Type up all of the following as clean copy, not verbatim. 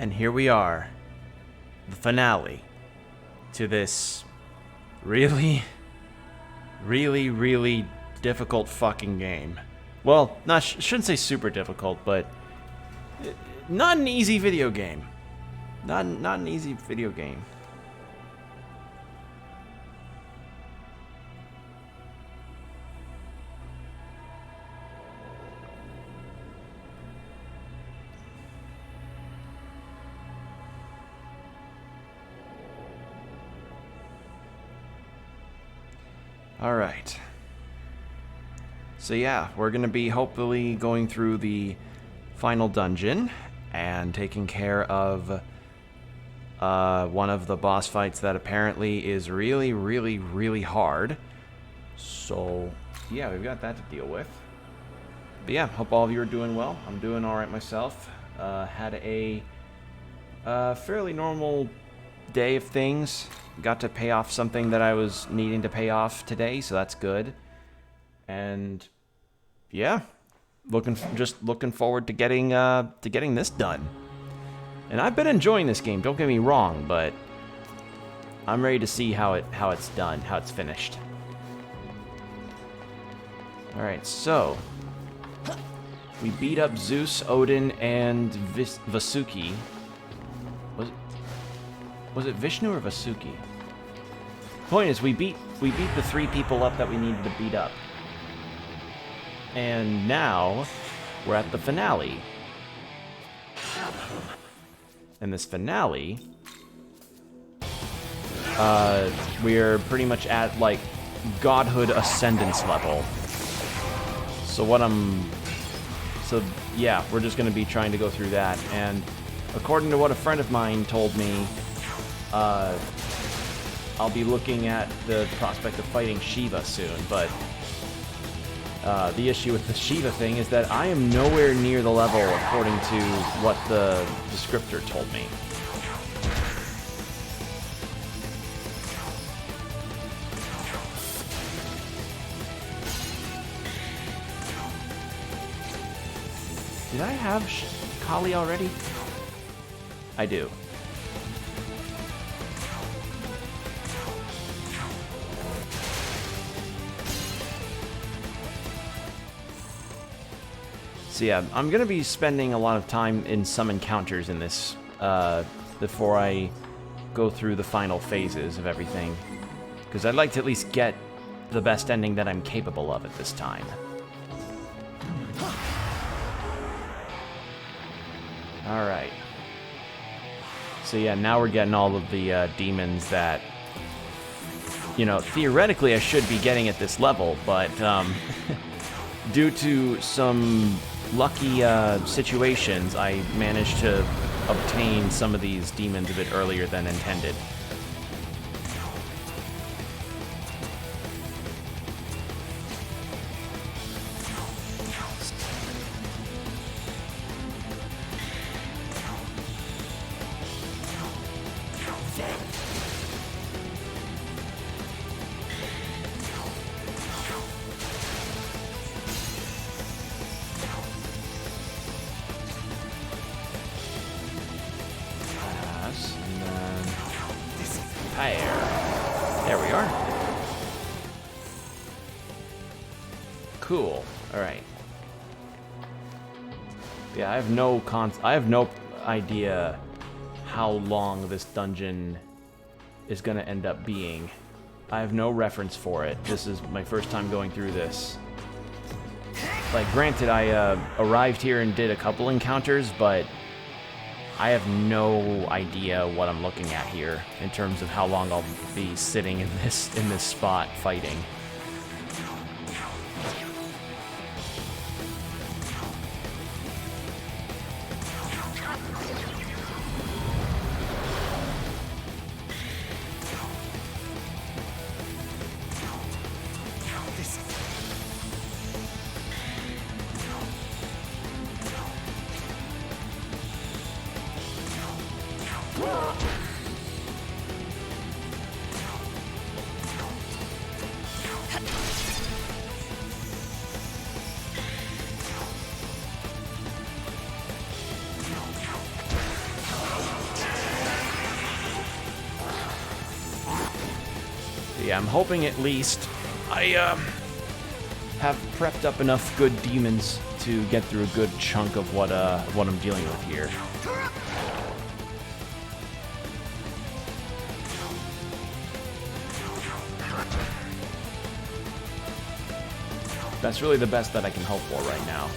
And here we are, the finale to this really difficult fucking game. Well, shouldn't say super difficult, but not an easy video game. Not an easy video game. Alright. So yeah, we're going to be hopefully going through the final dungeon and taking care of one of the boss fights that apparently is really hard. So yeah, we've got that to deal with. But yeah, hope all of you are doing well. I'm doing alright myself. Had a fairly normal day of things. Got to pay off something that I was needing to pay off today, so that's good. And yeah, just looking forward to getting this done. And I've been enjoying this game, don't get me wrong, but I'm ready to see how it's done, how it's finished. All right, so we beat up Zeus, Odin, and Vasuki. Was it Vishnu or Vasuki? Point is, we beat the 3 people up that we needed to beat up. And now we're at the finale. And this finale, we're pretty much at like godhood ascendance level. So yeah, we're just gonna be trying to go through that. And according to what a friend of mine told me, I'll be looking at the prospect of fighting Shiva soon, but the issue with the Shiva thing is that I am nowhere near the level according to what the descriptor told me. Did I have Kali already? I do. So yeah, I'm going to be spending a lot of time in some encounters in this before I go through the final phases of everything. Because I'd like to at least get the best ending that I'm capable of at this time. Alright. So yeah, now we're getting all of the demons that, you know, theoretically I should be getting at this level, but due to some lucky situations, I managed to obtain some of these demons a bit earlier than intended. There we are. Cool. All right. Yeah, I have no idea how long this dungeon is going to end up being. I have no reference for it. This is my first time going through this. Like, granted, I arrived here and did a couple encounters, but I have no idea what I'm looking at here in terms of how long I'll be sitting in this spot fighting. Yeah, I'm hoping at least I have prepped up enough good demons to get through a good chunk of what I'm dealing with here. That's really the best that I can hope for right now.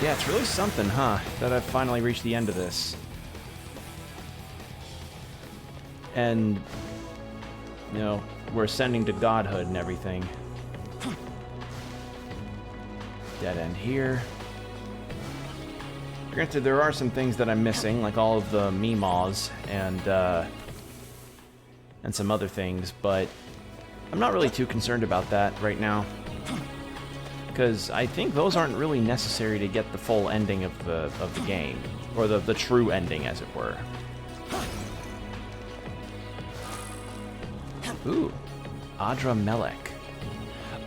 Yeah, it's really something, huh? That I've finally reached the end of this. And, you know, we're ascending to godhood and everything. Dead end here. Granted, there are some things that I'm missing, like all of the Meemaws and some other things, but I'm not really too concerned about that right now. Because I think those aren't really necessary to get the full ending of the game, or the true ending, as it were. Ooh, Adra Melek.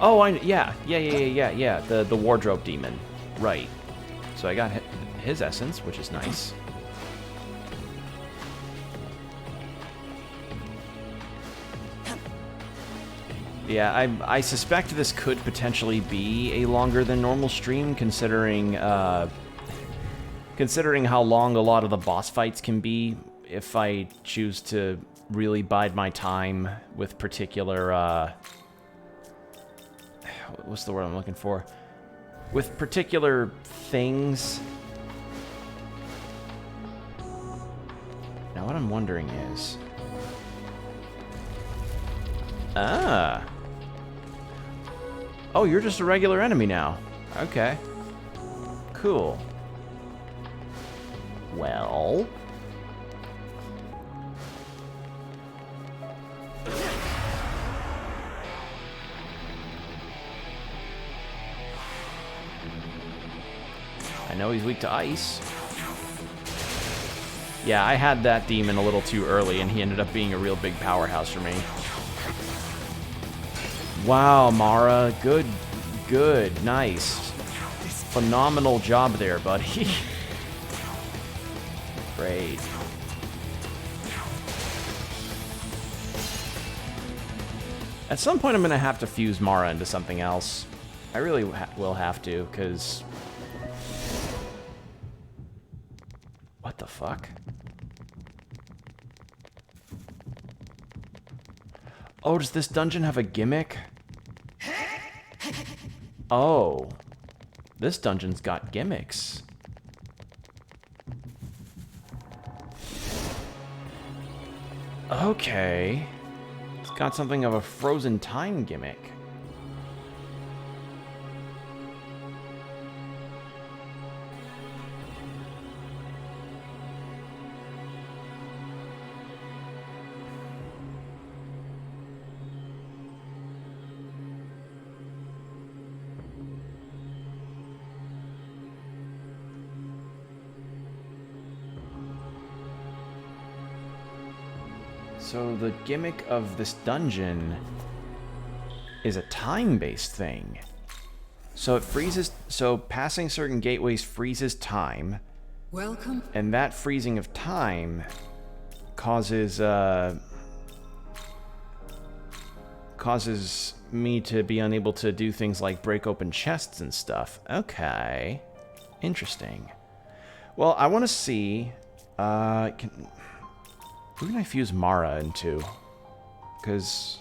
Oh, yeah, the wardrobe demon, right? So I got his essence, which is nice. Yeah, I suspect this could potentially be a longer than normal stream, considering how long a lot of the boss fights can be if I choose to really bide my time with particular, what's the word I'm looking for? With particular things. Now what I'm wondering is... Ah. Oh, you're just a regular enemy now. Okay. Cool. Well... I know he's weak to ice. Yeah, I had that demon a little too early, and he ended up being a real big powerhouse for me. Wow, Mara. Good, nice. Phenomenal job there, buddy. Great. At some point, I'm going to have to fuse Mara into something else. I really will have to, because... What the fuck? Oh, does this dungeon have a gimmick? Oh. This dungeon's got gimmicks. Okay. It's got something of a frozen time gimmick. So the gimmick of this dungeon is a time-based thing. So it freezes, so passing certain gateways freezes time. Welcome. And that freezing of time causes me to be unable to do things like break open chests and stuff. Okay. Interesting. Well, I want to see, who can I fuse Mara into? Because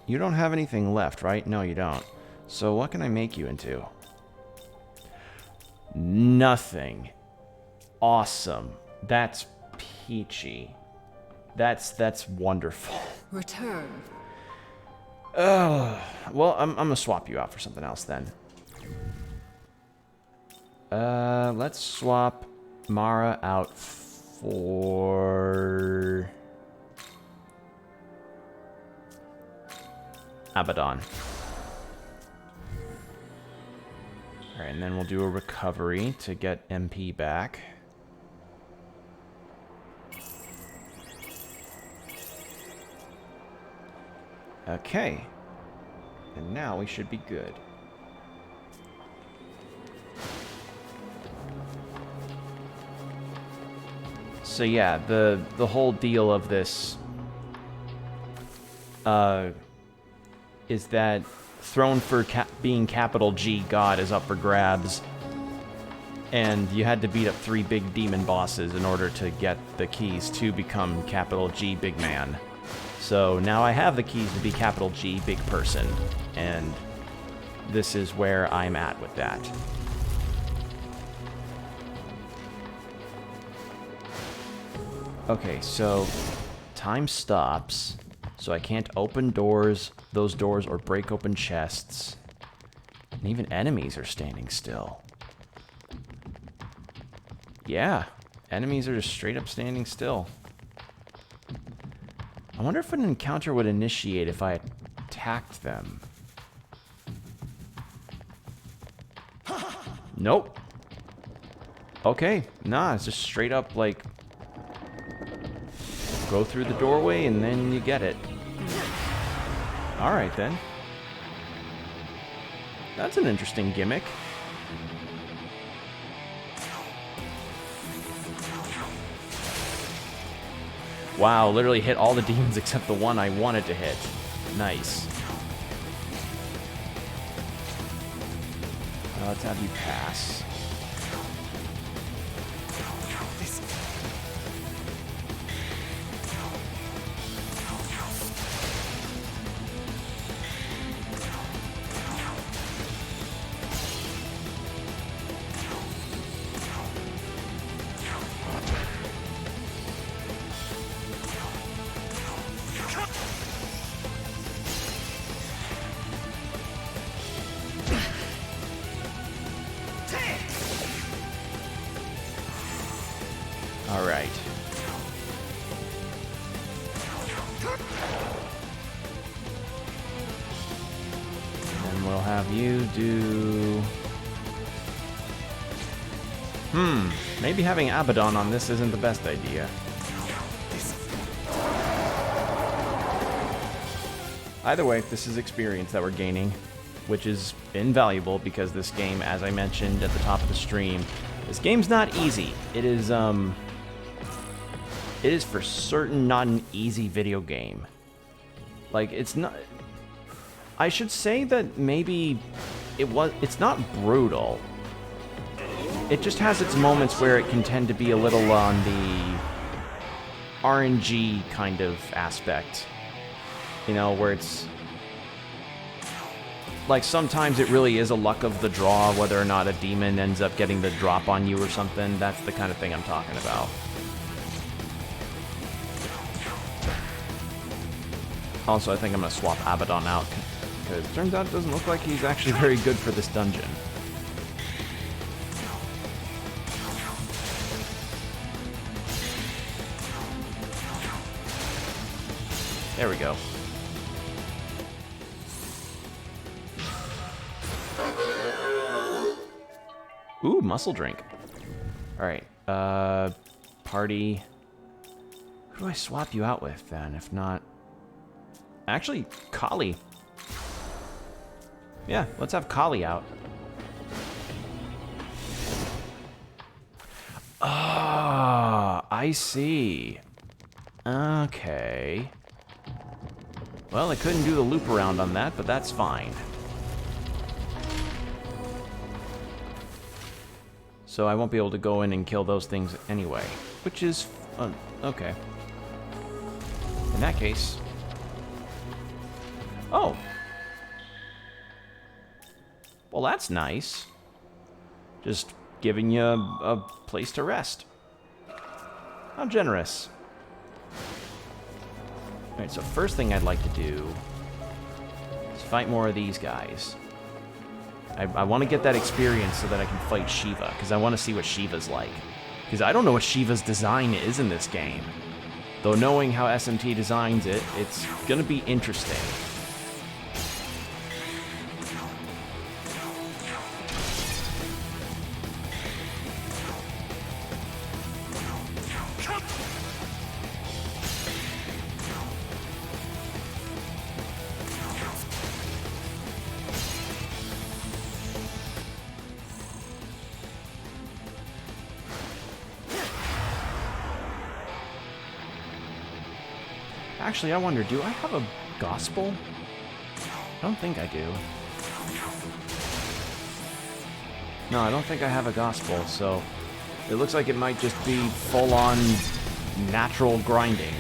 you don't have anything left, right? No, you don't. So what can I make you into? Nothing. Awesome. That's peachy. That's wonderful. Return. Well, I'm gonna swap you out for something else then. Let's swap Mara out for... Abaddon. Alright, and then we'll do a recovery to get MP back. Okay. And now we should be good. So yeah, the whole deal of this is that throne for being capital G God is up for grabs, and you had to beat up 3 big demon bosses in order to get the keys to become capital G Big Man. So now I have the keys to be capital G Big Person, and this is where I'm at with that. Okay, so time stops, so I can't open those doors, or break open chests. And even enemies are standing still. Yeah, enemies are just straight up standing still. I wonder if an encounter would initiate if I attacked them. Nope. Okay, nah, it's just straight up like... go through the doorway and then you get it. Alright then. That's an interesting gimmick. Wow, literally hit all the demons except the one I wanted to hit. Nice. Let's have you pass. Alright. And we'll have you do... maybe having Abaddon on this isn't the best idea. Either way, this is experience that we're gaining, which is invaluable because this game, as I mentioned at the top of the stream, this game's not easy. It is for certain not an easy video game. Like, it's not... I should say that maybe it's not brutal. It just has its moments where it can tend to be a little on the RNG kind of aspect. You know, where it's... like, sometimes it really is a luck of the draw, whether or not a demon ends up getting the drop on you or something. That's the kind of thing I'm talking about. Also, I think I'm going to swap Abaddon out, because it turns out it doesn't look like he's actually very good for this dungeon. There we go. Ooh, muscle drink. Alright, party. Who do I swap you out with, then, if not... Actually, Kali. Yeah, let's have Kali out. Ah, I see. Okay. Well, I couldn't do the loop around on that, but that's fine. So I won't be able to go in and kill those things anyway, which is okay. In that case... Oh! Well, that's nice. Just giving you a place to rest. How generous. Alright, so first thing I'd like to do is fight more of these guys. I want to get that experience so that I can fight Shiva, because I want to see what Shiva's like. Because I don't know what Shiva's design is in this game. Though knowing how SMT designs it, it's going to be interesting. Actually, I wonder, do I have a gospel? I don't think I do. No, I don't think I have a gospel, so it looks like it might just be full-on natural grinding.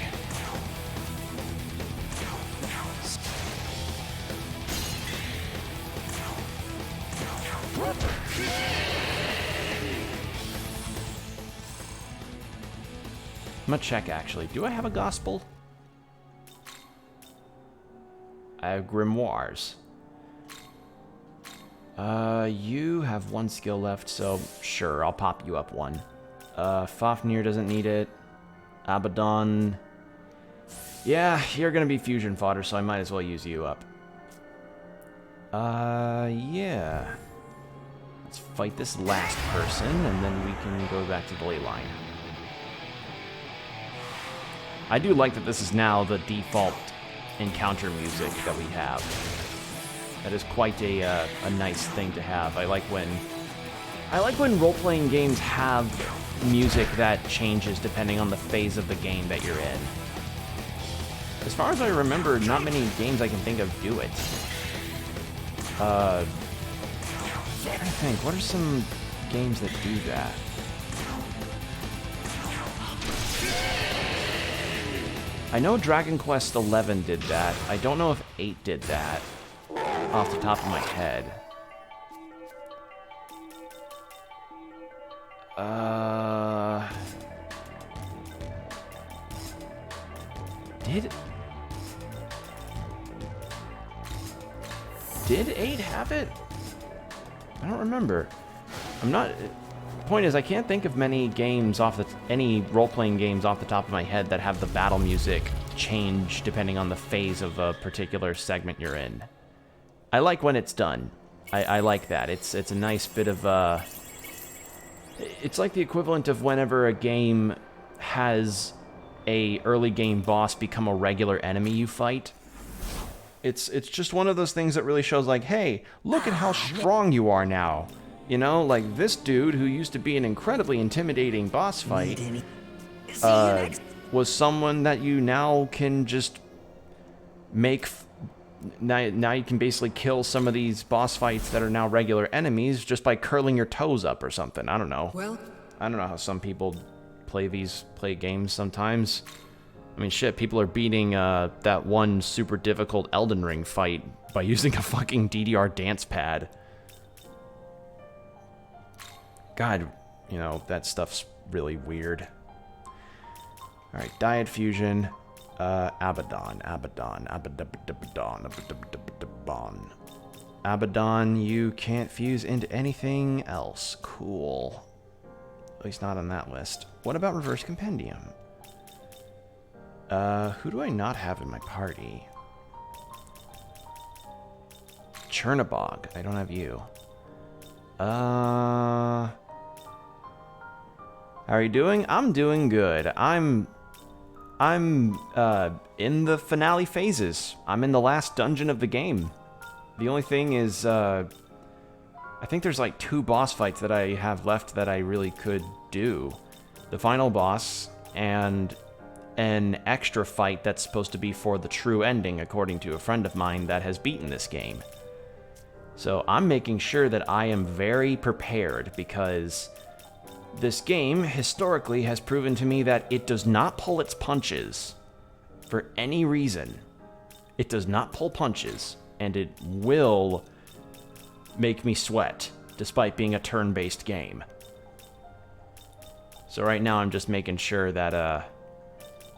I'm gonna check, actually. Do I have a gospel? I have grimoires. You have one skill left, so sure, I'll pop you up one. Fafnir doesn't need it. Abaddon. Yeah, you're gonna be fusion fodder, so I might as well use you up. Yeah. Let's fight this last person, and then we can go back to the ley line. I do like that this is now the default encounter music that we have. That is quite a nice thing to have. I like when role-playing games have music that changes depending on the phase of the game that you're in. As far as I remember, not many games I can think of do it. I'm trying to think, what are some games that do that? I know Dragon Quest XI did that. I don't know if 8 did that off the top of my head. Did 8 have it? I don't remember. Point is, I can't think of many games any role-playing games off the top of my head that have the battle music change depending on the phase of a particular segment you're in. I like when it's done. I like that. It's a nice bit of it's like the equivalent of whenever a game has a early game boss become a regular enemy you fight. It's just one of those things that really shows like, hey, look at how strong you are now. You know, like this dude who used to be an incredibly intimidating boss fight was someone that you now can just make. Now you can basically kill some of these boss fights that are now regular enemies just by curling your toes up or something. I don't know. Well, I don't know how some people play games sometimes. I mean, shit, people are beating that one super difficult Elden Ring fight by using a fucking DDR dance pad. God, you know, that stuff's really weird. Alright, Diet Fusion. Abaddon. Abaddon, you can't fuse into anything else. Cool. At least not on that list. What about Reverse Compendium? Who do I not have in my party? Chernabog. I don't have you. How are you doing? I'm doing good. I'm in the finale phases. I'm in the last dungeon of the game. The only thing is, I think there's like 2 boss fights that I have left that I really could do. The final boss and an extra fight that's supposed to be for the true ending, according to a friend of mine that has beaten this game. So I'm making sure that I am very prepared because this game historically has proven to me that it does not pull its punches for any reason. It does not pull punches, and it will make me sweat, despite being a turn-based game. So right now I'm just making sure that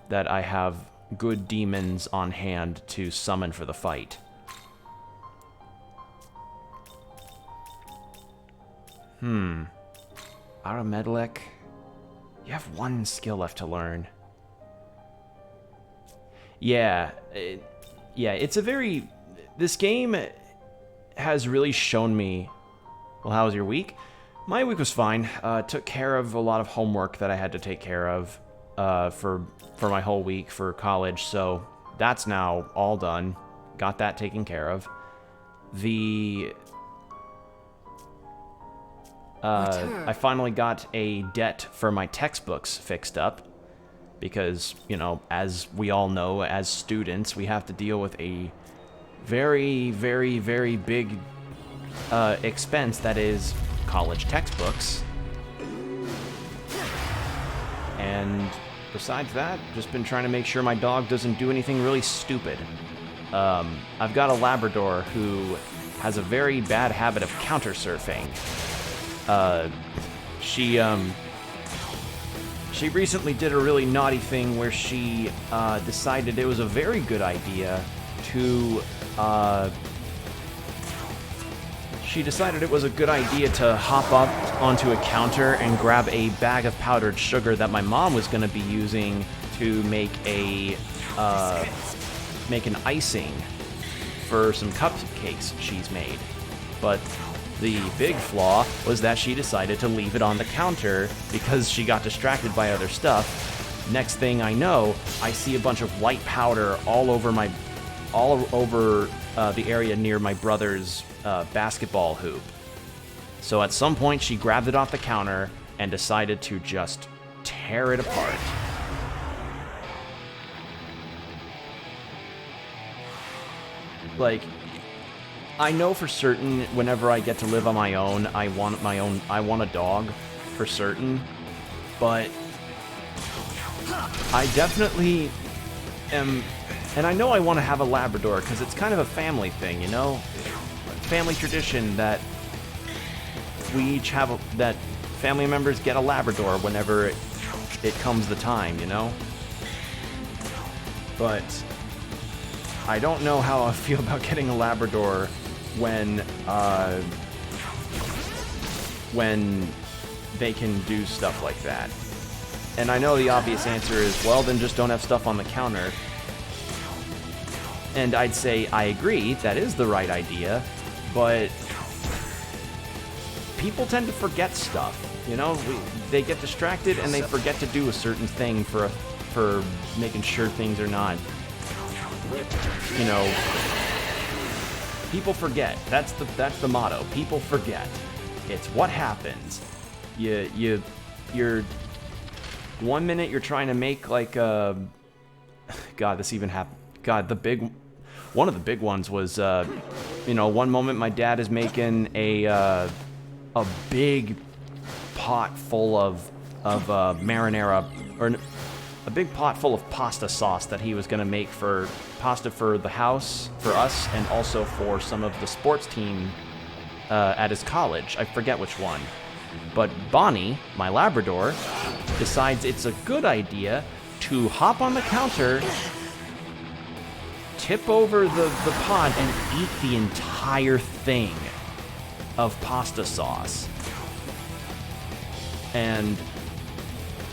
that I have good demons on hand to summon for the fight. Aramedlek, you have 1 skill left to learn. Yeah, it's a very... This game has really shown me... Well, how was your week? My week was fine. Took care of a lot of homework that I had to take care of for my whole week for college, so that's now all done. Got that taken care of. I finally got a debt for my textbooks fixed up. because, you know, as we all know, as students, we have to deal with a very, very, very big expense that is college textbooks. And besides that, just been trying to make sure my dog doesn't do anything really stupid. I've got a Labrador who has a very bad habit of counter surfing. She recently did a really naughty thing where she decided it was a very good idea to hop up onto a counter and grab a bag of powdered sugar that my mom was going to be using to make an icing for some cupcakes she's made. But the big flaw was that she decided to leave it on the counter because she got distracted by other stuff. Next thing I know, I see a bunch of white powder all over the area near my brother's basketball hoop. So at some point, she grabbed it off the counter and decided to just tear it apart. Like, I know for certain whenever I get to live on my own, I want a dog for certain, but I definitely am, and I know I want to have a Labrador because it's kind of a family thing, you know? Family tradition that we each have, that family members get a Labrador whenever it comes the time, you know? But I don't know how I feel about getting a Labrador when they can do stuff like that. And I know the obvious answer is, well, then just don't have stuff on the counter. And I'd say I agree, that is the right idea, but people tend to forget stuff, you know? They get distracted and they forget to do a certain thing for making sure things are not, you know, people forget. That's the motto. People forget. It's what happens. You're 1 minute you're trying to make like a, God, this even happened. God, one of the big ones was, you know, one moment my dad is making a big pot full of marinara, or a big pot full of pasta sauce that he was going to make for pasta for the house, for us, and also for some of the sports team at his college. I forget which one. But Bonnie, my Labrador, decides it's a good idea to hop on the counter, tip over the pot, and eat the entire thing of pasta sauce. And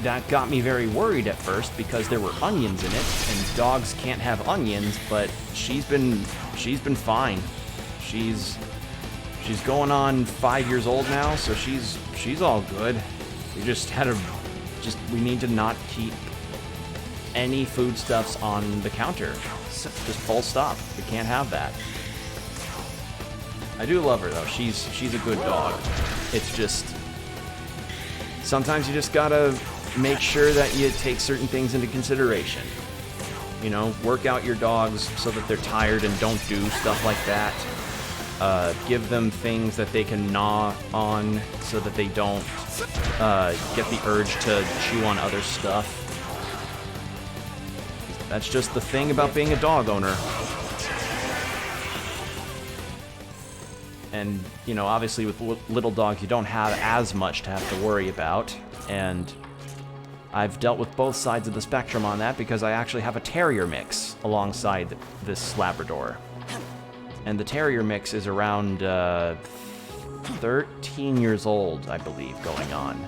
that got me very worried at first because there were onions in it, and dogs can't have onions, but she's been fine. She's going on 5 years old now, so she's all good. We we need to not keep any foodstuffs on the counter. Just full stop. We can't have that. I do love her though. She's a good dog. It's just sometimes you just gotta make sure that you take certain things into consideration. You know, work out your dogs so that they're tired and don't do stuff like that. Give them things that they can gnaw on so that they don't get the urge to chew on other stuff. That's just the thing about being a dog owner. And, you know, obviously with little dogs, you don't have as much to have to worry about. And I've dealt with both sides of the spectrum on that because I actually have a terrier mix alongside this Labrador. And the terrier mix is around 13 years old, I believe, going on.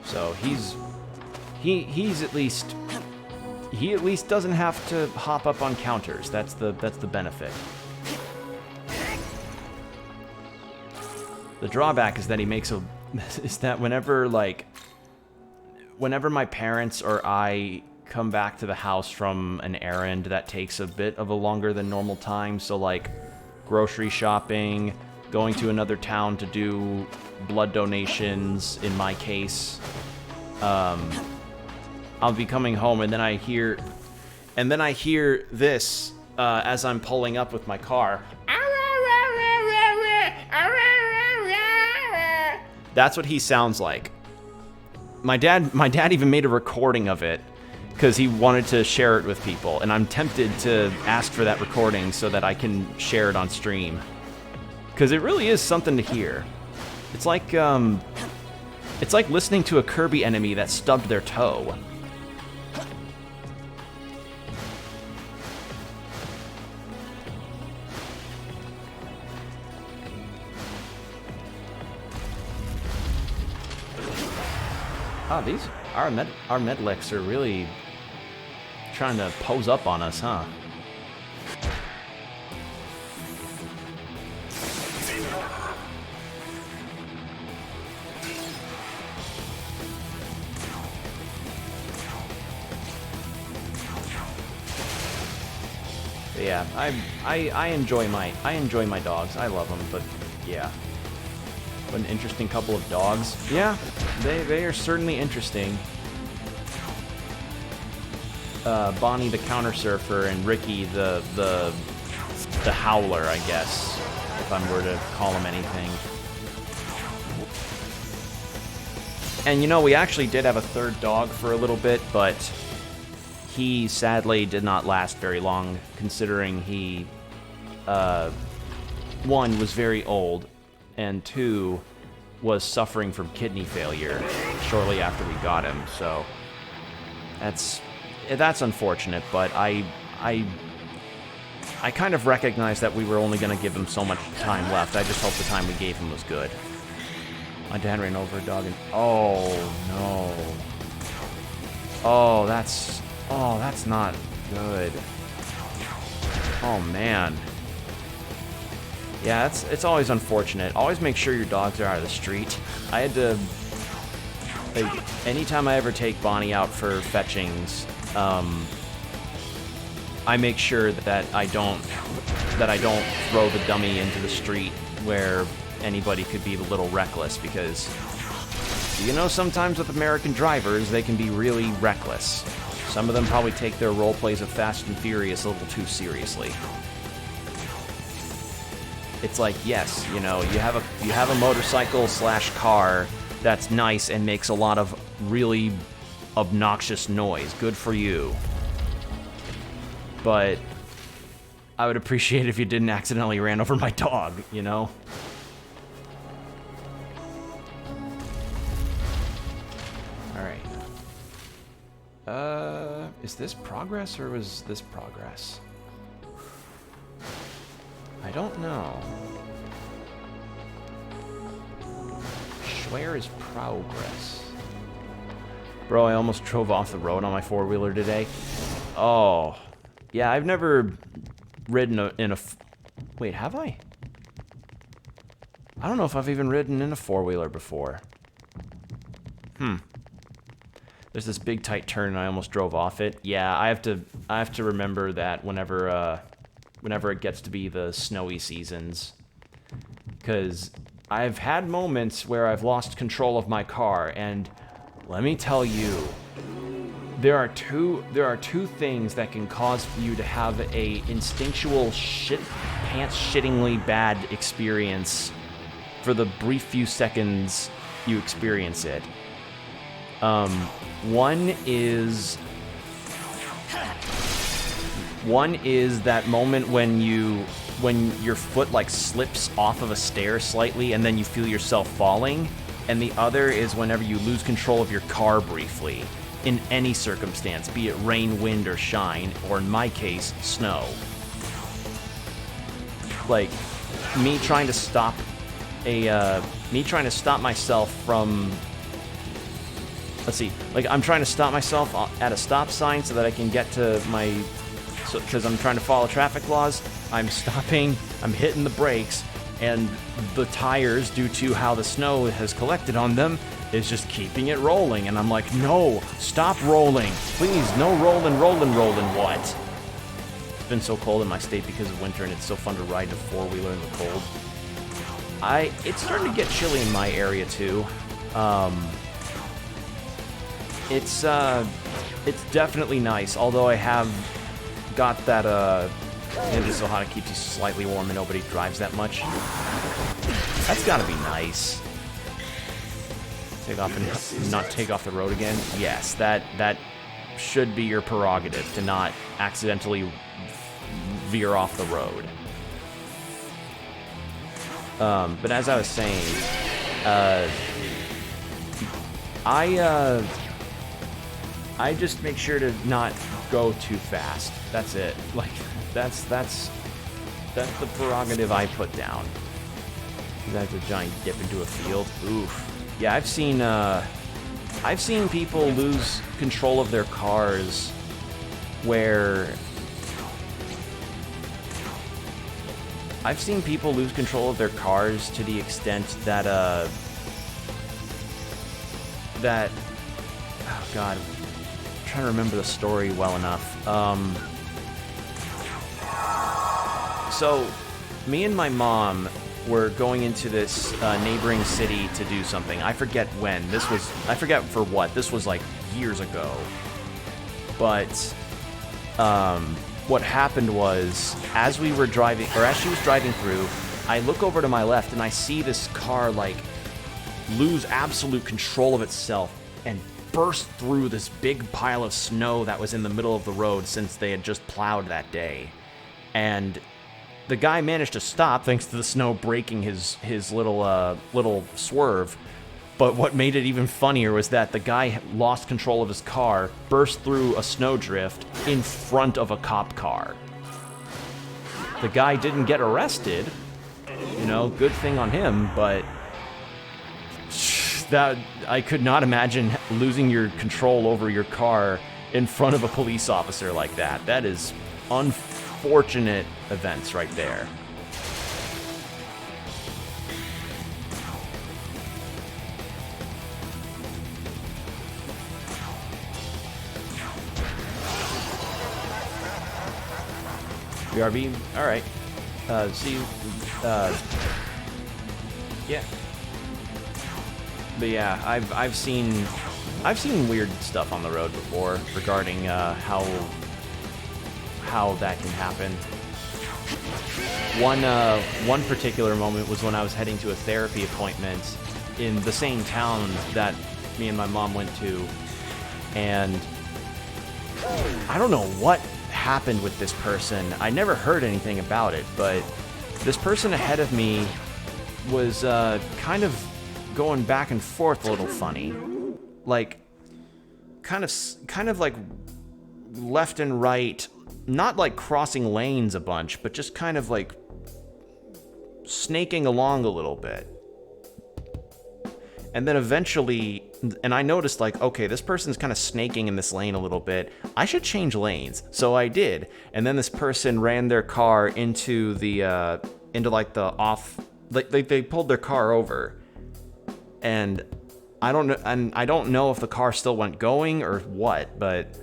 So he's at least, he at least doesn't have to hop up on counters. That's the benefit. The drawback is that whenever my parents or I come back to the house from an errand that takes a bit of a longer than normal time, so like grocery shopping, going to another town to do blood donations in my case, I'll be coming home, and then I hear this as I'm pulling up with my car. That's what he sounds like. My dad even made a recording of it because he wanted to share it with people, and I'm tempted to ask for that recording so that I can share it on stream. Because it really is something to hear. It's like listening to a Kirby enemy that stubbed their toe. Oh, our medlicks are really trying to pose up on us, huh? But yeah, I enjoy my dogs. I love them, but yeah. What an interesting couple of dogs. Yeah, they are certainly interesting. Bonnie the counter surfer and Ricky the howler, I guess, if I were to call him anything. And you know, we actually did have a third dog for a little bit, but he sadly did not last very long, considering he, one, was very old, and two, was suffering from kidney failure shortly after we got him. So that's unfortunate, but I kind of recognized that we were only going to give him so much time left. I just hope the time we gave him was good. My dad ran over a dog and... Oh, no. Oh, that's not good. Oh, man. Yeah, it's always unfortunate. Always make sure your dogs are out of the street. I had to... Like, anytime I ever take Bonnie out for fetchings, I make sure that I don't throw the dummy into the street where anybody could be a little reckless, because you know, sometimes with American drivers, they can be really reckless. Some of them probably take their role plays of Fast and Furious a little too seriously. It's like, yes, you know, you have a motorcycle / car that's nice and makes a lot of really obnoxious noise. Good for you. But I would appreciate it if you didn't accidentally ran over my dog, you know? Alright. Is this progress or was this progress? I don't know. Where is progress? Bro, I almost drove off the road on my four-wheeler today. Oh. Yeah, I've never ridden in a... Wait, have I? I don't know if I've even ridden in a four-wheeler before. There's this big tight turn and I almost drove off it. Yeah, I have to remember that whenever it gets to be the snowy seasons. Because I've had moments where I've lost control of my car, and let me tell you, there are two things that can cause you to have a instinctual pants-shittingly bad experience for the brief few seconds you experience it. One is that moment when your foot like slips off of a stair slightly and then you feel yourself falling, and the other is whenever you lose control of your car briefly in any circumstance, be it rain, wind, or shine, or in my case, snow. Like me trying to stop myself from... Let's see, like I'm trying to stop myself at a stop sign so that I can get to my... because I'm trying to follow traffic laws, I'm stopping, I'm hitting the brakes, and the tires, due to how the snow has collected on them, is just keeping it rolling. And I'm like, no, stop rolling. Please, no rolling, what? It's been so cold in my state because of winter, and it's so fun to ride a four-wheeler in the cold. It's starting to get chilly in my area, too. it's definitely nice, although I have got that, Ninja Sohana keeps you slightly warm and nobody drives that much. That's gotta be nice. Take off and not take off the road again? Yes, that should be your prerogative, to not accidentally veer off the road. But as I was saying, I just make sure to not go too fast. That's it. Like, that's the prerogative I put down. That's a giant dip into a field. Oof. Yeah, I've seen people lose control of their cars where... I've seen people lose control of their cars to the extent that, that... Oh, God. I'm trying to remember the story well enough. So, me and my mom were going into this neighboring city to do something. I forget when. I forget for what. This was like years ago. But what happened was, as we were driving, or as she was driving through, I look over to my left and I see this car like lose absolute control of itself and burst through this big pile of snow that was in the middle of the road since they had just plowed that day. And the guy managed to stop thanks to the snow breaking his little swerve. But what made it even funnier was that the guy lost control of his car, burst through a snowdrift in front of a cop car. The guy didn't get arrested, you know, good thing on him, but that I could not imagine losing your control over your car in front of a police officer like that. That is unfortunate events right there. BRB, all right. See you. Yeah. But yeah, I've seen weird stuff on the road before regarding how that can happen. One particular moment was when I was heading to a therapy appointment in the same town that me and my mom went to, and I don't know what happened with this person. I never heard anything about it, but this person ahead of me was kind of going back and forth a little funny, like kind of like left and right, not like crossing lanes a bunch, but just kind of like snaking along a little bit. And then eventually, and I noticed like, okay, this person's kind of snaking in this lane a little bit. I should change lanes. So I did. And then this person ran their car into the, like the off, like they pulled their car over. And I don't know if the car still went going or what, but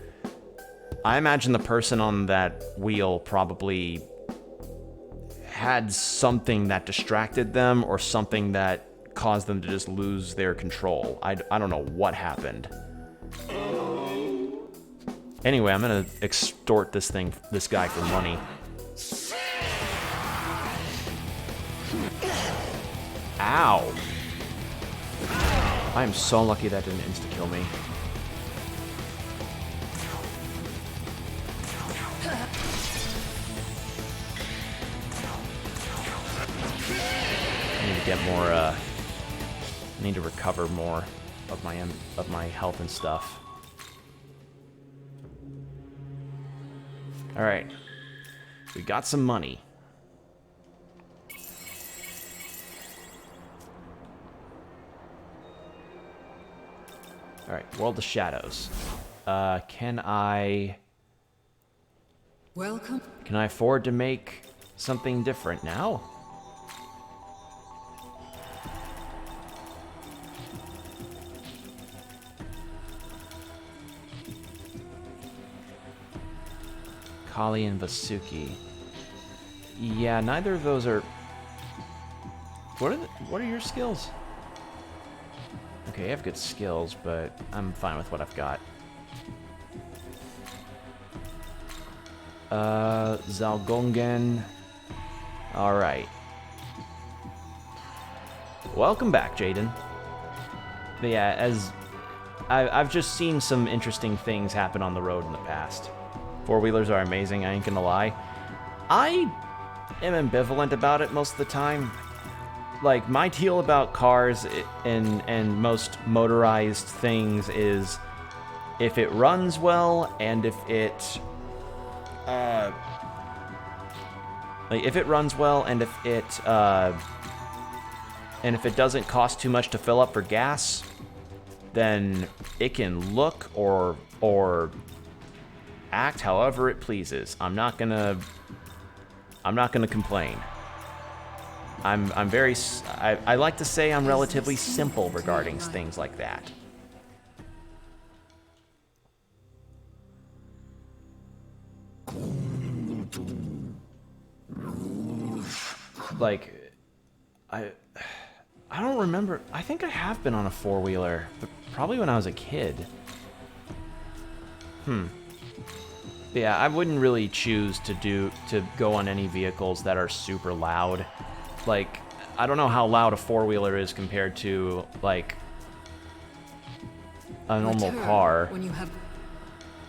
I imagine the person on that wheel probably had something that distracted them or something that caused them to just lose their control. I don't know what happened. Anyway, I'm gonna extort this guy for money. Ow! I am so lucky that didn't insta-kill me. I need to get more, I need to recover more of my health and stuff. Alright. We got some money. Alright, World of Shadows. Can I afford to make something different now? Kali and Vasuki. Yeah, neither of those are... What are your skills? Okay, I have good skills, but I'm fine with what I've got. Zalgongen. Alright. Welcome back, Jaden. But yeah, as I've just seen some interesting things happen on the road in the past. Four-wheelers are amazing, I ain't gonna lie. I am ambivalent about it most of the time. Like, my deal about cars and most motorized things is if it runs well and if it runs well and if it doesn't cost too much to fill up for gas, then it can look or act however it pleases. I'm not gonna complain. I like to say I'm relatively simple regarding things like that. Like, I don't remember. I think I have been on a four-wheeler, but probably when I was a kid. Yeah, I wouldn't really choose to go on any vehicles that are super loud. Like, I don't know how loud a four-wheeler is compared to, like, a normal car.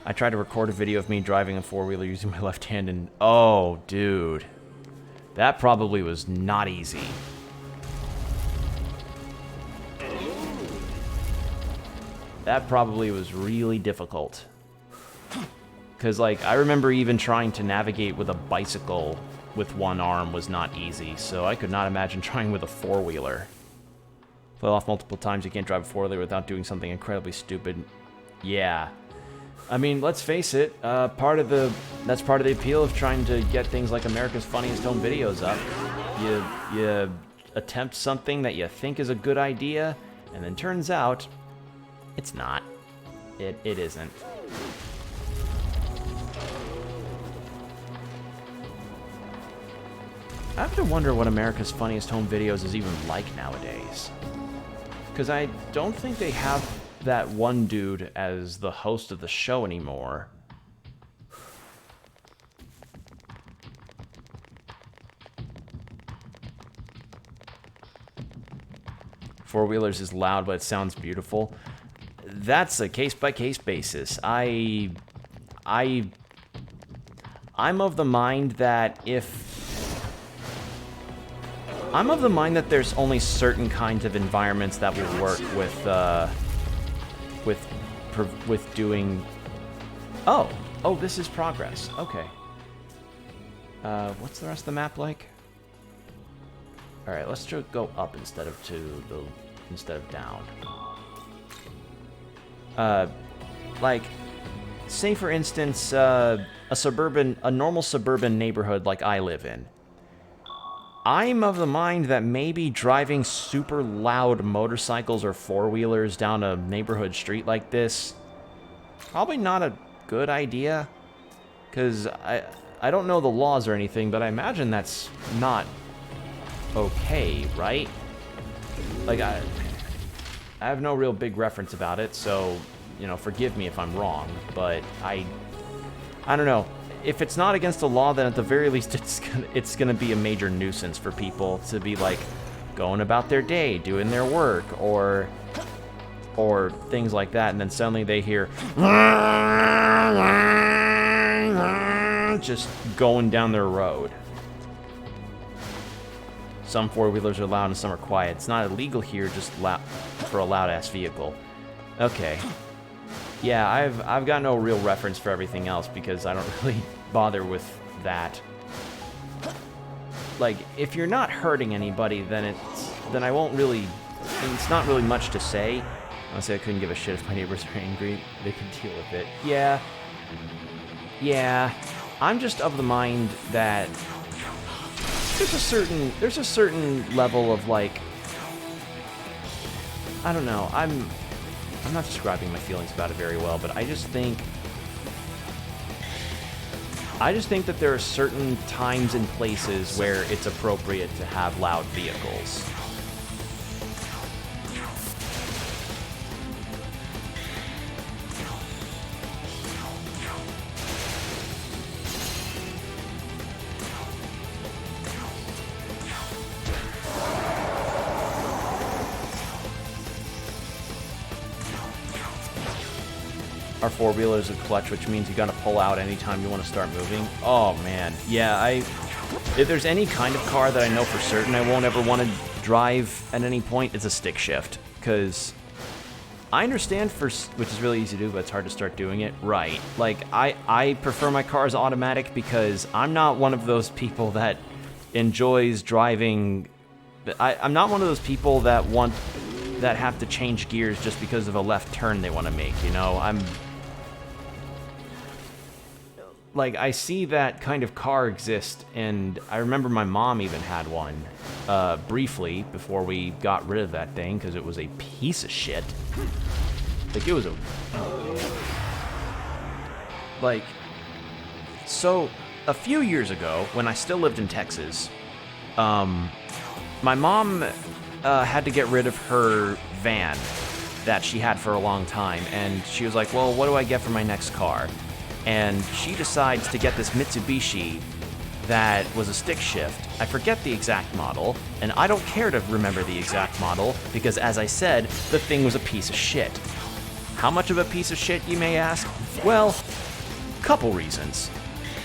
I tried to record a video of me driving a four-wheeler using my left hand, and oh, dude. That probably was not easy. That probably was really difficult. Because, like, I remember even trying to navigate with a bicycle with one arm was not easy, so I could not imagine trying with a four-wheeler. Fell off multiple times, you can't drive a four-wheeler without doing something incredibly stupid. Yeah. I mean, let's face it, that's part of the appeal of trying to get things like America's Funniest Home Videos up. You attempt something that you think is a good idea, and then turns out it's not. It isn't. I have to wonder what America's Funniest Home Videos is even like nowadays. Because I don't think they have that one dude as the host of the show anymore. Four-wheelers is loud, but it sounds beautiful. That's a case-by-case basis. I'm of the mind that there's only certain kinds of environments that will work with doing. Oh, this is progress. Okay. What's the rest of the map like? All right, let's go up instead of down. Like, say for instance, a normal suburban neighborhood like I live in. I'm of the mind that maybe driving super loud motorcycles or four-wheelers down a neighborhood street like this, probably not a good idea. Because I don't know the laws or anything, but I imagine that's not okay, right? Like, I have no real big reference about it, so, you know, forgive me if I'm wrong, but I don't know. If it's not against the law, then at the very least it's gonna be a major nuisance for people to be like going about their day, doing their work, or things like that, and then suddenly they hear just going down their road. Some four-wheelers are loud and some are quiet. It's not illegal here, just for a loud-ass vehicle. Okay. Yeah, I've got no real reference for everything else because I don't really bother with that. Like, if you're not hurting anybody, then I won't really. It's not really much to say. Honestly, I couldn't give a shit if my neighbors are angry. They could deal with it. Yeah. I'm just of the mind that there's a certain level of, like, I don't know. I'm not describing my feelings about it very well, but I just think that there are certain times and places where it's appropriate to have loud vehicles. our four-wheeler is a clutch, which means you gotta pull out anytime you want to start moving. Oh man, yeah, if there's any kind of car that I know for certain I won't ever want to drive at any point, it's a stick shift. Because I understand, which is really easy to do, but it's hard to start doing it right. Like, I prefer my cars automatic because I'm not one of those people that enjoys driving. I'm not one of those people that have to change gears just because of a left turn they want to make, you know? Like, I see that kind of car exist, and I remember my mom even had one, briefly, before we got rid of that thing, because it was a piece of shit. Like, it was like, so, a few years ago, when I still lived in Texas, my mom, had to get rid of her van that she had for a long time, and she was like, well, what do I get for my next car? And she decides to get this Mitsubishi that was a stick shift. I forget the exact model, and I don't care to remember the exact model, because as I said, the thing was a piece of shit. How much of a piece of shit, you may ask? Well, couple reasons.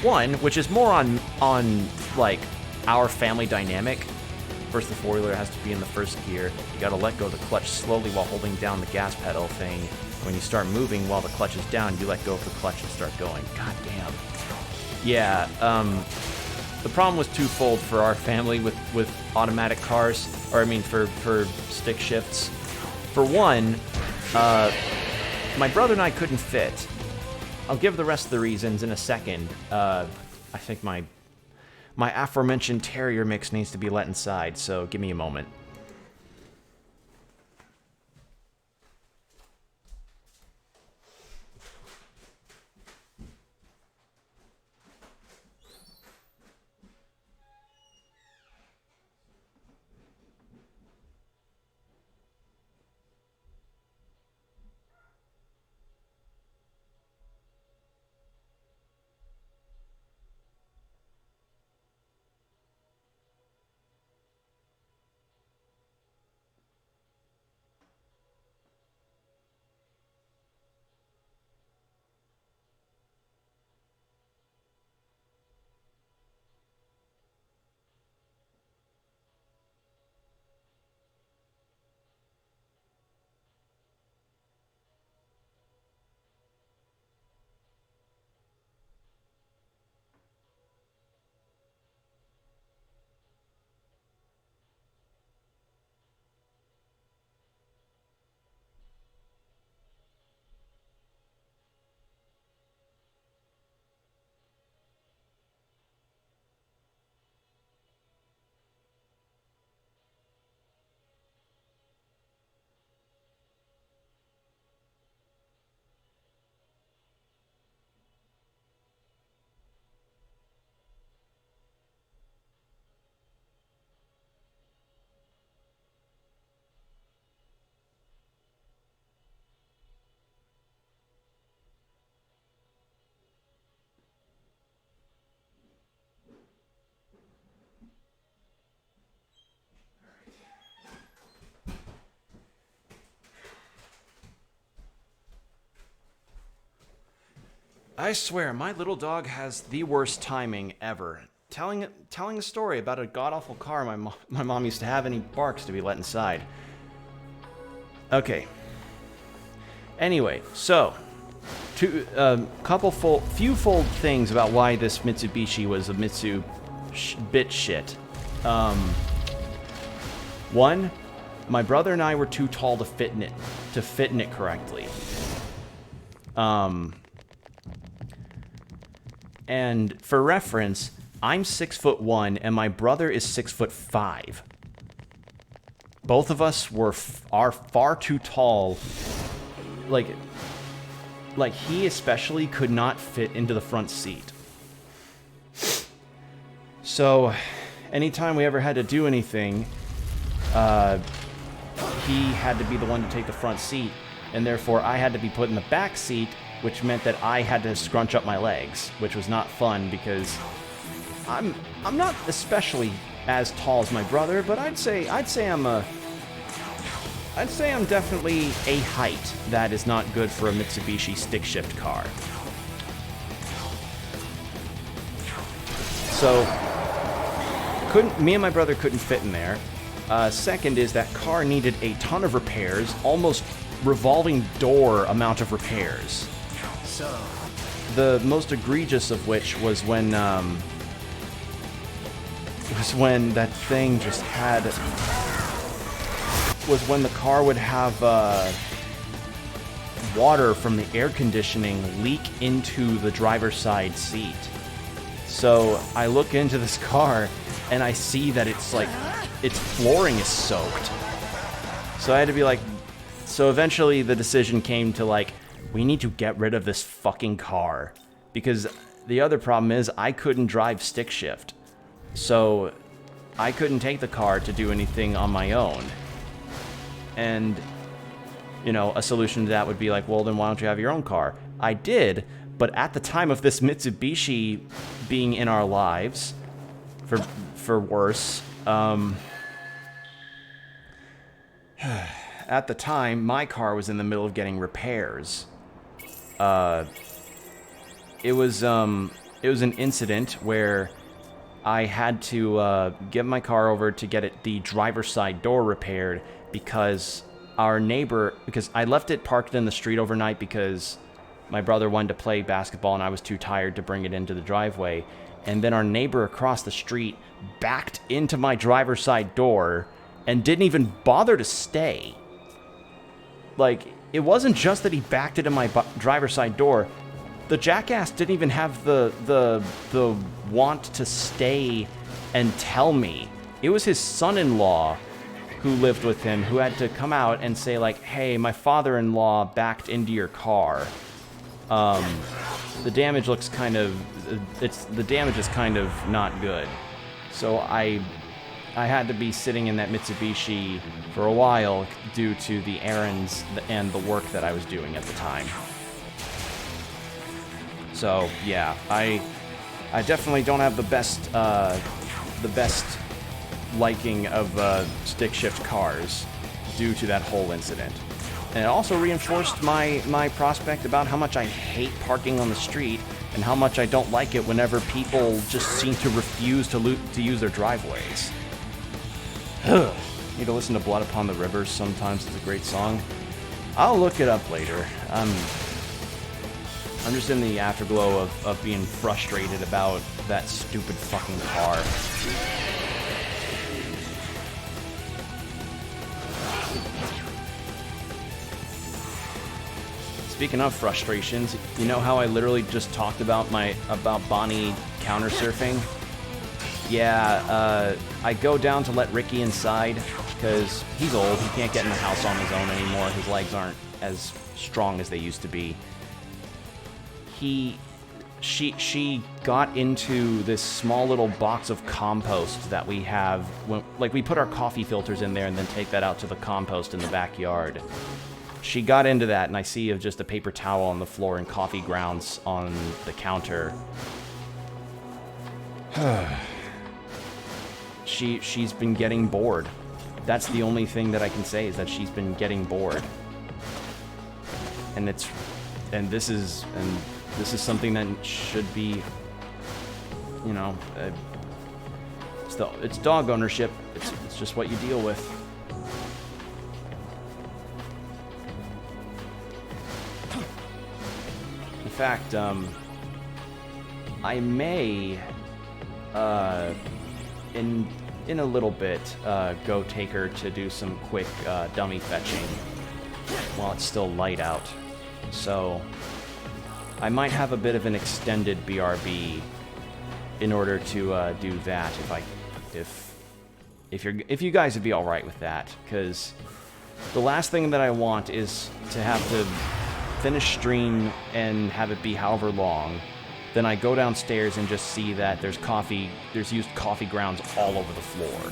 One, which is more on like, our family dynamic. First, the four-wheeler has to be in the first gear. You gotta let go of the clutch slowly while holding down the gas pedal thing. When you start moving while the clutch is down, you let go of the clutch and start going. God damn. Yeah, the problem was twofold for our family with automatic cars, or I mean for stick shifts. For one, my brother and I couldn't fit. I'll give the rest of the reasons in a second. I think my aforementioned terrier mix needs to be let inside, so give me a moment. I swear, my little dog has the worst timing ever. Telling a story about a god-awful car my mom used to have, and he barks to be let inside. Okay. Anyway, so, few-fold things about why this Mitsubishi was a bit shit. One, my brother and I were too tall to fit in it correctly. And for reference, I'm 6'1" and my brother is 6'5". Both of us are far too tall. Like he especially could not fit into the front seat. So, anytime we ever had to do anything, he had to be the one to take the front seat, and therefore I had to be put in the back seat, which meant that I had to scrunch up my legs, which was not fun because I'm not especially as tall as my brother, but I'd say I'd say I'm definitely a height that is not good for a Mitsubishi stick shift car. So, me and my brother couldn't fit in there. Second is that car needed a ton of repairs, almost revolving door amount of repairs. So, the most egregious of which was when that thing just had, was when the car would have water from the air conditioning leak into the driver's side seat. So I look into this car and I see that it's like, its flooring is soaked. So I had to be like, so eventually the decision came to like, we need to get rid of this fucking car. Because the other problem is I couldn't drive stick shift. So I couldn't take the car to do anything on my own. And, you know, a solution to that would be like, well, then why don't you have your own car? I did, but at the time of this Mitsubishi being in our lives, for worse, at the time, my car was in the middle of getting repairs. It was an incident where I had to get my car over to get the driver's side door repaired because our neighbor, because I left it parked in the street overnight because my brother wanted to play basketball and I was too tired to bring it into the driveway. And then our neighbor across the street backed into my driver's side door and didn't even bother to stay. Like, it wasn't just that he backed it in my driver's side door. The jackass didn't even have the want to stay and tell me. It was his son-in-law who lived with him who had to come out and say like, hey, my father-in-law backed into your car. The damage looks kind of, the damage is kind of not good. So I had to be sitting in that Mitsubishi for a while due to the errands and the work that I was doing at the time. So yeah, I definitely don't have the best liking of stick shift cars due to that whole incident. And it also reinforced my prospect about how much I hate parking on the street and how much I don't like it whenever people just seem to refuse to use their driveways. Need to listen to Blood Upon the Rivers sometimes. It's a great song. I'll look it up later. I'm just in the afterglow of being frustrated about that stupid fucking car. Speaking of frustrations, you know how I literally just talked about Bonnie counter surfing? Yeah, I go down to let Ricky inside because he's old. He can't get in the house on his own anymore. His legs aren't as strong as they used to be. She got into this small little box of compost that we have. Like, we put our coffee filters in there and then take that out to the compost in the backyard. She got into that, and I see just a paper towel on the floor and coffee grounds on the counter. She's been getting bored. That's the only thing that I can say, is that she's been getting bored. And this is something that should be, you know, it's dog ownership. It's just what you deal with. In fact, I may, in a little bit, go take her to do some quick dummy fetching while it's still light out. So I might have a bit of an extended BRB in order to do that if you guys would be all right with that, because the last thing that I want is to have to finish stream and have it be however long, then I go downstairs and just see that there's used coffee grounds all over the floor.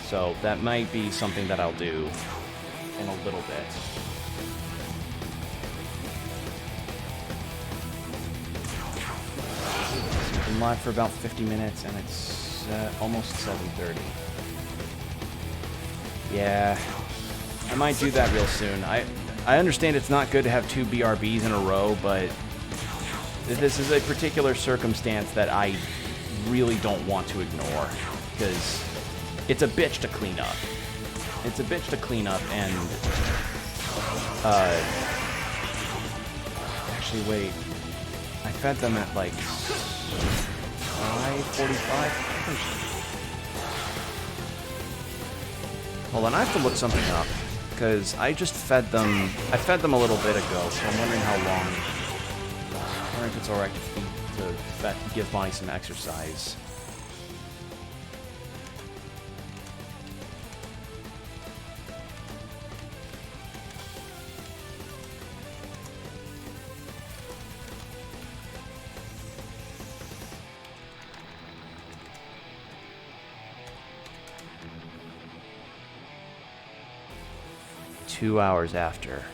So that might be something that I'll do in a little bit. So I've been live for about 50 minutes and it's almost 7:30. Yeah, I might do that real soon. I understand it's not good to have 2 BRBs in a row, but this is a particular circumstance that I really don't want to ignore, because it's a bitch to clean up. It's a bitch to clean up, and actually, wait. I fed them at like 5:45. Hold on, I have to look something up, because I just fed them. I fed them a little bit ago, so I'm wondering how long. I'm wondering if it's alright to give Bonnie some exercise. Two hours after.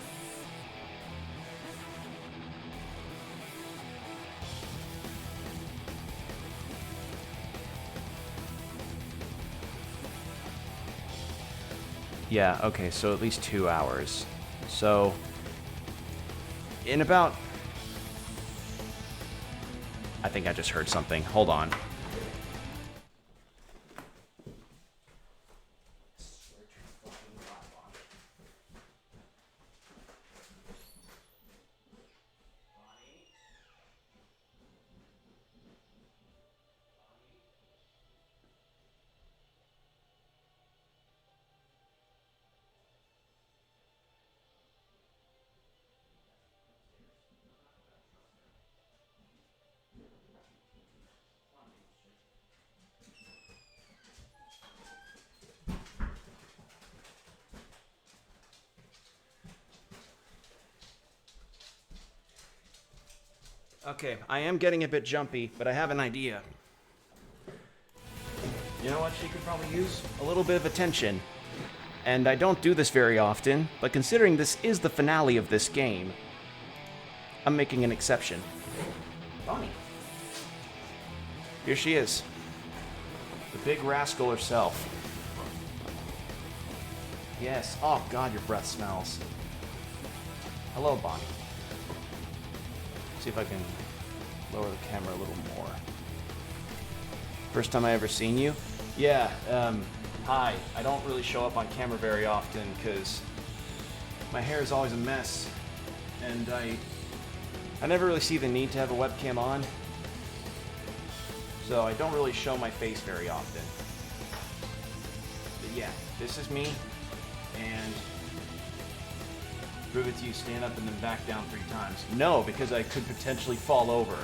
Yeah, okay, so at least 2 hours. So, in about... I think I just heard something. Hold on. Okay, I am getting a bit jumpy, but I have an idea. You know what? She could probably use a little bit of attention. And I don't do this very often, but considering this is the finale of this game, I'm making an exception. Bonnie. Here she is. The big rascal herself. Yes. Oh, God, your breath smells. Hello, Bonnie. See if I can lower the camera a little more. First time I ever seen you? Yeah, hi. I don't really show up on camera very often because my hair is always a mess. And I never really see the need to have a webcam on. So I don't really show my face very often. But yeah, this is me. And prove it to you, stand up and then back down 3 times. No, because I could potentially fall over.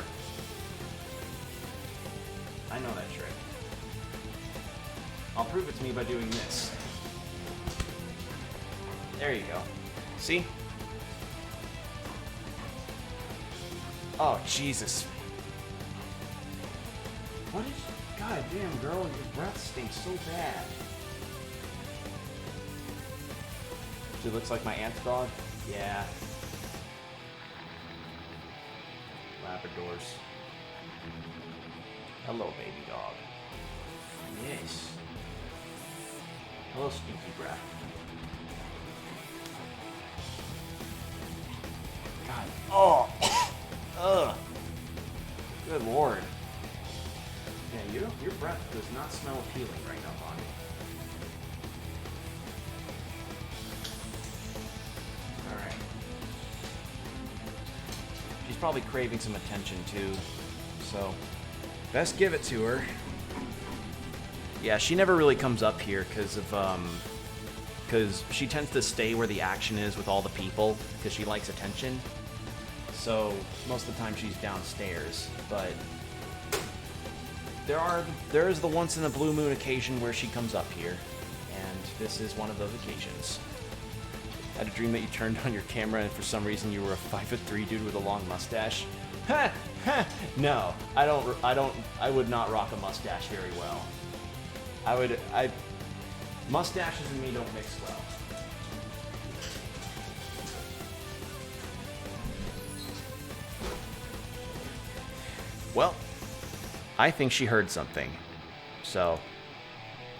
I know that trick. I'll prove it to me by doing this. There you go. See? Oh, Jesus. What is... God damn, girl, your breath stinks so bad. She looks like my aunt's dog? Yeah. Labradors. Hello, baby dog. Yes. Hello, stinky breath. God. Oh! Ugh. Good lord. Yeah, your breath does not smell appealing right now, Bonnie. Alright. She's probably craving some attention too, so best give it to her. Yeah, she never really comes up here because she tends to stay where the action is with all the people because she likes attention. So most of the time she's downstairs, but there is the once in a blue moon occasion where she comes up here, and this is one of those occasions. I had a dream that you turned on your camera and for some reason you were a 5'3" dude with a long mustache. Ha! Ha! No, I would not rock a mustache very well. Mustaches and me don't mix well. Well, I think she heard something. So,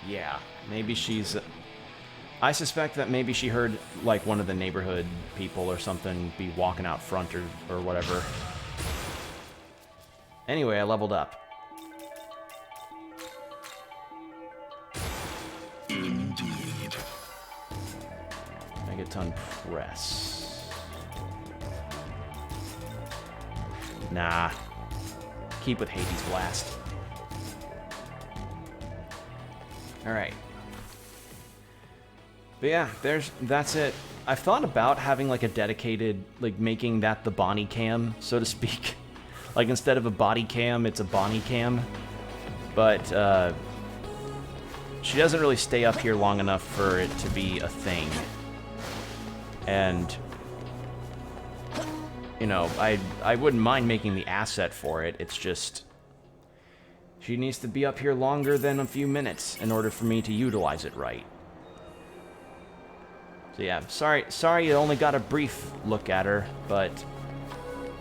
yeah, maybe she's... I suspect that maybe she heard, like, one of the neighborhood people or something be walking out front or whatever. Anyway, I leveled up. Indeed. Megaton Press. Nah. Keep with Hades Blast. Alright. But yeah, that's it. I've thought about having like a dedicated, like making that the Bonnie cam, so to speak. Like instead of a body cam, it's a Bonnie cam. But she doesn't really stay up here long enough for it to be a thing. And you know, I wouldn't mind making the asset for it. It's just she needs to be up here longer than a few minutes in order for me to utilize it right. So yeah, sorry you only got a brief look at her, but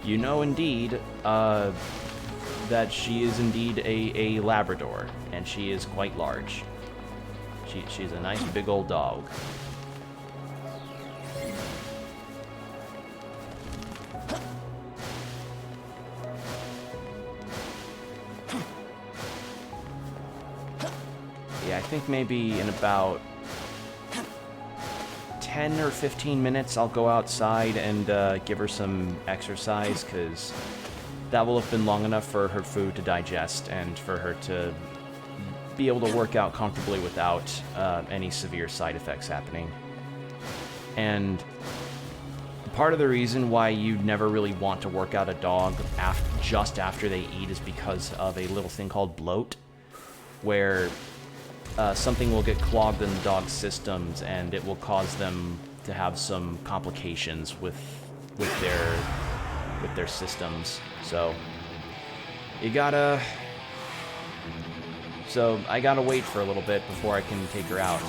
you know indeed that she is indeed a Labrador, and she is quite large. She's a nice big old dog. Yeah, I think maybe in about 10 or 15 minutes I'll go outside and give her some exercise, because that will have been long enough for her food to digest and for her to be able to work out comfortably without any severe side effects happening. And part of the reason why you never really want to work out a dog just after they eat is because of a little thing called bloat, where something will get clogged in the dog's systems, and it will cause them to have some complications with their systems. So I gotta wait for a little bit before I can take her out.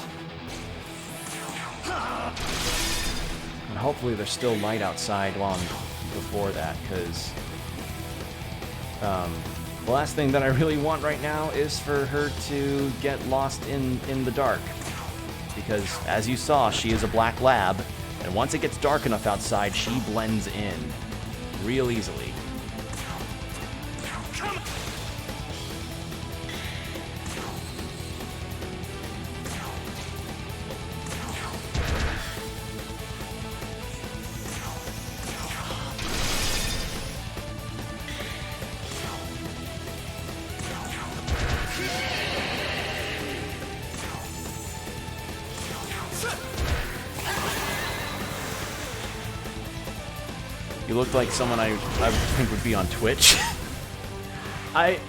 And hopefully there's still light outside before that, because the last thing that I really want right now is for her to get lost in the dark. Because, as you saw, she is a black lab, and once it gets dark enough outside, she blends in real easily. You look like someone I think would be on Twitch. Let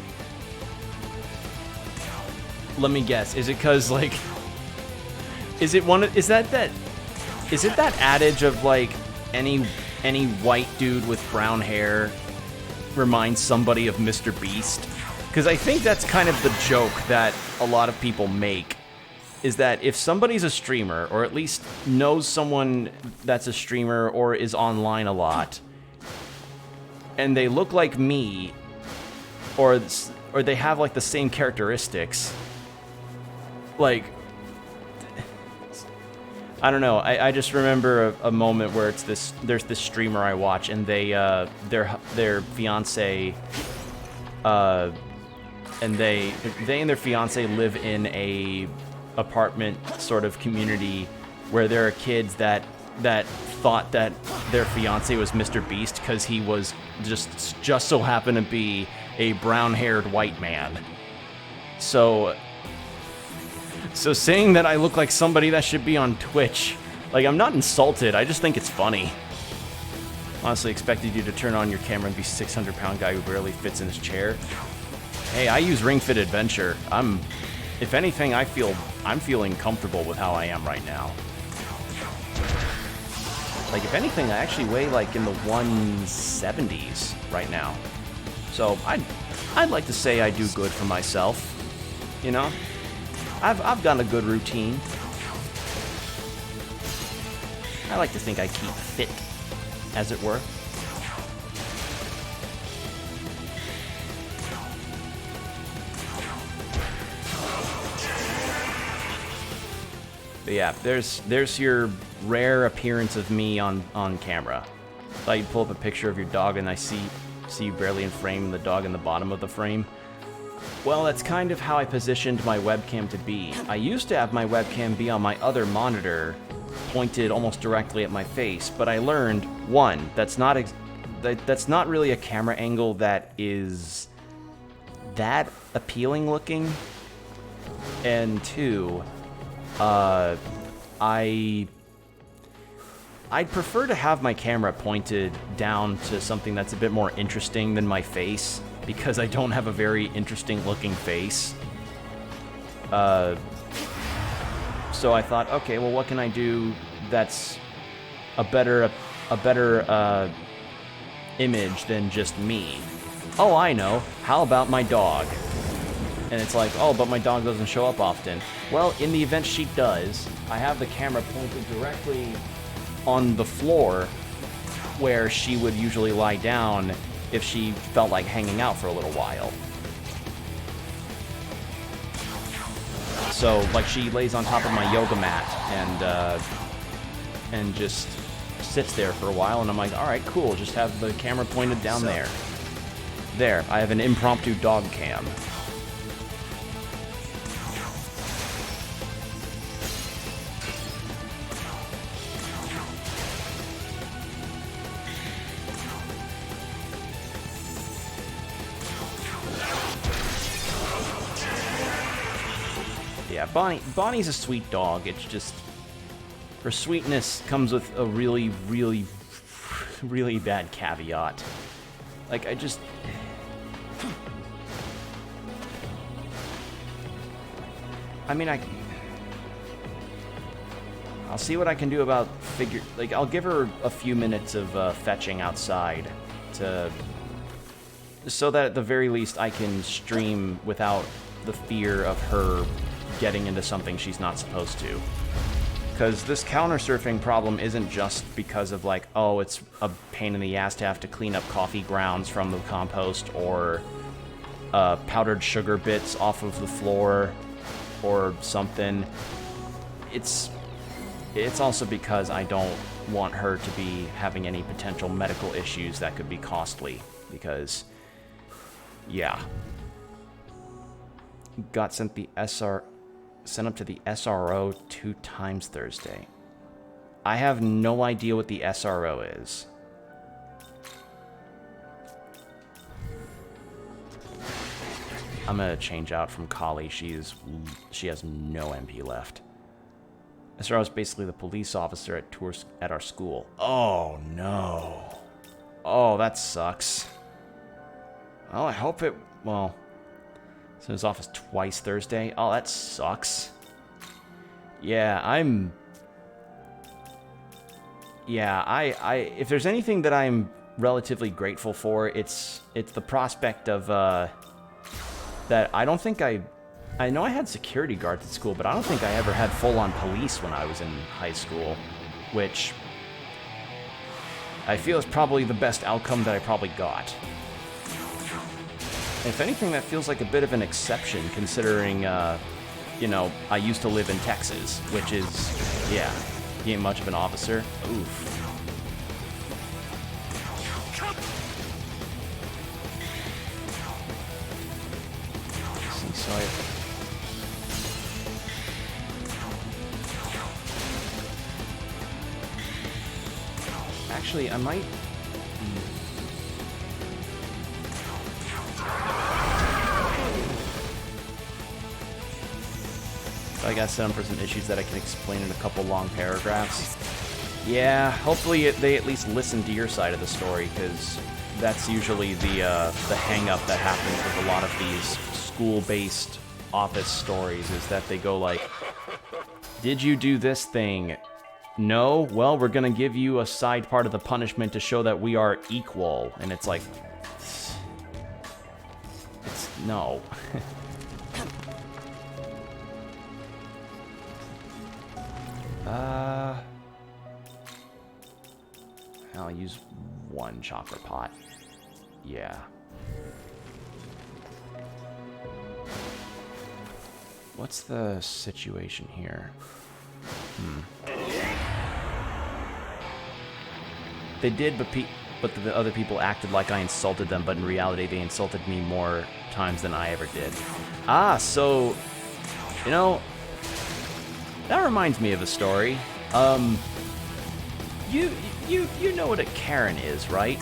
me guess. Is it because, like, is it that adage of, like, any white dude with brown hair reminds somebody of Mr. Beast? Because I think that's kind of the joke that a lot of people make, is that if somebody's a streamer, or at least knows someone that's a streamer or is online a lot, and they look like me, or they have, like, the same characteristics, like, I don't know, I just remember a moment where there's this streamer I watch, and their fiance, and they and their fiance live in a apartment sort of community where there are kids that thought that their fiance was Mr. Beast because he was just so happened to be a brown-haired white man. So saying that I look like somebody that should be on Twitch, like, I'm not insulted, I just think it's funny. Honestly expected you to turn on your camera and be 600-pound guy who barely fits in his chair. Hey, I use Ring Fit Adventure. If anything, I'm feeling comfortable with how I am right now. Like, if anything, I actually weigh, like, in the 170s right now. So, I'd like to say I do good for myself, you know? I've got a good routine. I like to think I keep fit, as it were. But yeah, there's your rare appearance of me on camera. Thought you'd pull up a picture of your dog and I see you barely in frame and the dog in the bottom of the frame. Well, that's kind of how I positioned my webcam to be. I used to have my webcam be on my other monitor, pointed almost directly at my face, but I learned, one, that's not really a camera angle that is that appealing looking, and two, I'd prefer to have my camera pointed down to something that's a bit more interesting than my face, because I don't have a very interesting looking face. So I thought, okay, well, what can I do that's a better image than just me? Oh, I know. How about my dog? And it's like, oh, but my dog doesn't show up often. Well, in the event she does, I have the camera pointed directly on the floor where she would usually lie down if she felt like hanging out for a little while. So, like, she lays on top of my yoga mat and just sits there for a while, and I'm like, all right, cool, just have the camera pointed down there. There, I have an impromptu dog cam. Yeah, Bonnie's a sweet dog. It's just, her sweetness comes with a really, really, really bad caveat. Like, I'll see what I can do about I'll give her a few minutes of fetching outside so that at the very least I can stream without the fear of her getting into something she's not supposed to. Because this counter surfing problem isn't just because of like, oh, it's a pain in the ass to have to clean up coffee grounds from the compost or powdered sugar bits off of the floor or something. It's also because I don't want her to be having any potential medical issues that could be costly. Because, yeah. Got sent up to the SRO 2 times Thursday. I have no idea what the SRO is. I'm gonna change out from Kali. She has no MP left. SRO is basically the police officer at our school. Oh no. Oh, that sucks. Well, I hope it. Well. So his office twice Thursday. Oh, that sucks. Yeah, I if there's anything that I'm relatively grateful for, it's the prospect of that I don't think I know I had security guards at school, but I don't think I ever had full-on police when I was in high school, which I feel is probably the best outcome that I probably got. If anything, that feels like a bit of an exception, considering, you know, I used to live in Texas, which is, yeah, he ain't much of an officer. Oof. So actually, I might. So I gotta set them for some issues that I can explain in a couple long paragraphs. Yeah, hopefully they at least listen to your side of the story, because that's usually the hang-up that happens with a lot of these school-based office stories, is that they go like, did you do this thing? No? Well, we're gonna give you a side part of the punishment to show that we are equal. And it's like, it's no. I'll use one chakra pot. Yeah. What's the situation here? They did, but the other people acted like I insulted them, but in reality they insulted me more times than I ever did. Ah, so, you know, that reminds me of a story. You know what a Karen is, right?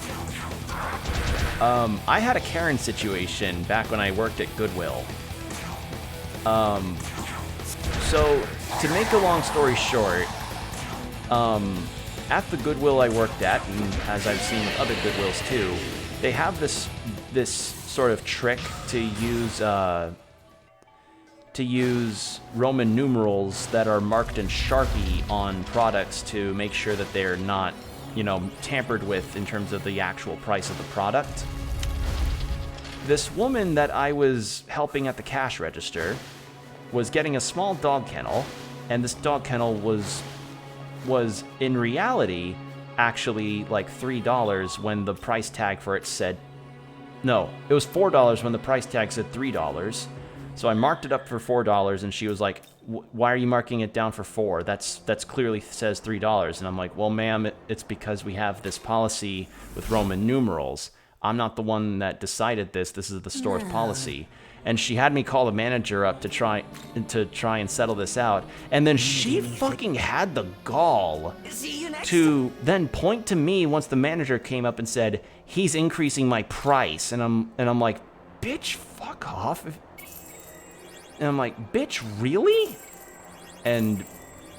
I had a Karen situation back when I worked at Goodwill. So, to make a long story short, at the Goodwill I worked at, and as I've seen with other Goodwills too, they have this sort of trick to use Roman numerals that are marked in Sharpie on products to make sure that they're not, you know, tampered with in terms of the actual price of the product. This woman that I was helping at the cash register was getting a small dog kennel, and this dog kennel was in reality actually like $3 when the price tag for it said, no, it was $4 when the price tag said $3. So I marked it up for $4, and she was like, why are you marking it down for $4? That's clearly says $3. And I'm like, well, ma'am, it's because we have this policy with Roman numerals. I'm not the one that decided this. This is the store's policy. And she had me call the manager up to try and settle this out. And then she fucking had the gall to then point to me once the manager came up and said, he's increasing my price. And I'm like, bitch, fuck off. And I'm like, bitch, really? And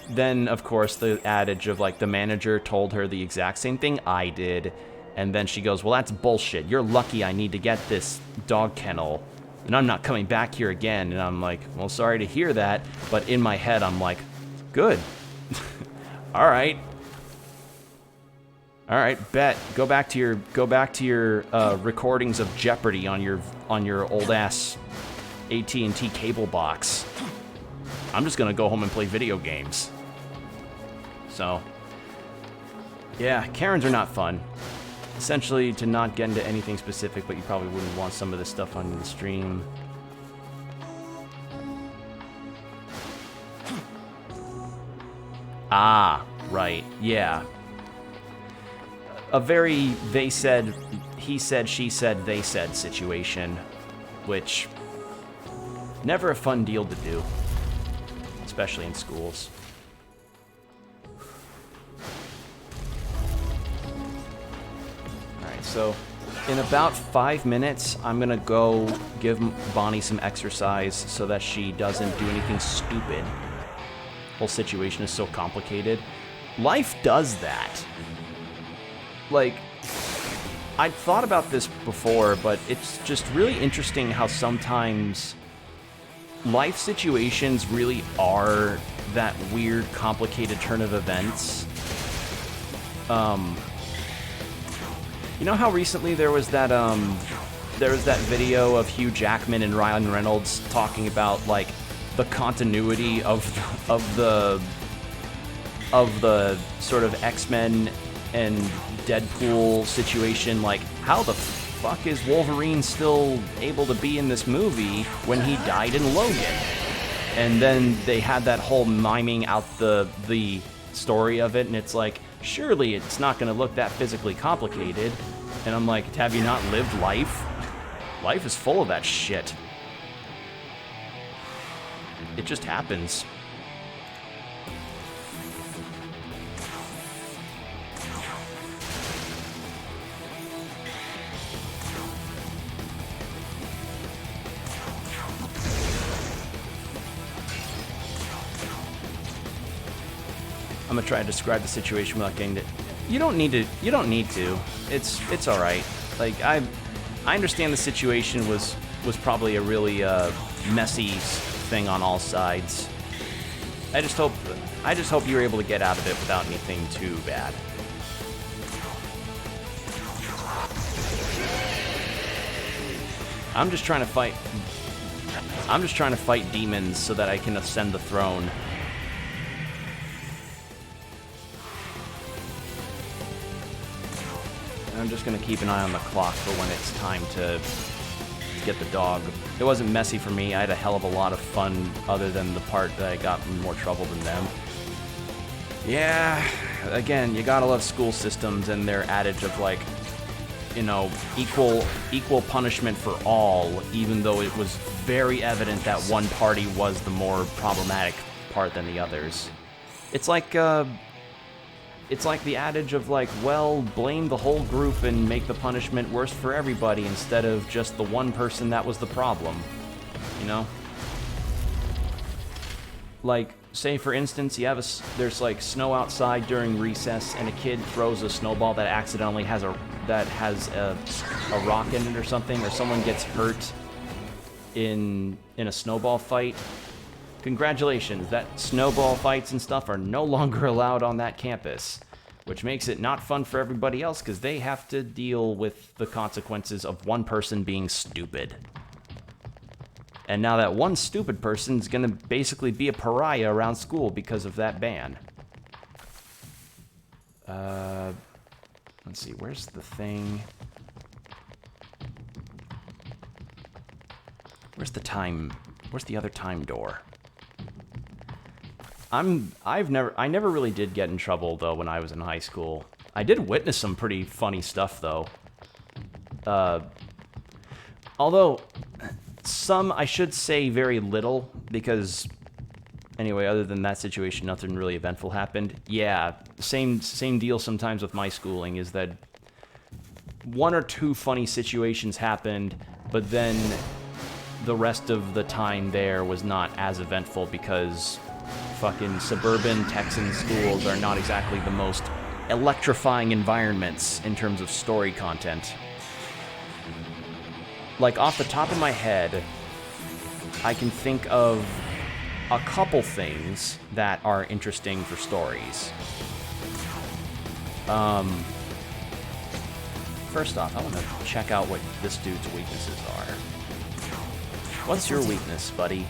then, of course, the adage of, like, the manager told her the exact same thing I did. And then she goes, well, that's bullshit. You're lucky I need to get this dog kennel, and I'm not coming back here again. And I'm like, well, sorry to hear that. But in my head, I'm like, good. All right. All right, bet. Go back to your recordings of Jeopardy on your old ass AT&T cable box. I'm just gonna go home and play video games. So, yeah, Karens are not fun. Essentially, to not get into anything specific, but you probably wouldn't want some of this stuff on the stream. Ah, right, yeah. A very they said, he said, she said, they said situation, which never a fun deal to do, especially in schools. Alright, so in about 5 minutes, I'm gonna go give Bonnie some exercise so that she doesn't do anything stupid. Whole situation is so complicated. Life does that. Like, I'd thought about this before, but it's just really interesting how sometimes life situations really are that weird, complicated turn of events. You know how recently there was that video of Hugh Jackman and Ryan Reynolds talking about, like, the continuity of the sort of X-Men and Deadpool situation? Like, how the fuck is Wolverine still able to be in this movie when he died in Logan? And then they had that whole miming out the story of it, and it's like, surely it's not going to look that physically complicated. And I'm like, have you not lived life? Life is full of that shit. It just happens. I'm gonna try to describe the situation without getting to. You don't need to. It's all right. Like, I understand the situation was probably a really messy thing on all sides. I just hope you were able to get out of it without anything too bad. I'm just trying to fight demons so that I can ascend the throne. I'm just going to keep an eye on the clock for when it's time to get the dog. It wasn't messy for me. I had a hell of a lot of fun other than the part that I got in more trouble than them. Yeah, again, you gotta love school systems and their adage of, like, you know, equal punishment for all, even though it was very evident that one party was the more problematic part than the others. It's like the adage of, like, well, blame the whole group and make the punishment worse for everybody instead of just the one person that was the problem, you know? Like, say for instance, you have there's like snow outside during recess, and a kid throws a snowball that accidentally has a rock in it or something, or someone gets hurt in a snowball fight. Congratulations, that snowball fights and stuff are no longer allowed on that campus, which makes it not fun for everybody else because they have to deal with the consequences of one person being stupid. And now that one stupid person is going to basically be a pariah around school because of that ban. Let's see, where's the thing? Where's the other time door? I never really did get in trouble, though, when I was in high school. I did witness some pretty funny stuff, though. Although, some, I should say very little, because, anyway, other than that situation, nothing really eventful happened. Yeah, same deal sometimes with my schooling, is that one or two funny situations happened, but then the rest of the time there was not as eventful because fucking suburban Texan schools are not exactly the most electrifying environments in terms of story content. Like, off the top of my head, I can think of a couple things that are interesting for stories. First off, I want to check out what this dude's weaknesses are. What's your weakness, buddy?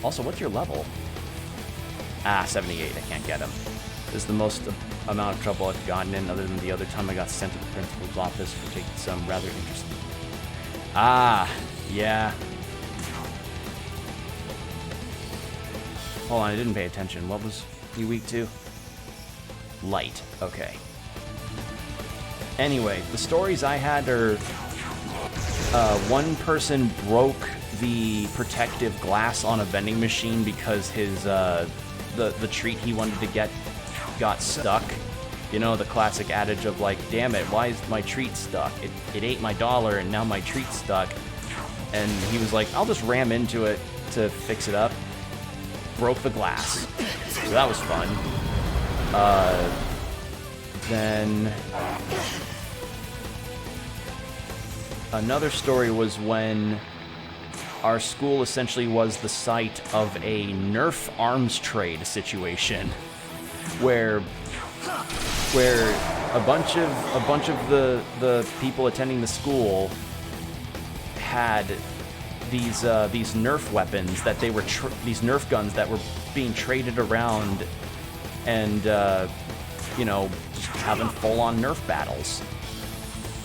Also, what's your level? 78, I can't get him. This is the most amount of trouble I've gotten in, other than the other time I got sent to the principal's office for taking some rather interesting... yeah. Hold on, I didn't pay attention. What was he weak to? Light. Okay. Anyway, the stories I had are... one person broke the protective glass on a vending machine because his, the treat he wanted to get got stuck. You know, the classic adage of, like, damn it, why is my treat stuck? It ate my dollar and now my treat's stuck. And he was like, I'll just ram into it to fix it up. Broke the glass. So that was fun. Then... another story was when our school essentially was the site of a Nerf arms trade situation, where a bunch of the people attending the school had these Nerf weapons that they were these Nerf guns that were being traded around, and you know, just having full-on Nerf battles.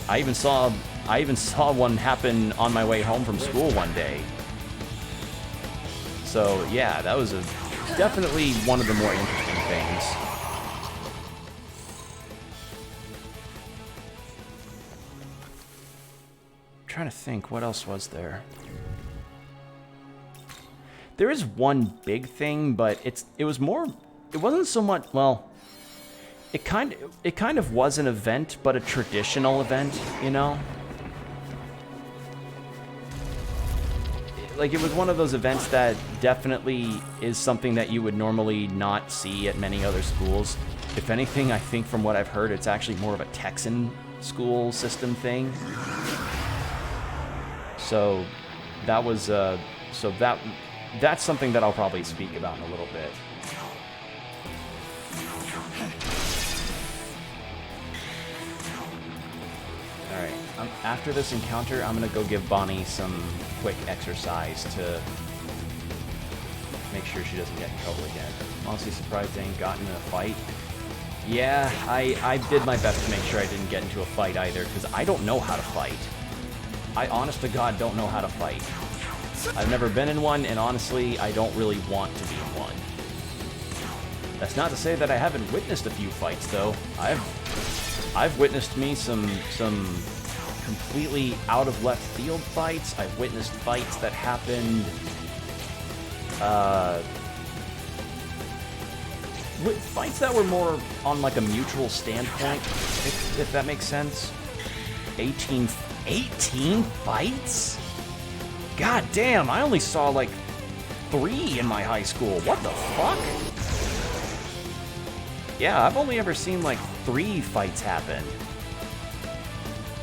I even saw one happen on my way home from school one day. So yeah, that was definitely one of the more interesting things. I'm trying to think, what else was there? There is one big thing, but it wasn't so much, well, it kind of was an event, but a traditional event, you know? Like, it was one of those events that definitely is something that you would normally not see at many other schools. If anything, I think from what I've heard, it's actually more of a Texan school system thing. So that was, that's something that I'll probably speak about in a little bit. Alright, after this encounter, I'm gonna go give Bonnie some quick exercise to make sure she doesn't get in trouble again. Honestly surprised I ain't gotten in a fight. Yeah, I did my best to make sure I didn't get into a fight either, because I don't know how to fight. I honest to God don't know how to fight. I've never been in one, and honestly, I don't really want to be in one. That's not to say that I haven't witnessed a few fights, though. I've witnessed me some completely out of left field fights. I've witnessed fights that happened fights that were more on like a mutual standpoint, if that makes sense. 18 fights? God damn, I only saw like 3 in my high school. What the fuck? Yeah, I've only ever seen like 3 fights happen.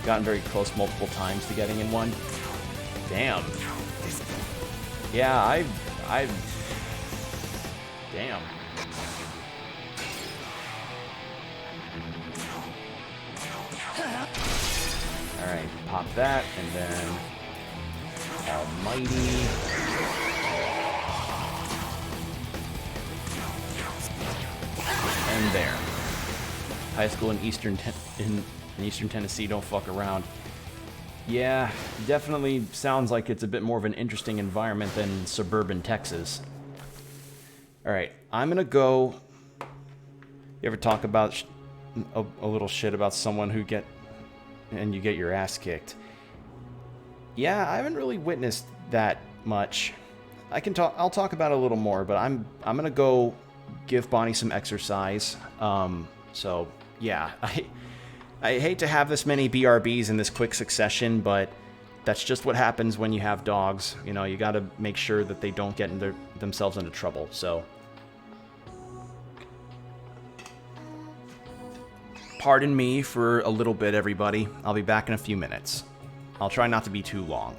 Gotten very close multiple times to getting in one. Damn. Yeah, damn. Alright, pop that, and then Almighty. And there. High school in Eastern Tennessee, don't fuck around. Yeah, definitely sounds like it's a bit more of an interesting environment than suburban Texas. Alright, I'm gonna go... You ever talk about a little shit about someone who get your ass kicked? Yeah, I haven't really witnessed that much. I'll talk about it a little more, but I'm gonna go give Bonnie some exercise. So yeah, I hate to have this many BRBs in this quick succession, but that's just what happens when you have dogs. You know, you gotta make sure that they don't get themselves into trouble, so. Pardon me for a little bit, everybody. I'll be back in a few minutes. I'll try not to be too long.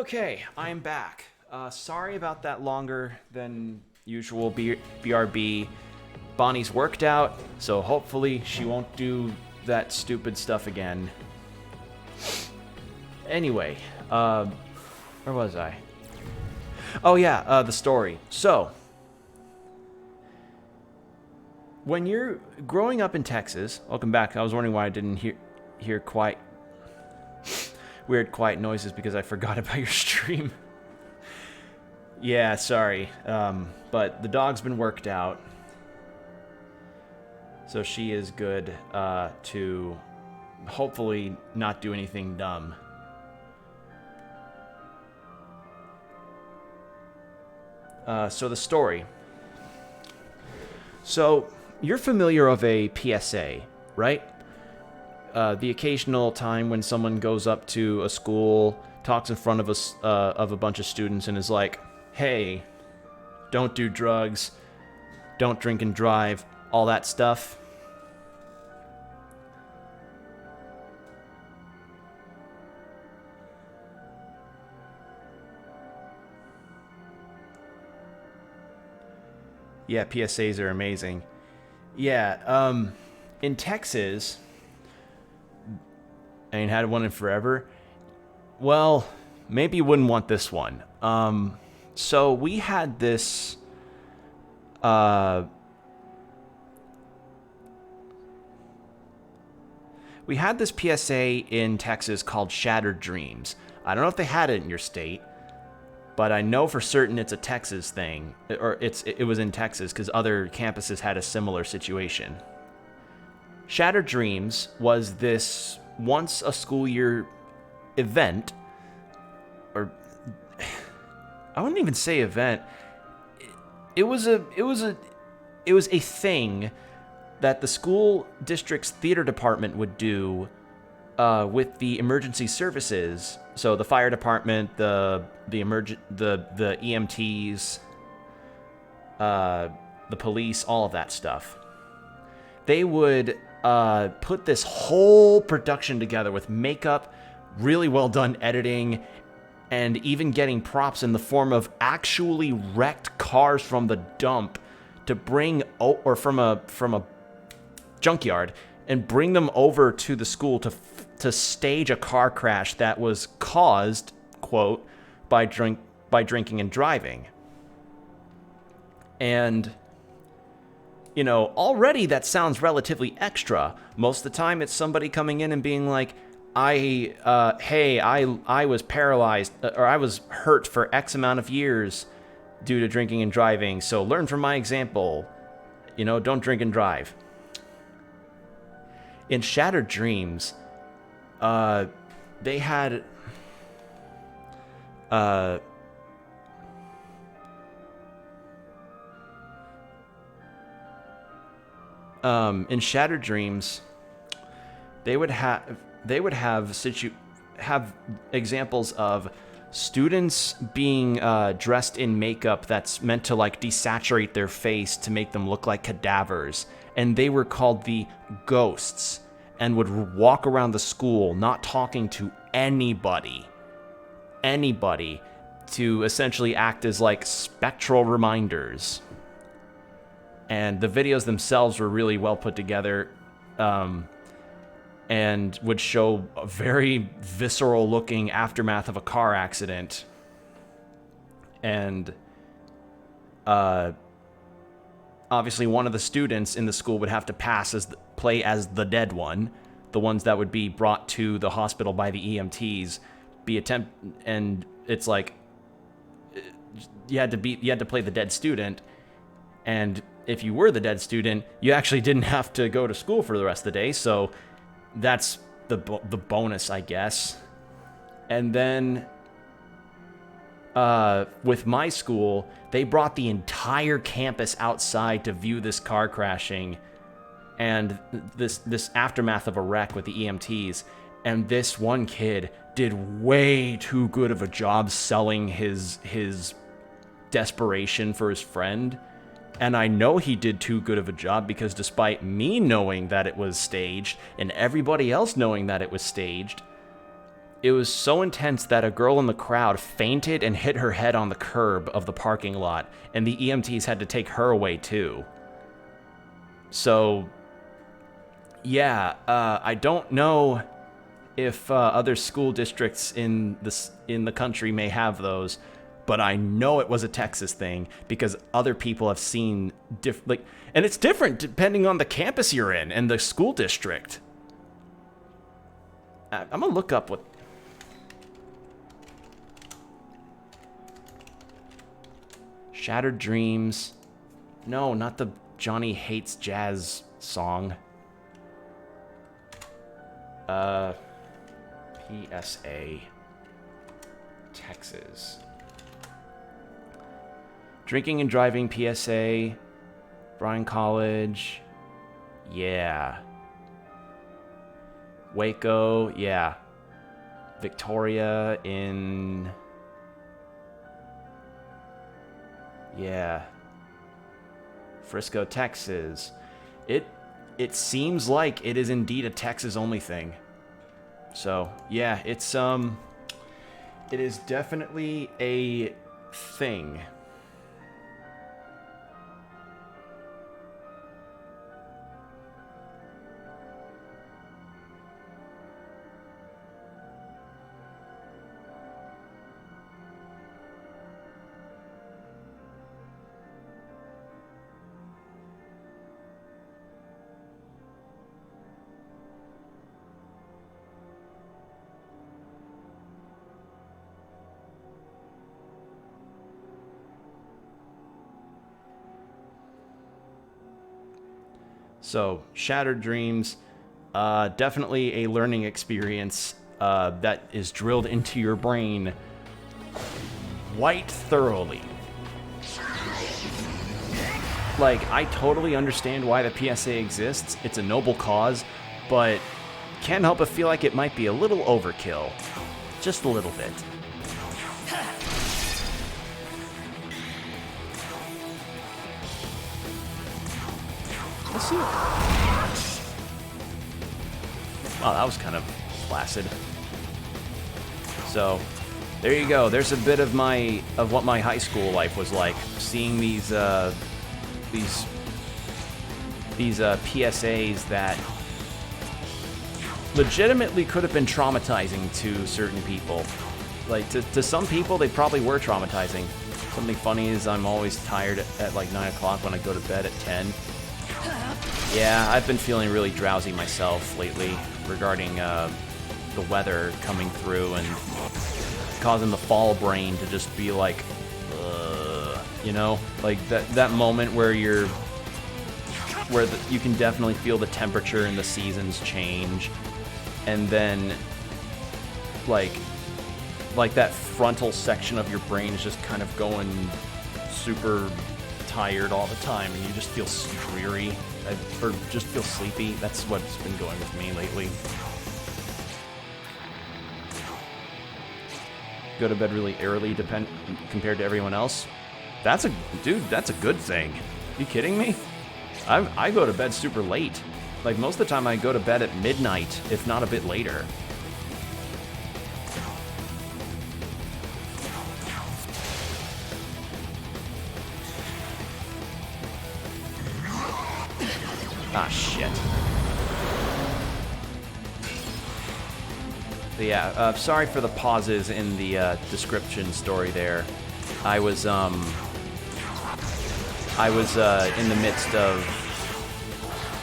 Okay, I'm back. Sorry about that longer than usual BRB. Bonnie's worked out, so hopefully she won't do that stupid stuff again. Anyway, where was I? Oh yeah, the story. So, when you're growing up in Texas, welcome back. I was wondering why I didn't hear weird quiet noises because I forgot about your stream. Yeah, sorry. But the dog's been worked out. So she is good to hopefully not do anything dumb. So the story. So you're familiar of a PSA, right? The occasional time when someone goes up to a school, talks in front of a bunch of students, and is like, "Hey, don't do drugs, don't drink and drive," all that stuff. Yeah, PSAs are amazing. Yeah, in Texas, I ain't had one in forever. Well, maybe you wouldn't want this one. So we had this, PSA in Texas called Shattered Dreams. I don't know if they had it in your state, but I know for certain it's a Texas thing, or it was in Texas because other campuses had a similar situation. Shattered Dreams was this once a school year event, or I wouldn't even say event. It was a thing that the school district's theater department would do with the emergency services. So the fire department, the EMTs, the police, all of that stuff. They would put this whole production together with makeup, really well done editing, and even getting props in the form of actually wrecked cars from the dump to bring or from a junkyard and bring them over to the school to stage a car crash that was caused, quote, by drinking and driving. And you know, already that sounds relatively extra. Most of the time it's somebody coming in and being like, I was paralyzed, or I was hurt for X amount of years due to drinking and driving, so learn from my example. You know, don't drink and drive. In Shattered Dreams, they had in Shattered Dreams, they would have examples of students being dressed in makeup that's meant to like desaturate their face to make them look like cadavers, and they were called the ghosts and would walk around the school not talking to anybody to essentially act as like spectral reminders. And the videos themselves were really well put together, and would show a very visceral looking aftermath of a car accident. And obviously one of the students in the school would have to play as the dead one, the ones that would be brought to the hospital by the EMTs, and it's like you had to play the dead student. And if you were the dead student, you actually didn't have to go to school for the rest of the day, so that's the bonus, I guess. And then with my school, they brought the entire campus outside to view this car crashing and this aftermath of a wreck with the EMTs. And this one kid did way too good of a job selling his desperation for his friend. And I know he did too good of a job because despite me knowing that it was staged and everybody else knowing that it was staged, it was so intense that a girl in the crowd fainted and hit her head on the curb of the parking lot, and the EMTs had to take her away too. So, yeah, I don't know if other school districts in the country may have those, but I know it was a Texas thing because other people have seen and it's different depending on the campus you're in and the school district. I'm gonna look up what. Shattered Dreams. No, not the Johnny Hates Jazz song. PSA. Texas. Drinking and driving PSA. Bryan College. Yeah. Waco. Yeah. Victoria in... Yeah. Frisco, Texas. It seems like it is indeed a Texas only thing. So, yeah, it is definitely a thing. So, Shattered Dreams, definitely a learning experience that is drilled into your brain quite thoroughly. Like, I totally understand why the PSA exists. It's a noble cause, but can't help but feel like it might be a little overkill. Just a little bit. Let's see. Wow, that was kind of placid. So, there you go. There's a bit of what my high school life was like. Seeing these PSAs that legitimately could have been traumatizing to certain people. Like, to some people, they probably were traumatizing. Something funny is I'm always tired at like 9 o'clock when I go to bed at 10. Yeah, I've been feeling really drowsy myself lately regarding the weather coming through and causing the fall brain to just be like, you know, like that moment where you can definitely feel the temperature and the seasons change, and then like that frontal section of your brain is just kind of going super tired all the time, and you just feel dreary or just feel sleepy. That's what's been going with me lately. Go to bed really early compared to everyone else. That's a good thing. You kidding me? I go to bed super late. Like, most of the time I go to bed at midnight, if not a bit later. Ah, shit. But yeah, sorry for the pauses in the description story there. I was in the midst of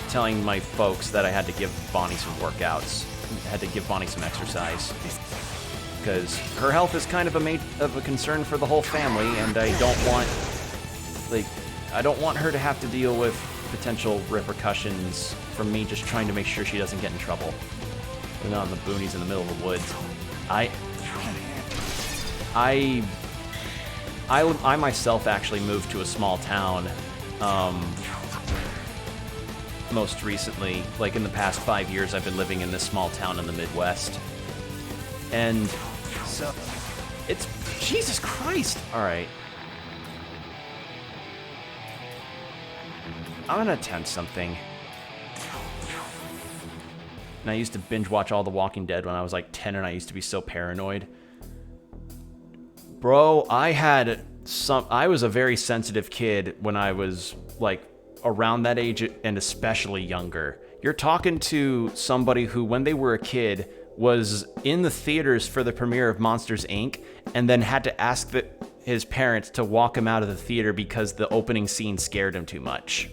telling my folks that I had to give Bonnie some workouts. I had to give Bonnie some exercise. Because her health is kind of a concern for the whole family, and I don't want her to have to deal with potential repercussions from me just trying to make sure she doesn't get in trouble. We're not in the boonies in the middle of the woods. I myself actually moved to a small town most recently. Like, in the past 5 years, I've been living in this small town in the Midwest. And so it's Jesus Christ. All right. I'm gonna attempt something. And I used to binge watch all The Walking Dead when I was like 10, and I used to be so paranoid. Bro, I was a very sensitive kid when I was like around that age and especially younger. You're talking to somebody who, when they were a kid, was in the theaters for the premiere of Monsters, Inc., and then had to ask his parents to walk him out of the theater because the opening scene scared him too much.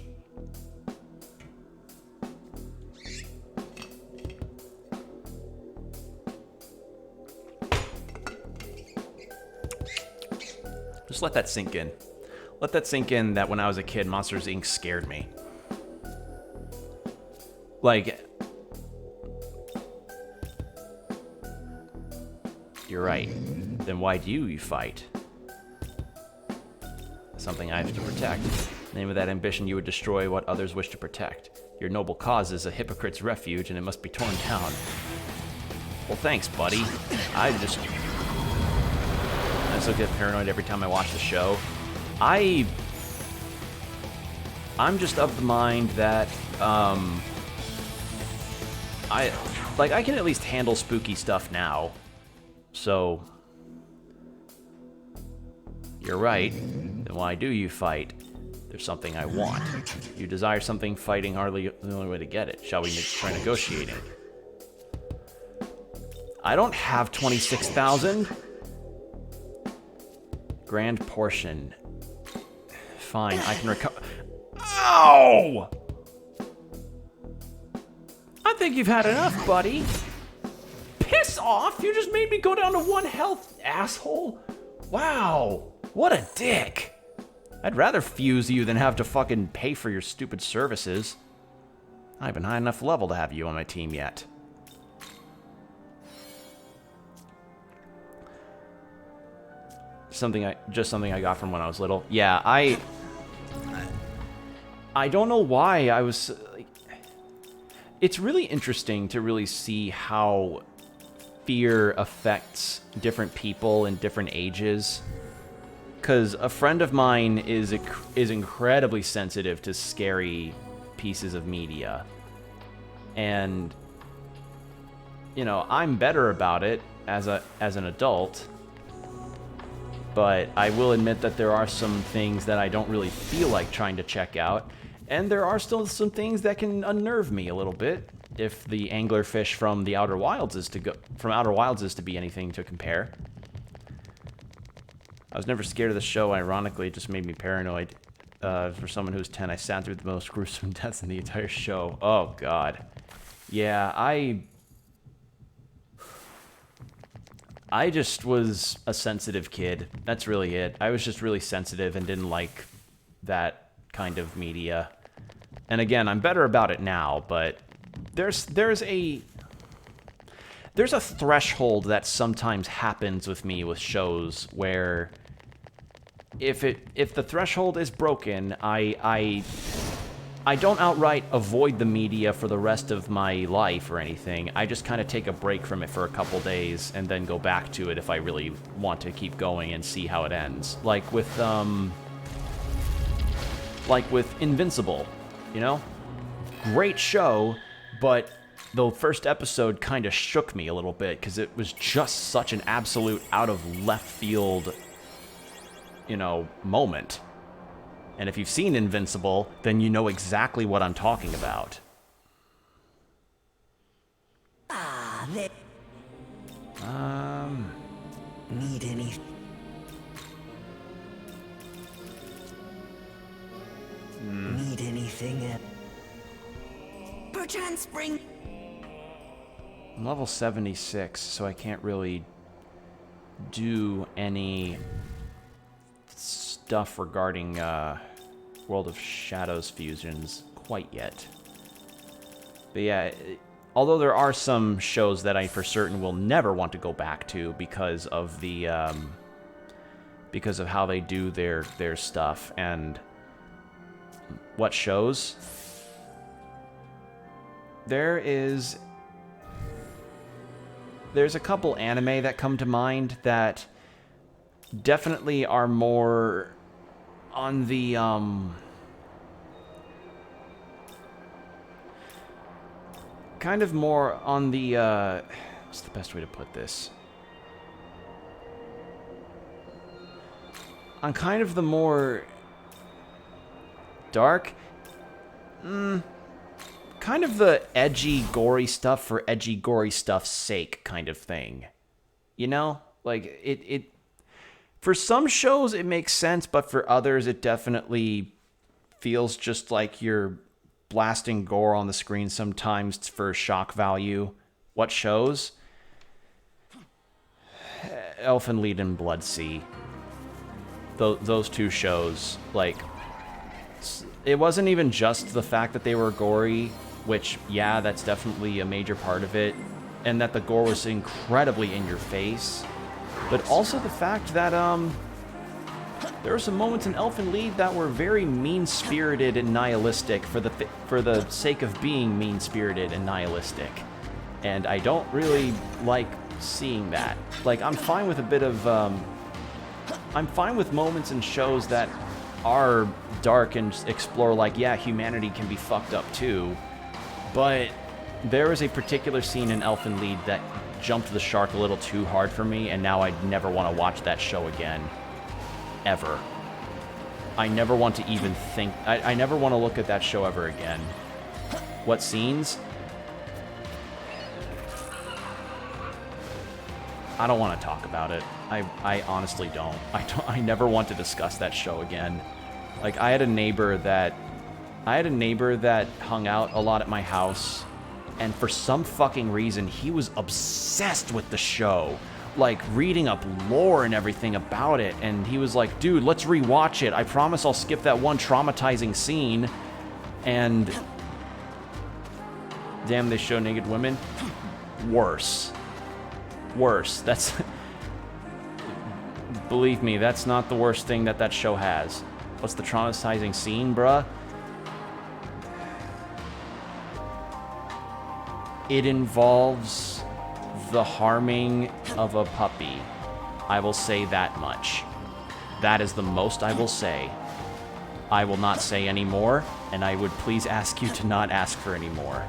Just let that sink in. Let that sink in that when I was a kid, Monsters, Inc. scared me. Like, you're right. Then why do you fight? Something I have to protect. In the name of that ambition, you would destroy what others wish to protect. Your noble cause is a hypocrite's refuge, and it must be torn down. Well, thanks, buddy. I still get paranoid every time I watch the show. I'm just of the mind that I can at least handle spooky stuff now. So you're right. Then why do you fight? There's something I want. You desire something, fighting hardly the only way to get it. Shall we try negotiating? I don't have 26,000. Grand portion. Fine, I can recover. Ow! I think you've had enough, buddy. Piss off! You just made me go down to 1 health, asshole. Wow, what a dick. I'd rather fuse you than have to fucking pay for your stupid services. I haven't high enough level to have you on my team yet. Just something I got from when I was little. Yeah, I don't know why I was like, it's really interesting to really see how fear affects different people in different ages. Because a friend of mine is incredibly sensitive to scary pieces of media. And you know, I'm better about it as an adult. But I will admit that there are some things that I don't really feel like trying to check out, and there are still some things that can unnerve me a little bit. If the anglerfish from Outer Wilds is to be anything to compare. I was never scared of the show. Ironically, it just made me paranoid. For someone who's 10, I sat through the most gruesome deaths in the entire show. Oh God, yeah, I just was a sensitive kid. That's really it. I was just really sensitive and didn't like that kind of media. And again, I'm better about it now, but there's a threshold that sometimes happens with me with shows where if the threshold is broken, I don't outright avoid the media for the rest of my life or anything. I just kind of take a break from it for a couple days and then go back to it if I really want to keep going and see how it ends. Like with Invincible, you know? Great show, but the first episode kind of shook me a little bit because it was just such an absolute out of left field, you know, moment. And if you've seen Invincible, then you know exactly what I'm talking about. Need any? Need anything? Perchance bring. I'm level 76, so I can't really do any stuff regarding World of Shadows fusions quite yet. But yeah, although there are some shows that I for certain will never want to go back to because of the because of how they do their stuff. And what shows? There's a couple anime that come to mind that definitely are more on the kind of more on the, what's the best way to put this? On kind of the more dark, kind of the edgy, gory stuff for edgy, gory stuff's sake kind of thing. You know? Like, it for some shows it makes sense, but for others it definitely feels just like you're blasting gore on the screen sometimes for shock value. What shows? Elfen Lied and Bloodsea. Those two shows, like, it wasn't even just the fact that they were gory, which, yeah, that's definitely a major part of it, and that the gore was incredibly in your face, but also the fact that, there were some moments in Elfen Lied that were very mean-spirited and nihilistic for the sake of being mean-spirited and nihilistic. And I don't really like seeing that. Like, I'm fine with a bit of, I'm fine with moments in shows that are dark and explore, like, yeah, humanity can be fucked up too. But there was a particular scene in Elfen Lied that jumped the shark a little too hard for me, and now I'd never want to watch that show again. Ever. I never want to even think... I never want to look at that show ever again. What scenes? I don't want to talk about it. I honestly don't. I never want to discuss that show again. Like, I had a neighbor that hung out a lot at my house, and for some fucking reason, he was obsessed with the show. Like, reading up lore and everything about it, and he was like, dude, let's rewatch it. I promise I'll skip that one traumatizing scene. And damn, they show naked women. Worse. That's... Believe me, that's not the worst thing that show has. What's the traumatizing scene, bruh? It involves the harming of a puppy. I will say that much. That is the most I will say. I will not say any more, and I would please ask you to not ask for any more.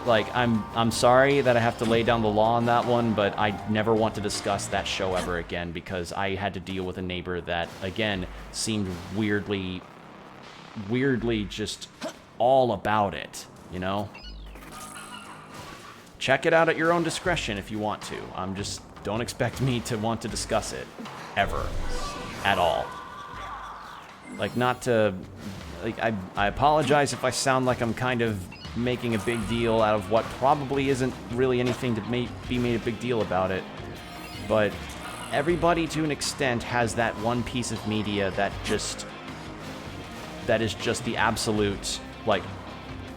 Like, I'm sorry that I have to lay down the law on that one, but I never want to discuss that show ever again, because I had to deal with a neighbor that, again, seemed weirdly just all about it, you know? Check it out at your own discretion if you want to. Don't expect me to want to discuss it. Ever. At all. Like, not to... Like, I apologize if I sound like I'm kind of making a big deal out of what probably isn't really anything to be made a big deal about it. But everybody, to an extent, has that one piece of media that is just the absolute, like,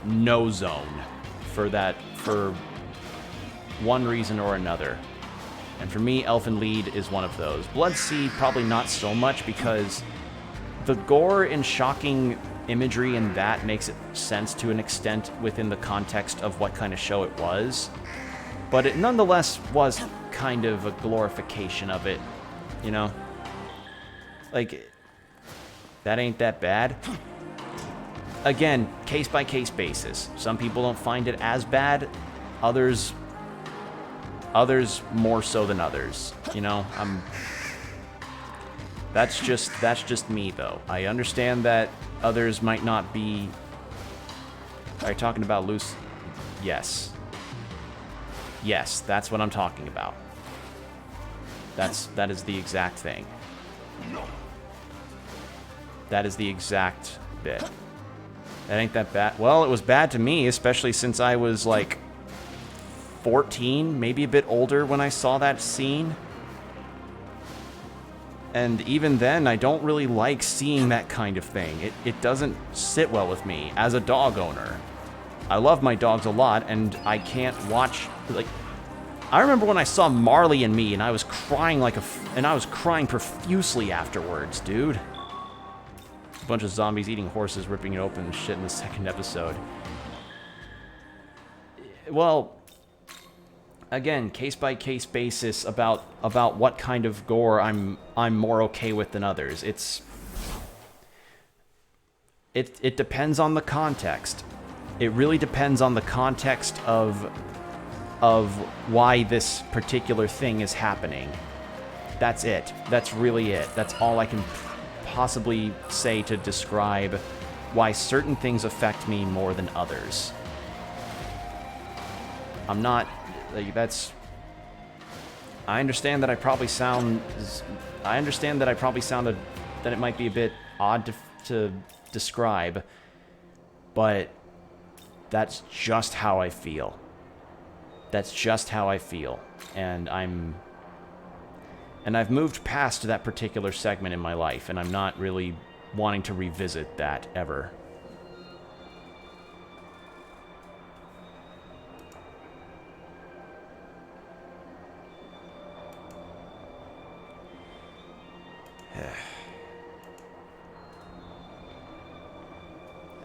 no zone for one reason or another. And for me, Elfen Lied is one of those. Bloodsea, probably not so much, because the gore and shocking imagery in that makes it sense to an extent within the context of what kind of show it was. But it nonetheless was kind of a glorification of it, you know? Like, that ain't that bad. Again, case-by-case basis. Some people don't find it as bad. Others more so than others. You know, that's just me, though. I understand that others might not be... Are you talking about loose? Yes. Yes, that's what I'm talking about. That is the exact thing. That is the exact bit. That ain't that bad. Well, it was bad to me, especially since I was, like, 14, maybe a bit older when I saw that scene. And even then, I don't really like seeing that kind of thing. It doesn't sit well with me as a dog owner. I love my dogs a lot, and I can't watch, like... I remember when I saw Marley and Me, and I was crying profusely afterwards, dude. A bunch of zombies eating horses, ripping it open and shit in the second episode. Well, again, case-by-case basis about what kind of gore I'm more okay with than others. it depends on the context. It really depends on the context of why this particular thing is happening. That's it. That's really it. That's all I can possibly say to describe why certain things affect me more than others. I'm not... that's... I understand that I probably sound... I understand that I probably sounded... that it might be a bit odd to describe, but that's just how I feel. That's just how I feel. And I've moved past that particular segment in my life, and I'm not really wanting to revisit that ever.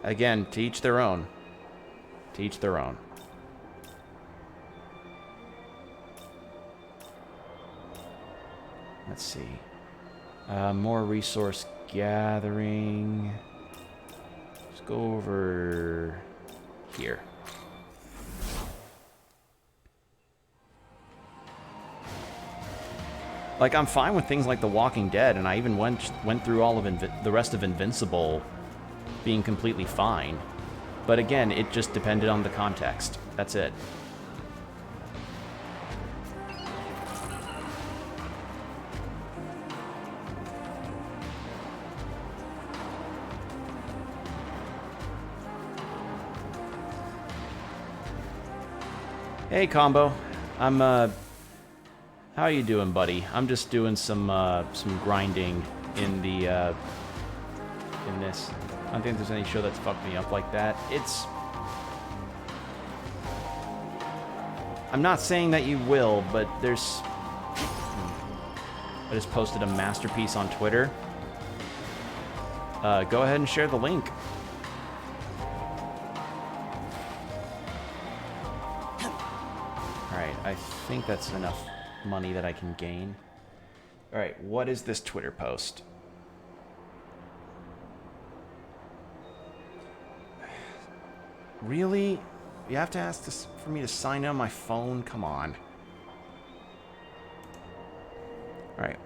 Again, to each their own. To each their own. Let's see. More resource gathering. Let's go over here. Like, I'm fine with things like The Walking Dead, and I even went through all of the rest of Invincible being completely fine. But again, it just depended on the context. That's it. Hey, Combo. How you doing, buddy? I'm just doing some grinding in the, in this. I don't think there's any show that's fucked me up like that. I'm not saying that you will, but there's... I just posted a masterpiece on Twitter. Go ahead and share the link. Alright, I think that's enough money that I can gain. Alright, what is this Twitter post? Really? You have to ask this for me to sign in on my phone? Come on. Alright.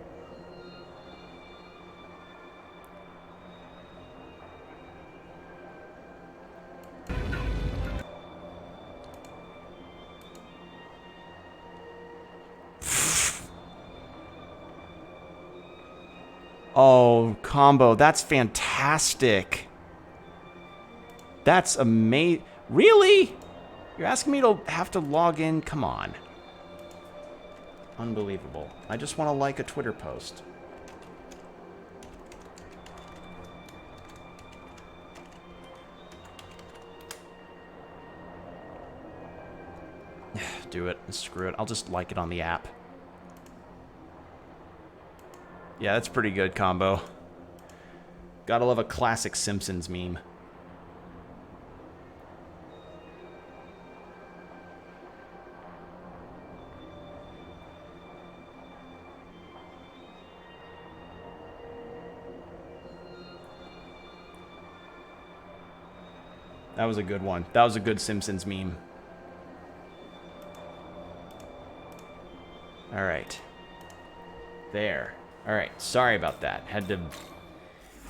Oh, Combo, that's fantastic. That's amazing. Really? You're asking me to have to log in? Come on. Unbelievable. I just want to like a Twitter post. Do it. Screw it. I'll just like it on the app. Yeah, that's pretty good, Combo. Gotta love a classic Simpsons meme. That was a good one. That was a good Simpsons meme. Alright. There. Alright, sorry about that. Had to...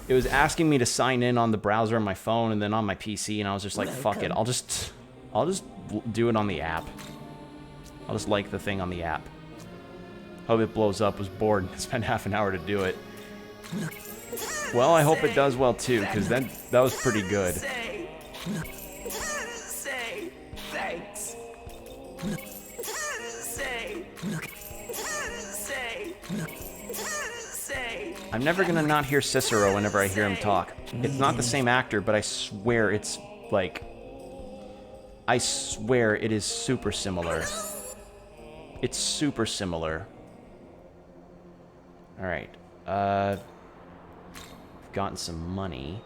It was asking me to sign in on the browser on my phone and then on my PC, and I was just like, fuck it. I'll just do it on the app. I'll just like the thing on the app. Hope it blows up. Was bored. Spent half an hour to do it. Well, I hope it does well too, because that was pretty good. Say thanks. I'm never gonna not hear Cicero whenever I hear him talk. It's not the same actor, but I swear it's like... I swear it is super similar. It's super similar. Alright. I've gotten some money.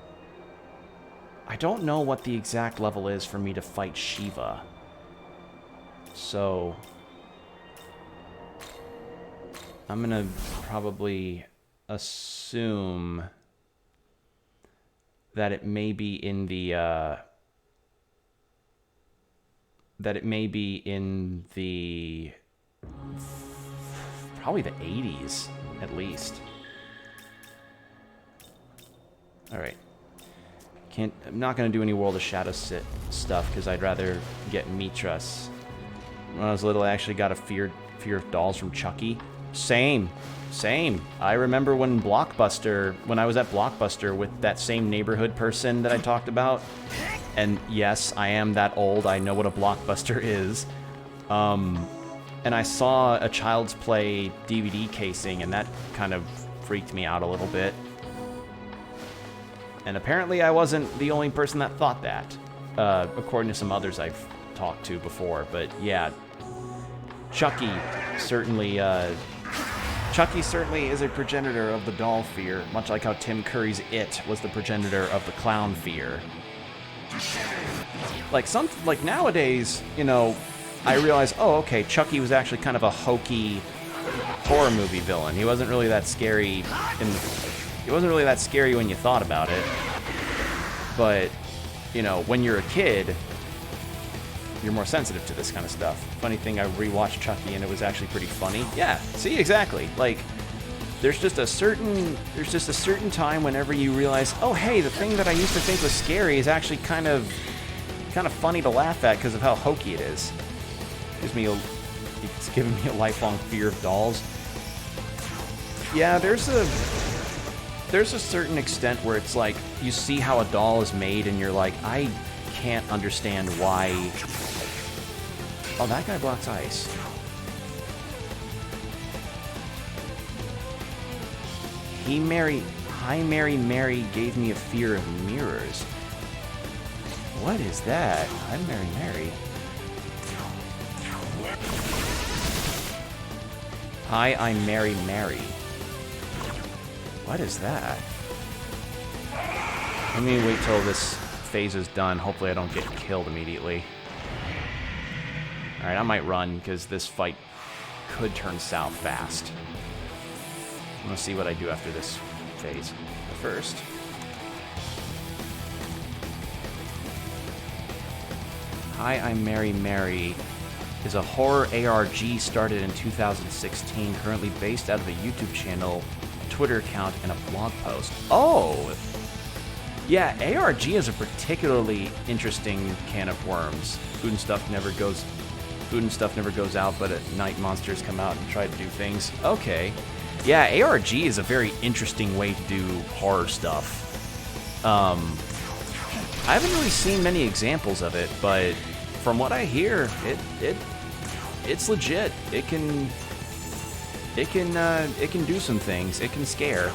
I don't know what the exact level is for me to fight Shiva. So... I'm gonna probably assume that it may be in the probably the 80s at least. All right. I'm not going to do any World of Shadows stuff because I'd rather get Mitras. When I was little, I actually got a fear of dolls from Chucky. Same. I remember when I was at Blockbuster with that same neighborhood person that I talked about. And yes, I am that old. I know what a Blockbuster is. And I saw a Child's Play DVD casing, and that kind of freaked me out a little bit. And apparently I wasn't the only person that thought that, according to some others I've talked to before. But yeah, Chucky certainly is a progenitor of the doll fear, much like how Tim Curry's It was the progenitor of the clown fear. Like nowadays, you know, I realize, oh, okay, Chucky was actually kind of a hokey horror movie villain. He wasn't really that scary It wasn't really that scary when you thought about it. But, you know, when you're a kid, you're more sensitive to this kind of stuff. Funny thing, I rewatched Chucky and it was actually pretty funny. Yeah, see, exactly. Like, there's just a certain time whenever you realize, oh, hey, the thing that I used to think was scary is actually kind of funny to laugh at because of how hokey it is. It's giving me a lifelong fear of dolls. Yeah, there's a certain extent where it's like, you see how a doll is made and you're like, I can't understand why... Oh, that guy blocks ice. Hi Mary gave me a fear of mirrors. What is that? I'm Mary. Hi, I'm Mary. What is that? Let me wait till this phase is done. Hopefully I don't get killed immediately. Alright, I might run, because this fight could turn south fast. I'm gonna see what I do after this phase. But first... Hi, I'm Mary is a horror ARG started in 2016, currently based out of a YouTube channel, Twitter account, and a blog post. Oh! Yeah, ARG is a particularly interesting can of worms. Food and stuff never goes out, but at night monsters come out and try to do things. Okay. Yeah, ARG is a very interesting way to do horror stuff. I haven't really seen many examples of it, but from what I hear, it's legit. It can do some things. It can scare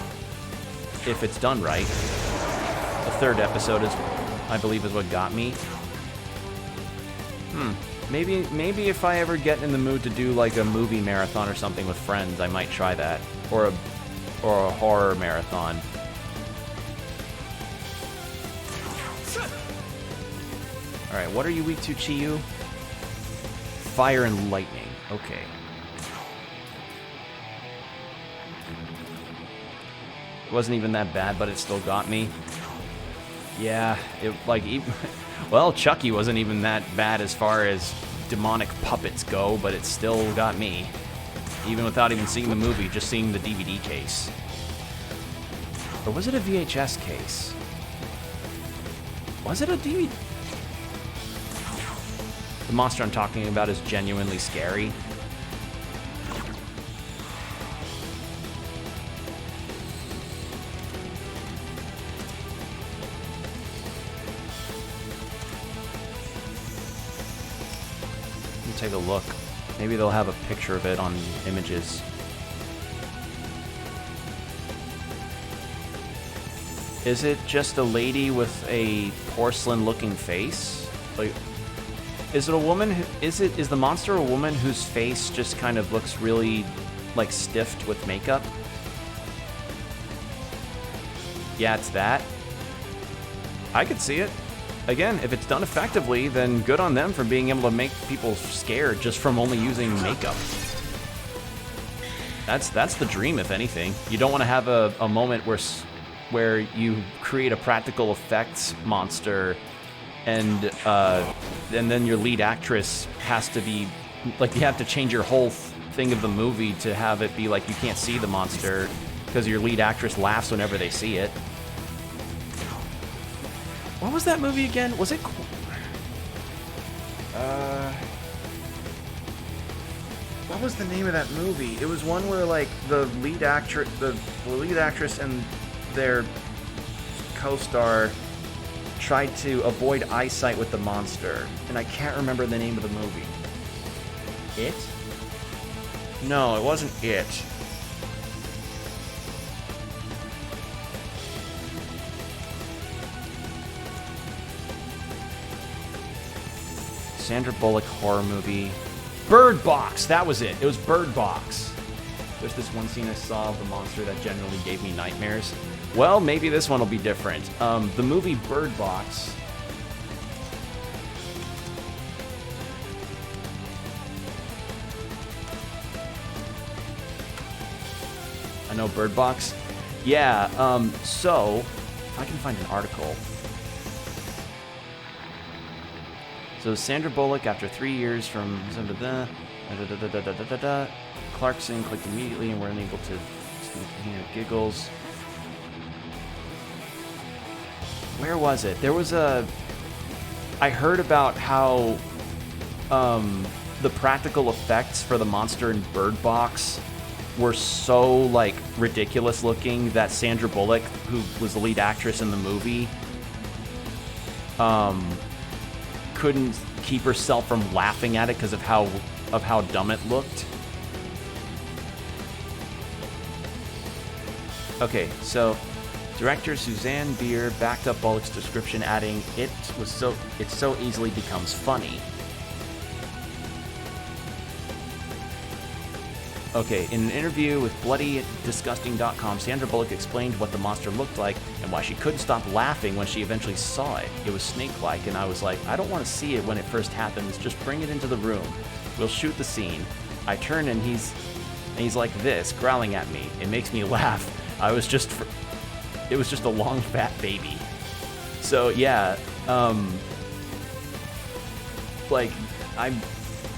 if it's done right. The third episode I believe is what got me. Maybe if I ever get in the mood to do like a movie marathon or something with friends, I might try that, or a horror marathon. All right, what are you weak to, Chiyu? Fire and lightning. Okay. It wasn't even that bad, but it still got me. Yeah, well, Chucky wasn't even that bad as far as demonic puppets go, but it still got me. Even without even seeing the movie, just seeing the DVD case. Or was it a VHS case? Was it a DVD? The monster I'm talking about is genuinely scary. Take a look. Maybe they'll have a picture of it on images. Is it just a lady with a porcelain-looking face? Like, is it a woman? Is the monster a woman whose face just kind of looks really like stiffed with makeup? Yeah, it's that. I could see it. Again, if it's done effectively, then good on them for being able to make people scared just from only using makeup. That's the dream, if anything. You don't want to have a moment where where you create a practical effects monster, and then your lead actress has to be like, you have to change your whole thing of the movie to have it be like you can't see the monster because your lead actress laughs whenever they see it. What was that movie again? Was it? What was the name of that movie? It was one where like the lead actress and their co-star tried to avoid eyesight with the monster, and I can't remember the name of the movie. It? No, it wasn't It. Sandra Bullock horror movie. Bird Box! That was it. It was Bird Box. There's this one scene I saw of the monster that generally gave me nightmares. Well, maybe this one will be different. The movie Bird Box. I know Bird Box. Yeah, so, if I can find an article. So Sandra Bullock, after 3 years from Clarkson, clicked immediately and were unable to hear giggles. Where was it? There was I heard about how the practical effects for the monster in Bird Box were so like ridiculous looking that Sandra Bullock, who was the lead actress in the movie, couldn't keep herself from laughing at it because of how dumb it looked. Okay, so director Suzanne Bier backed up Bullock's description, adding, "It so easily becomes funny." Okay, in an interview with BloodyDisgusting.com, Sandra Bullock explained what the monster looked like and why she couldn't stop laughing when she eventually saw it. It was snake-like, and I was like, I don't want to see it when it first happens. Just bring it into the room. We'll shoot the scene. I turn and he's like this, growling at me. It makes me laugh. It was just a long fat baby. So yeah,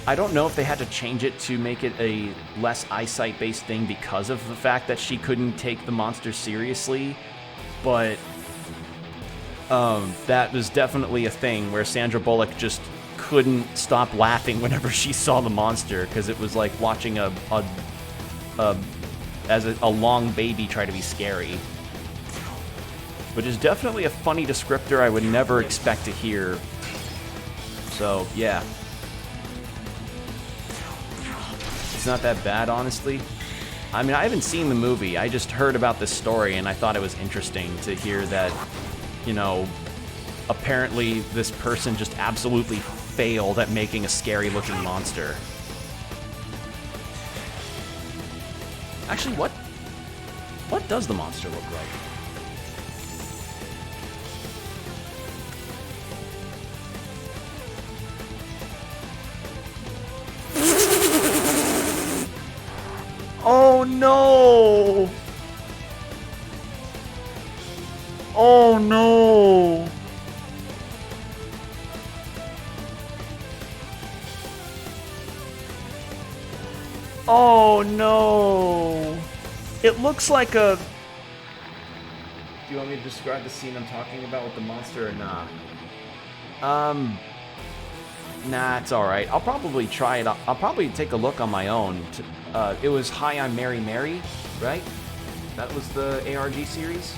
I don't know if they had to change it to make it a less eyesight-based thing because of the fact that she couldn't take the monster seriously, but that was definitely a thing where Sandra Bullock just couldn't stop laughing whenever she saw the monster, because it was like watching a long baby try to be scary. Which is definitely a funny descriptor I would never expect to hear. So, yeah. It's not that bad, honestly. I mean, I haven't seen the movie. I just heard about this story, and I thought it was interesting to hear that, you know, apparently this person just absolutely failed at making a scary-looking monster. Actually, what does the monster look like? Oh no! Oh no! Oh no! It looks like a... Do you want me to describe the scene I'm talking about with the monster or not? Nah, it's alright. I'll probably try it. I'll probably take a look on my own. It was Hi, I'm Mary Mary, right? That was the ARG series?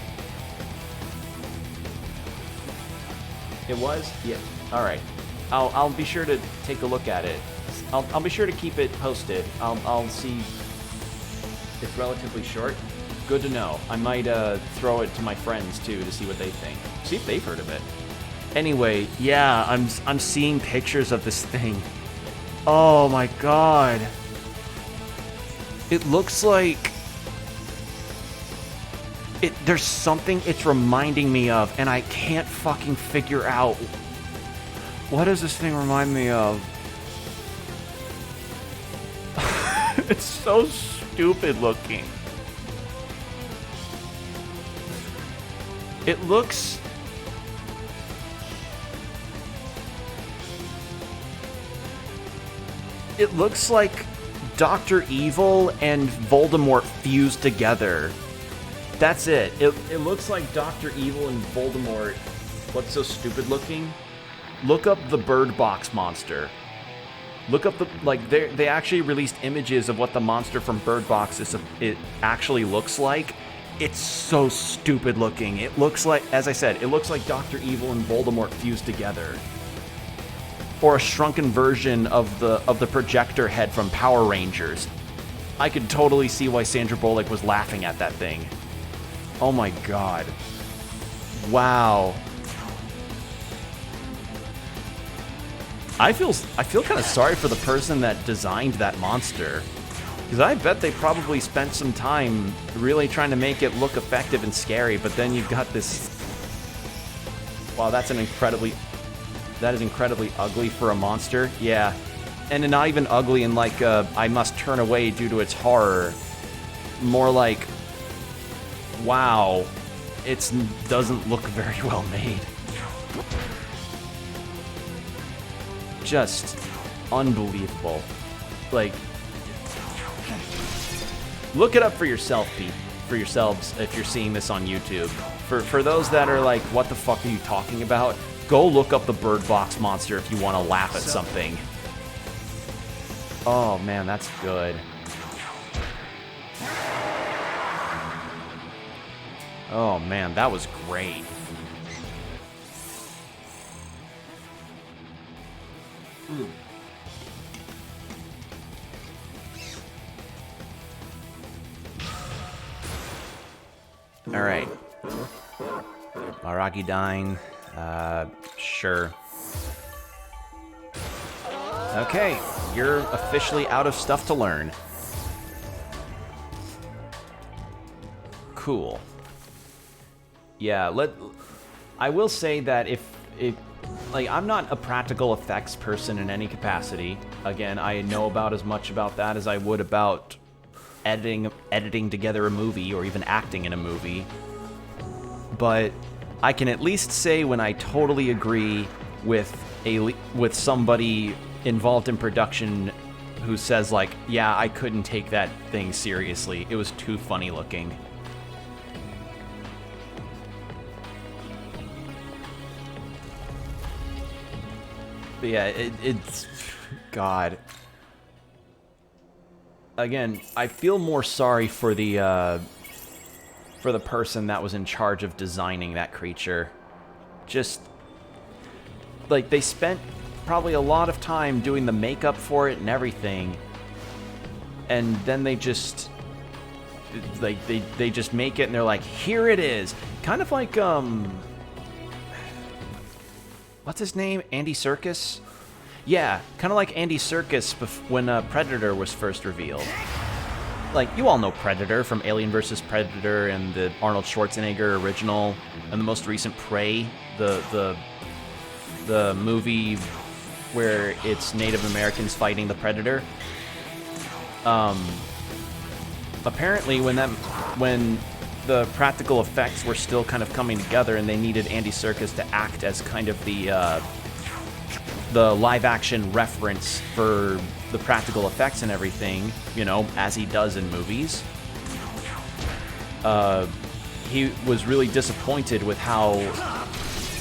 It was? Yeah. Alright. I'll be sure to take a look at it. I'll be sure to keep it posted. I'll see. It's relatively short. Good to know. I might throw it to my friends too to see what they think. See if they've heard of it. Anyway, yeah, I'm seeing pictures of this thing. Oh my god. It looks like there's something it's reminding me of, and I can't fucking figure out. What does this thing remind me of? It's so stupid looking. It looks... It looks like Dr. Evil and Voldemort fused together. That's it. It looks like Dr. Evil and Voldemort. What's so stupid looking? Look up the Bird Box monster. Look up the, like, they actually released images of what the monster from Bird Box it actually looks like. It's so stupid looking. It looks like, as I said, it looks like Dr. Evil and Voldemort fused together. Or a shrunken version of the projector head from Power Rangers. I could totally see why Sandra Bullock was laughing at that thing. Oh my god. Wow. I feel kind of sorry for the person that designed that monster. Because I bet they probably spent some time really trying to make it look effective and scary, but then you've got this... Wow, that is incredibly ugly for a monster. Yeah. And not even ugly in like, I must turn away due to its horror. More like, wow, it doesn't look very well made. Just unbelievable. Like, look it up for yourself, for yourselves, if you're seeing this on YouTube. For those that are like, what the fuck are you talking about? Go look up the Bird Box monster if you want to laugh at something. Oh man, that's good. Oh man, that was great. All right. Araki dying. Sure. Okay, you're officially out of stuff to learn. Cool. Yeah, I will say that if like, I'm not a practical effects person in any capacity. Again, I know about as much about that as I would about editing together a movie or even acting in a movie. But I can at least say when I totally agree with somebody involved in production who says like, yeah, I couldn't take that thing seriously. It was too funny looking. But yeah, it's... God. Again, I feel more sorry for the person that was in charge of designing that creature. Just... like, they spent probably a lot of time doing the makeup for it and everything. And then they just... like, they just make it and they're like, here it is! Kind of like, what's his name? Andy Serkis? Yeah, kind of like Andy Serkis when Predator was first revealed. Like, you all know Predator from Alien vs. Predator and the Arnold Schwarzenegger original, and the most recent Prey, the movie where it's Native Americans fighting the Predator. Apparently, when the practical effects were still kind of coming together and they needed Andy Serkis to act as kind of the live-action reference for the practical effects and everything, you know, as he does in movies. He was really disappointed with how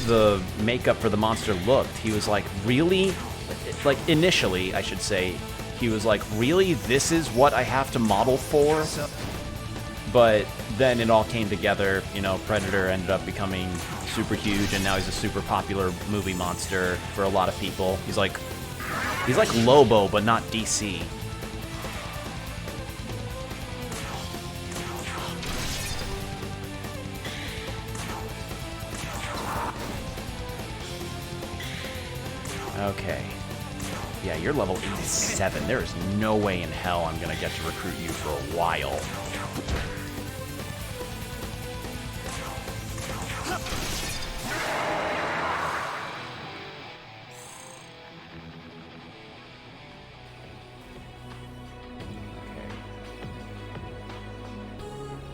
the makeup for the monster looked. He was like, really? Like, initially, I should say, he was like, really? This is what I have to model for? But then it all came together. You know, Predator ended up becoming super huge, and now he's a super popular movie monster for a lot of people. He's like Lobo, but not DC. Okay. Yeah, you're level 87. There is no way in hell I'm gonna get to recruit you for a while.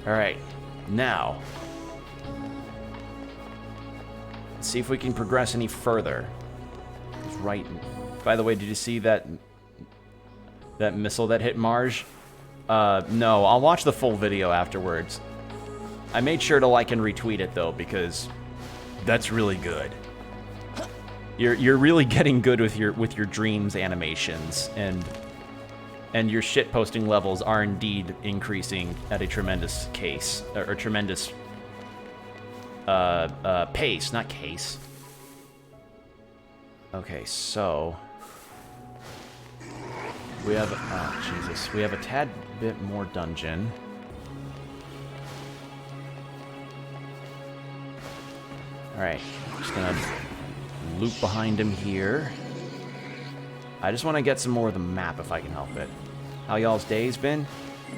Alright, now, see if we can progress any further. It's right. By the way, did you see that missile that hit Marge? No, I'll watch the full video afterwards. I made sure to like and retweet it though, because that's really good. You're really getting good with your dreams animations, and your shit posting levels are indeed increasing at a tremendous pace, not case. Okay, so we have we have a tad bit more dungeon. All right, just gonna loop behind him here. I just want to get some more of the map if I can help it. How y'all's days been?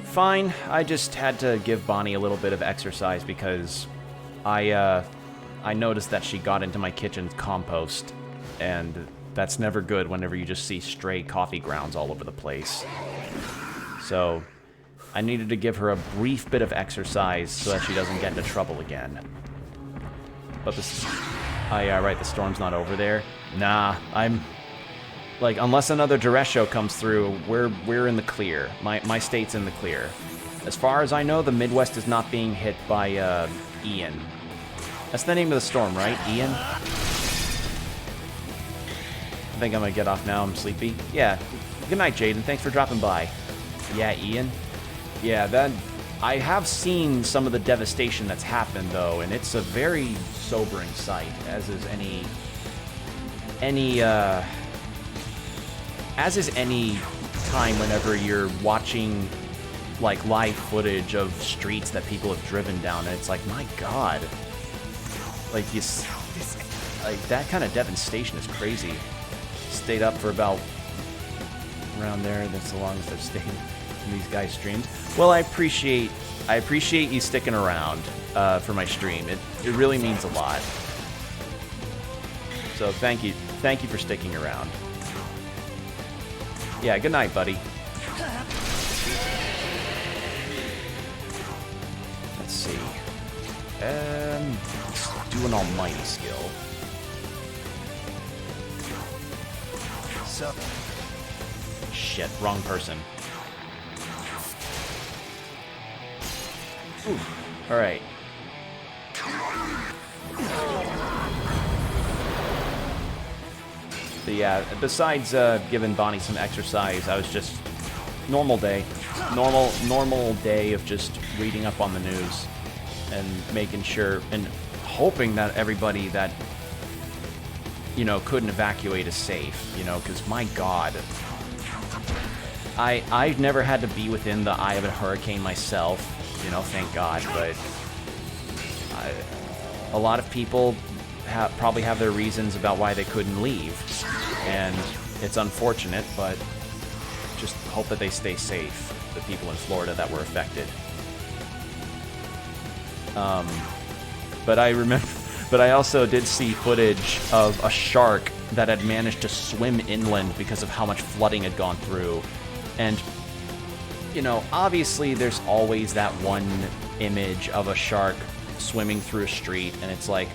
Fine. I just had to give Bonnie a little bit of exercise because I noticed that she got into my kitchen's compost, and that's never good whenever you just see stray coffee grounds all over the place. So I needed to give her a brief bit of exercise so that she doesn't get into trouble again. But right, the storm's not over there. Nah, I'm... Like, unless another duress show comes through, we're in the clear. My state's in the clear. As far as I know, the Midwest is not being hit by, Ian. That's the name of the storm, right? Ian? I think I'm gonna get off now. I'm sleepy. Yeah. Good night, Jaden. Thanks for dropping by. Yeah, Ian? Yeah, I have seen some of the devastation that's happened, though, and it's a very sobering sight, as is any time whenever you're watching, like, live footage of streets that people have driven down, and it's like, my God. Like, like, that kind of devastation is crazy. Stayed up for about around there. That's the longest I've stayed in these guys' streams. Well, I appreciate you sticking around for my stream. It really means a lot. So thank you for sticking around. Yeah, good night, buddy. Let's see. Let's do an almighty skill. So. Shit, wrong person. Ooh. All right. But yeah, besides giving Bonnie some exercise, I was just normal day of just reading up on the news and making sure and hoping that everybody that, you know, couldn't evacuate is safe, you know, because my God, I've never had to be within the eye of a hurricane myself, you know, thank God, but a lot of people probably have their reasons about why they couldn't leave, and it's unfortunate, but just hope that they stay safe, the people in Florida that were affected. But I also did see footage of a shark that had managed to swim inland because of how much flooding had gone through. And, you know, obviously there's always that one image of a shark swimming through a street, and it's like,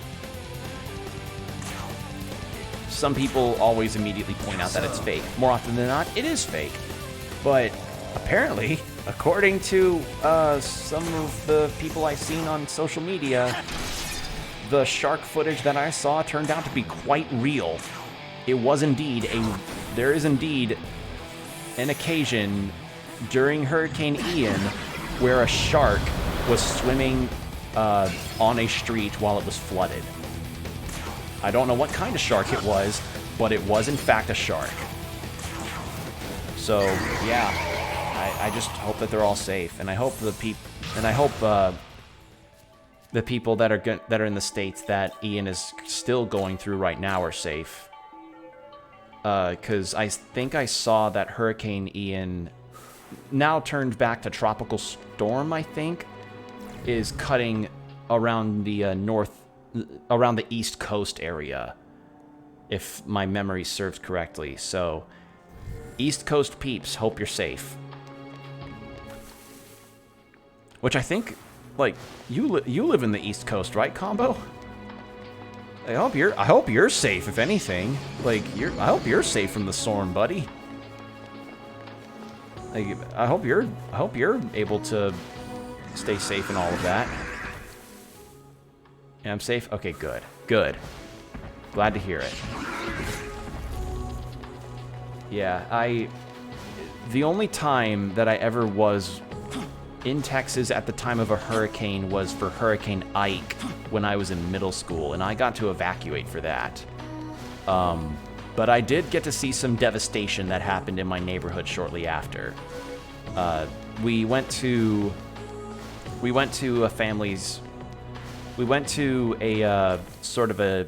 some people always immediately point out that it's fake. More often than not, it is fake. But apparently, according to some of the people I've seen on social media, the shark footage that I saw turned out to be quite real. It was indeed there is indeed an occasion during Hurricane Ian where a shark was swimming on a street while it was flooded. I don't know what kind of shark it was, but it was in fact a shark. So yeah, I just hope that they're all safe, and I hope the people that are in the states that Ian is still going through right now are safe. Because I think I saw that Hurricane Ian, now turned back to tropical storm, I think, is cutting around the around the East Coast area, if my memory serves correctly. So, East Coast peeps, hope you're safe. Which I think, like, you live in the East Coast, right, Combo? I hope you're safe, if anything. Like, I hope you're safe from the storm, buddy. Like, I hope you're able to stay safe and all of that. And I'm safe? Okay, good. Good. Glad to hear it. Yeah, the only time that I ever was in Texas at the time of a hurricane was for Hurricane Ike when I was in middle school, and I got to evacuate for that. But I did get to see some devastation that happened in my neighborhood shortly after. We went to a family's. We went to a sort of a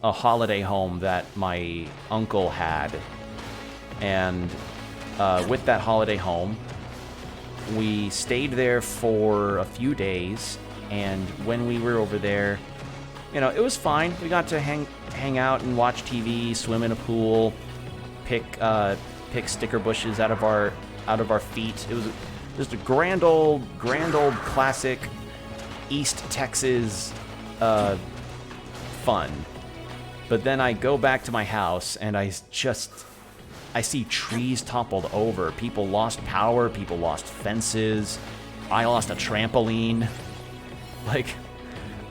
holiday home that my uncle had, and with that holiday home, we stayed there for a few days. And when we were over there, you know, it was fine. We got to hang out and watch TV, swim in a pool, pick sticker bushes out of our feet. It was just a grand old classic East Texas fun. But then I go back to my house and I see trees toppled over. People lost power. People lost fences. I lost a trampoline. Like,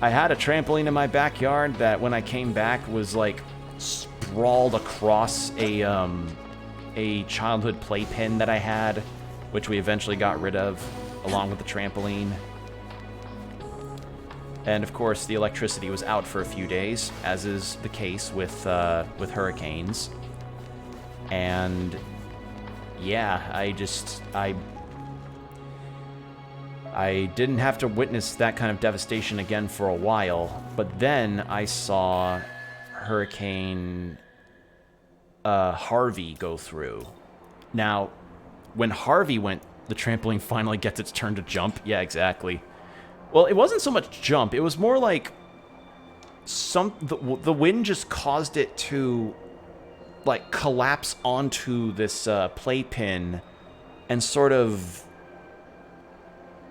I had a trampoline in my backyard that when I came back was like sprawled across a childhood playpen that I had, which we eventually got rid of along with the trampoline. And of course, the electricity was out for a few days, as is the case with hurricanes. And yeah, I didn't have to witness that kind of devastation again for a while. But then I saw Hurricane Harvey go through. Now, when Harvey went, the trampoline finally gets its turn to jump. Yeah, exactly. Well, it wasn't so much jump. It was more like the wind just caused it to like collapse onto this playpen and sort of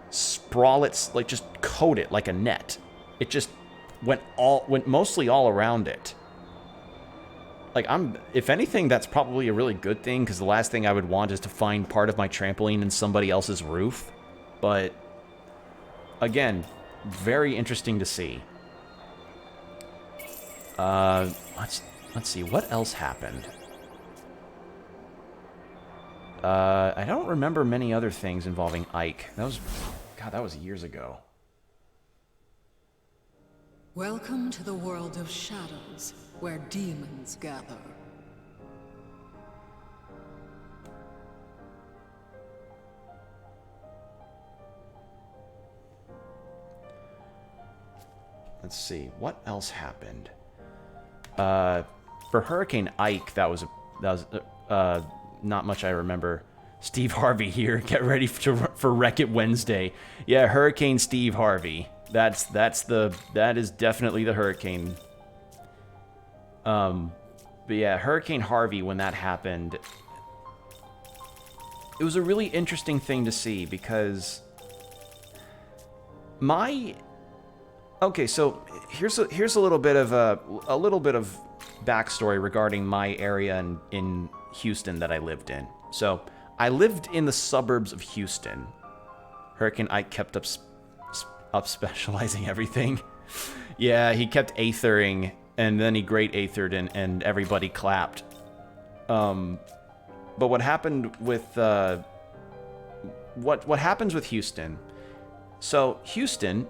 sprawl it, like just coat it like a net. It just went mostly all around it. Like, if anything, that's probably a really good thing, because the last thing I would want is to find part of my trampoline in somebody else's roof. But again, very interesting to see. Let's see, what else happened? I don't remember many other things involving Ike. That was years ago. Welcome to the world of shadows, where demons gather. Let's see, what else happened? For Hurricane Ike, that was not much I remember. Steve Harvey here. Get ready for Wreck-It Wednesday. Yeah, Hurricane Steve Harvey. That is definitely the hurricane. But yeah, Hurricane Harvey, when that happened, it was a really interesting thing to see, because okay, so here's a little bit of backstory regarding my area in Houston that I lived in. So I lived in the suburbs of Houston. Hurricane Ike kept up specializing everything. Yeah, he kept aethering, and then he great aethered, and everybody clapped. But what happened with what happens with Houston? So Houston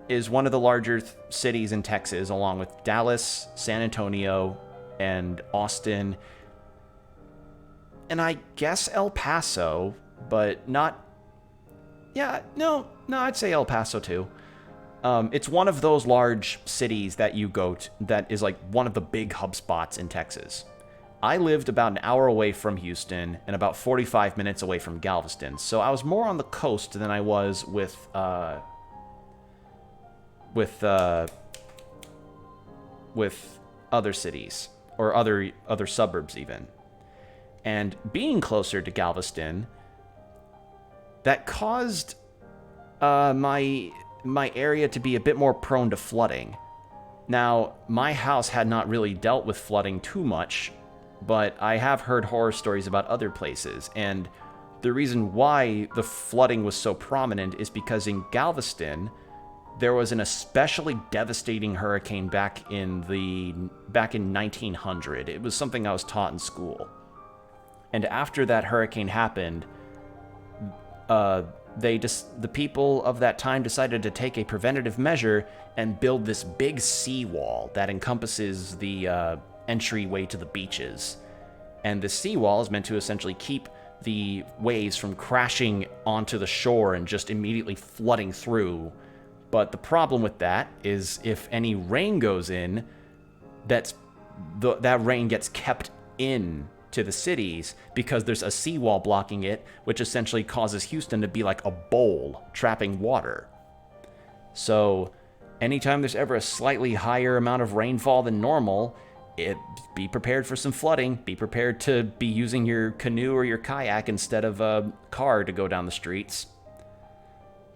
is one of the larger cities in Texas, along with Dallas, San Antonio, and Austin, and I guess El Paso, but not... Yeah, no, I'd say El Paso too. It's one of those large cities that you go to, that is like one of the big hub spots in Texas. I lived about an hour away from Houston and about 45 minutes away from Galveston, so I was more on the coast than I was with other cities, or other suburbs even. And being closer to Galveston, that caused my area to be a bit more prone to flooding. Now, my house had not really dealt with flooding too much, but I have heard horror stories about other places, and the reason why the flooding was so prominent is because in Galveston, there was an especially devastating hurricane back in 1900. It was something I was taught in school. And after that hurricane happened, the people of that time decided to take a preventative measure and build this big seawall that encompasses the entryway to the beaches. And the seawall is meant to essentially keep the waves from crashing onto the shore and just immediately flooding through. But the problem with that is if any rain goes in, that rain gets kept in to the cities because there's a seawall blocking it, which essentially causes Houston to be like a bowl trapping water. So anytime there's ever a slightly higher amount of rainfall than normal, be prepared for some flooding. Be prepared to be using your canoe or your kayak instead of a car to go down the streets.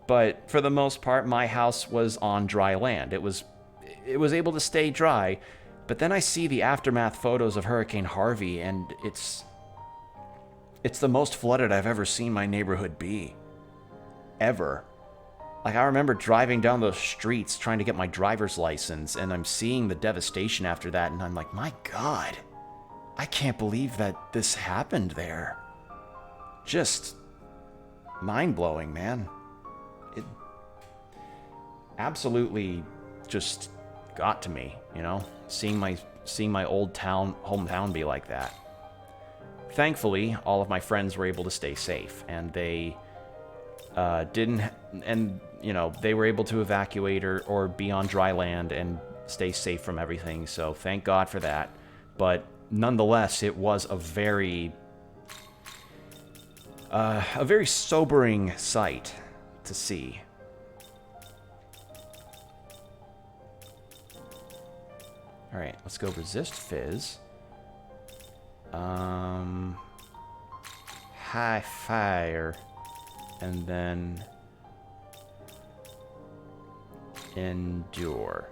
But for the most part, my house was on dry land. It was able to stay dry. But then I see the aftermath photos of Hurricane Harvey, and it's the most flooded I've ever seen my neighborhood be. Ever. Like, I remember driving down those streets trying to get my driver's license, and I'm seeing the devastation after that, and I'm like, my God, I can't believe that this happened there. Just mind-blowing, man. It absolutely just got to me, you know? Seeing my old hometown be like that. Thankfully, all of my friends were able to stay safe, and they they were able to evacuate or be on dry land and stay safe from everything, so thank God for that. But nonetheless, it was a very sobering sight to see. Alright, let's go resist fizz. High fire. And then endure.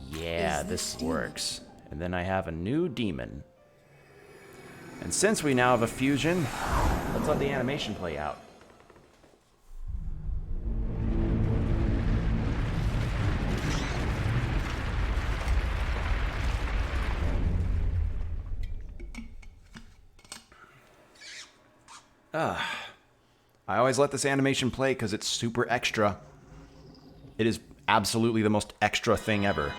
Yeah, this works. And then I have a new demon. And since we now have a fusion, let's let the animation play out. I always let this animation play because it's super extra. It is absolutely the most extra thing ever.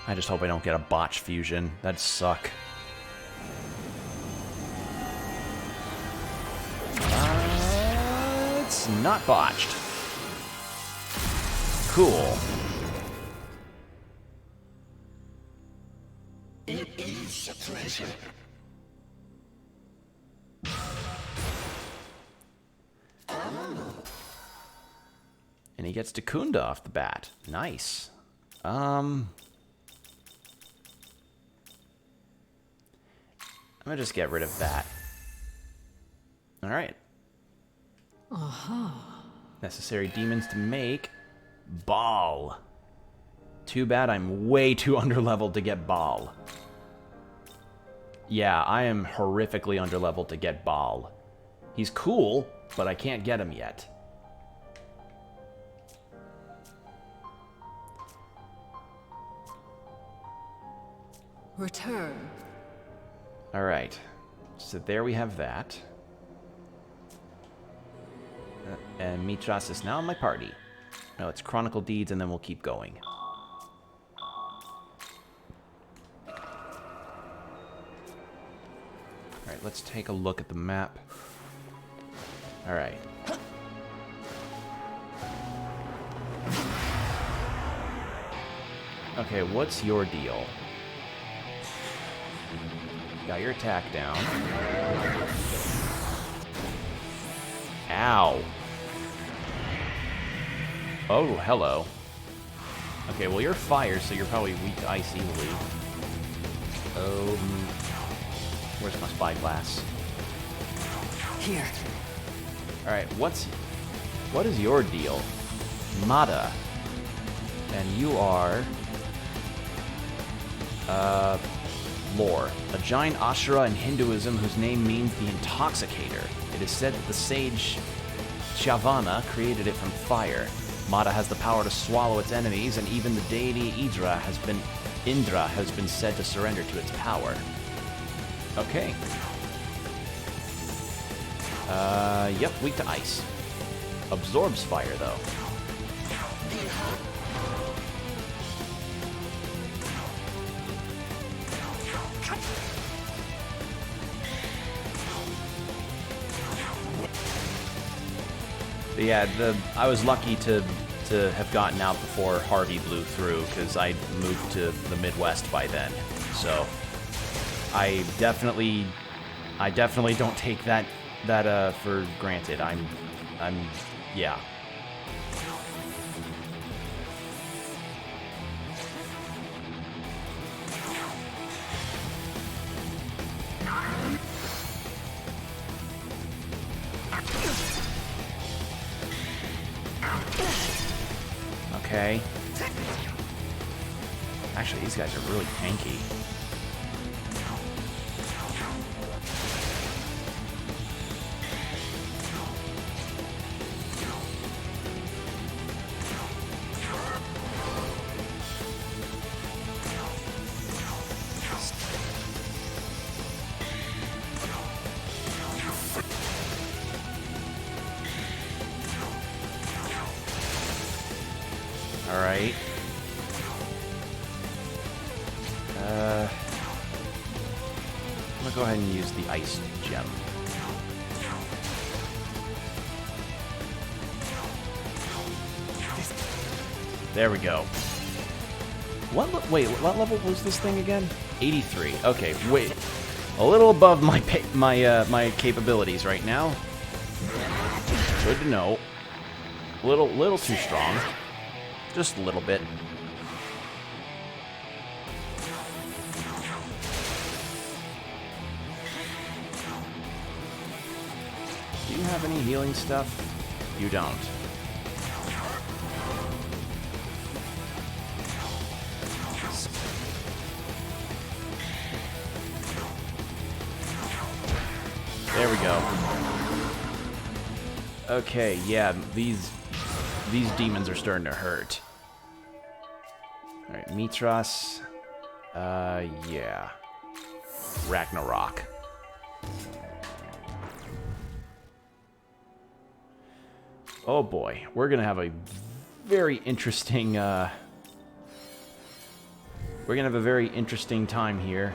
I just hope I don't get a botch fusion. That'd suck. It's not botched. Cool. It is a pleasure. And he gets Takunda off the bat. Nice. I'm gonna just get rid of that. Alright. Necessary demons to make Ball. Too bad I'm way too underleveled to get Ball. Yeah, I am horrifically underleveled to get Ball. He's cool, but I can't get him yet. Return. Alright. So there we have that. And Mitras is now in my party. No, it's Chronicle Deeds, and then we'll keep going. Alright, let's take a look at the map. Alright. Okay, what's your deal? Got your attack down. Ow. Oh, hello. Okay, well, you're fire, so you're probably weak to ice easily. Where's my spyglass? Here. Alright, what is your deal? Mata. And you are... lore. A giant Ashura in Hinduism whose name means the intoxicator. It is said that the sage Shavana created it from fire. Mata has the power to swallow its enemies, and even the deity Indra has been said to surrender to its power. Okay. Yep, weak to ice. Absorbs fire, though. But yeah, I was lucky to have gotten out before Harvey blew through, because I moved to the Midwest by then. So I definitely don't take that for granted. Yeah. Okay. Actually, these guys are really tanky. Alright. I'm gonna go ahead and use the ice gem. There we go. Wait, what level was this thing again? 83. Okay, wait. A little above my my capabilities right now. Good to know. Little too strong. Just a little bit. Do you have any healing stuff? You don't. There we go. Okay, yeah, these demons are starting to hurt. Alright, Mitras. Yeah. Ragnarok. Oh boy, we're gonna have a very interesting, we're gonna have a very interesting time here.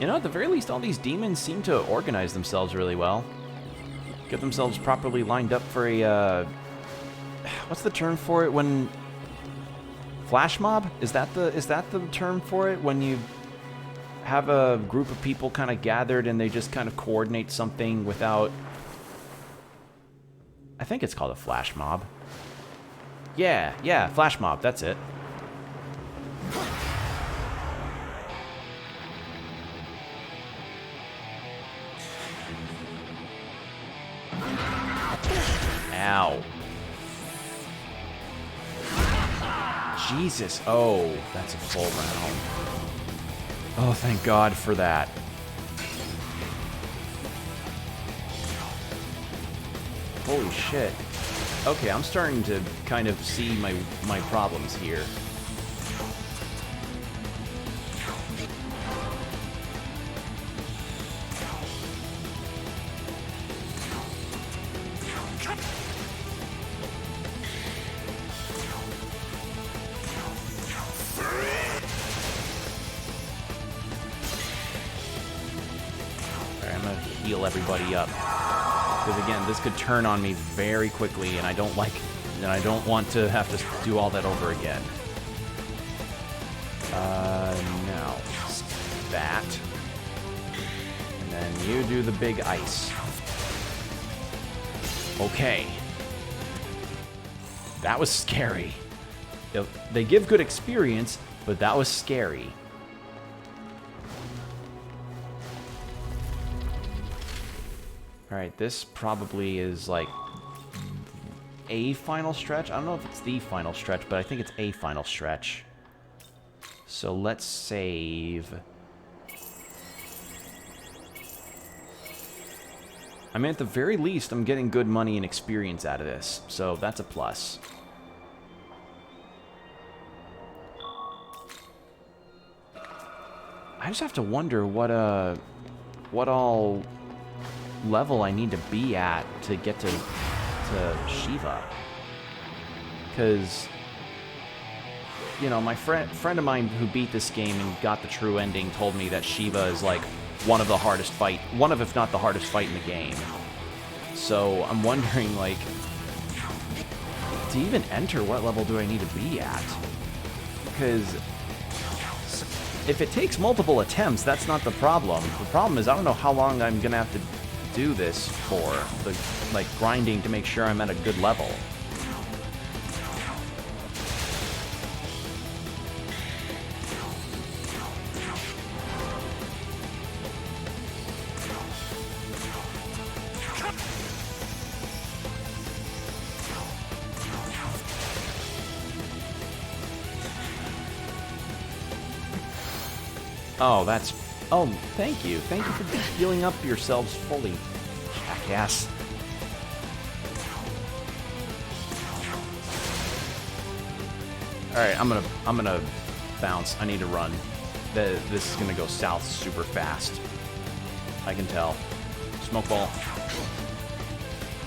You know, at the very least, all these demons seem to organize themselves really well. Get themselves properly lined up for a, what's the term for it when... Flash mob? Is that the term for it? When you have a group of people kind of gathered and they just kind of coordinate something without... I think it's called a flash mob. Yeah, flash mob, that's it. Ow. Jesus. Oh, that's a full round. Oh, thank God for that. Holy shit. Okay, I'm starting to kind of see my problems here. Heal everybody up, because again, this could turn on me very quickly, and I don't want to have to do all that over again. Now that, and then you do the big ice. Okay, that was scary. They give good experience, but that was scary. Alright, this probably is like a final stretch. I don't know if it's the final stretch, but I think it's a final stretch. So let's save. I mean, at the very least, I'm getting good money and experience out of this, so that's a plus. I just have to wonder what all level I need to be at to get to Shiva. Because, you know, my friend of mine who beat this game and got the true ending told me that Shiva is like one of if not the hardest fight in the game. So I'm wondering, like, to even enter, what level do I need to be at? Because if it takes multiple attempts, that's not the problem. The problem is I don't know how long I'm gonna have to do this for, like grinding to make sure I'm at a good level. Oh, that's... Oh, thank you. Thank you for healing up yourselves fully, jackass. Alright, I'm gonna bounce. I need to run. This is gonna go south super fast. I can tell. Smoke ball.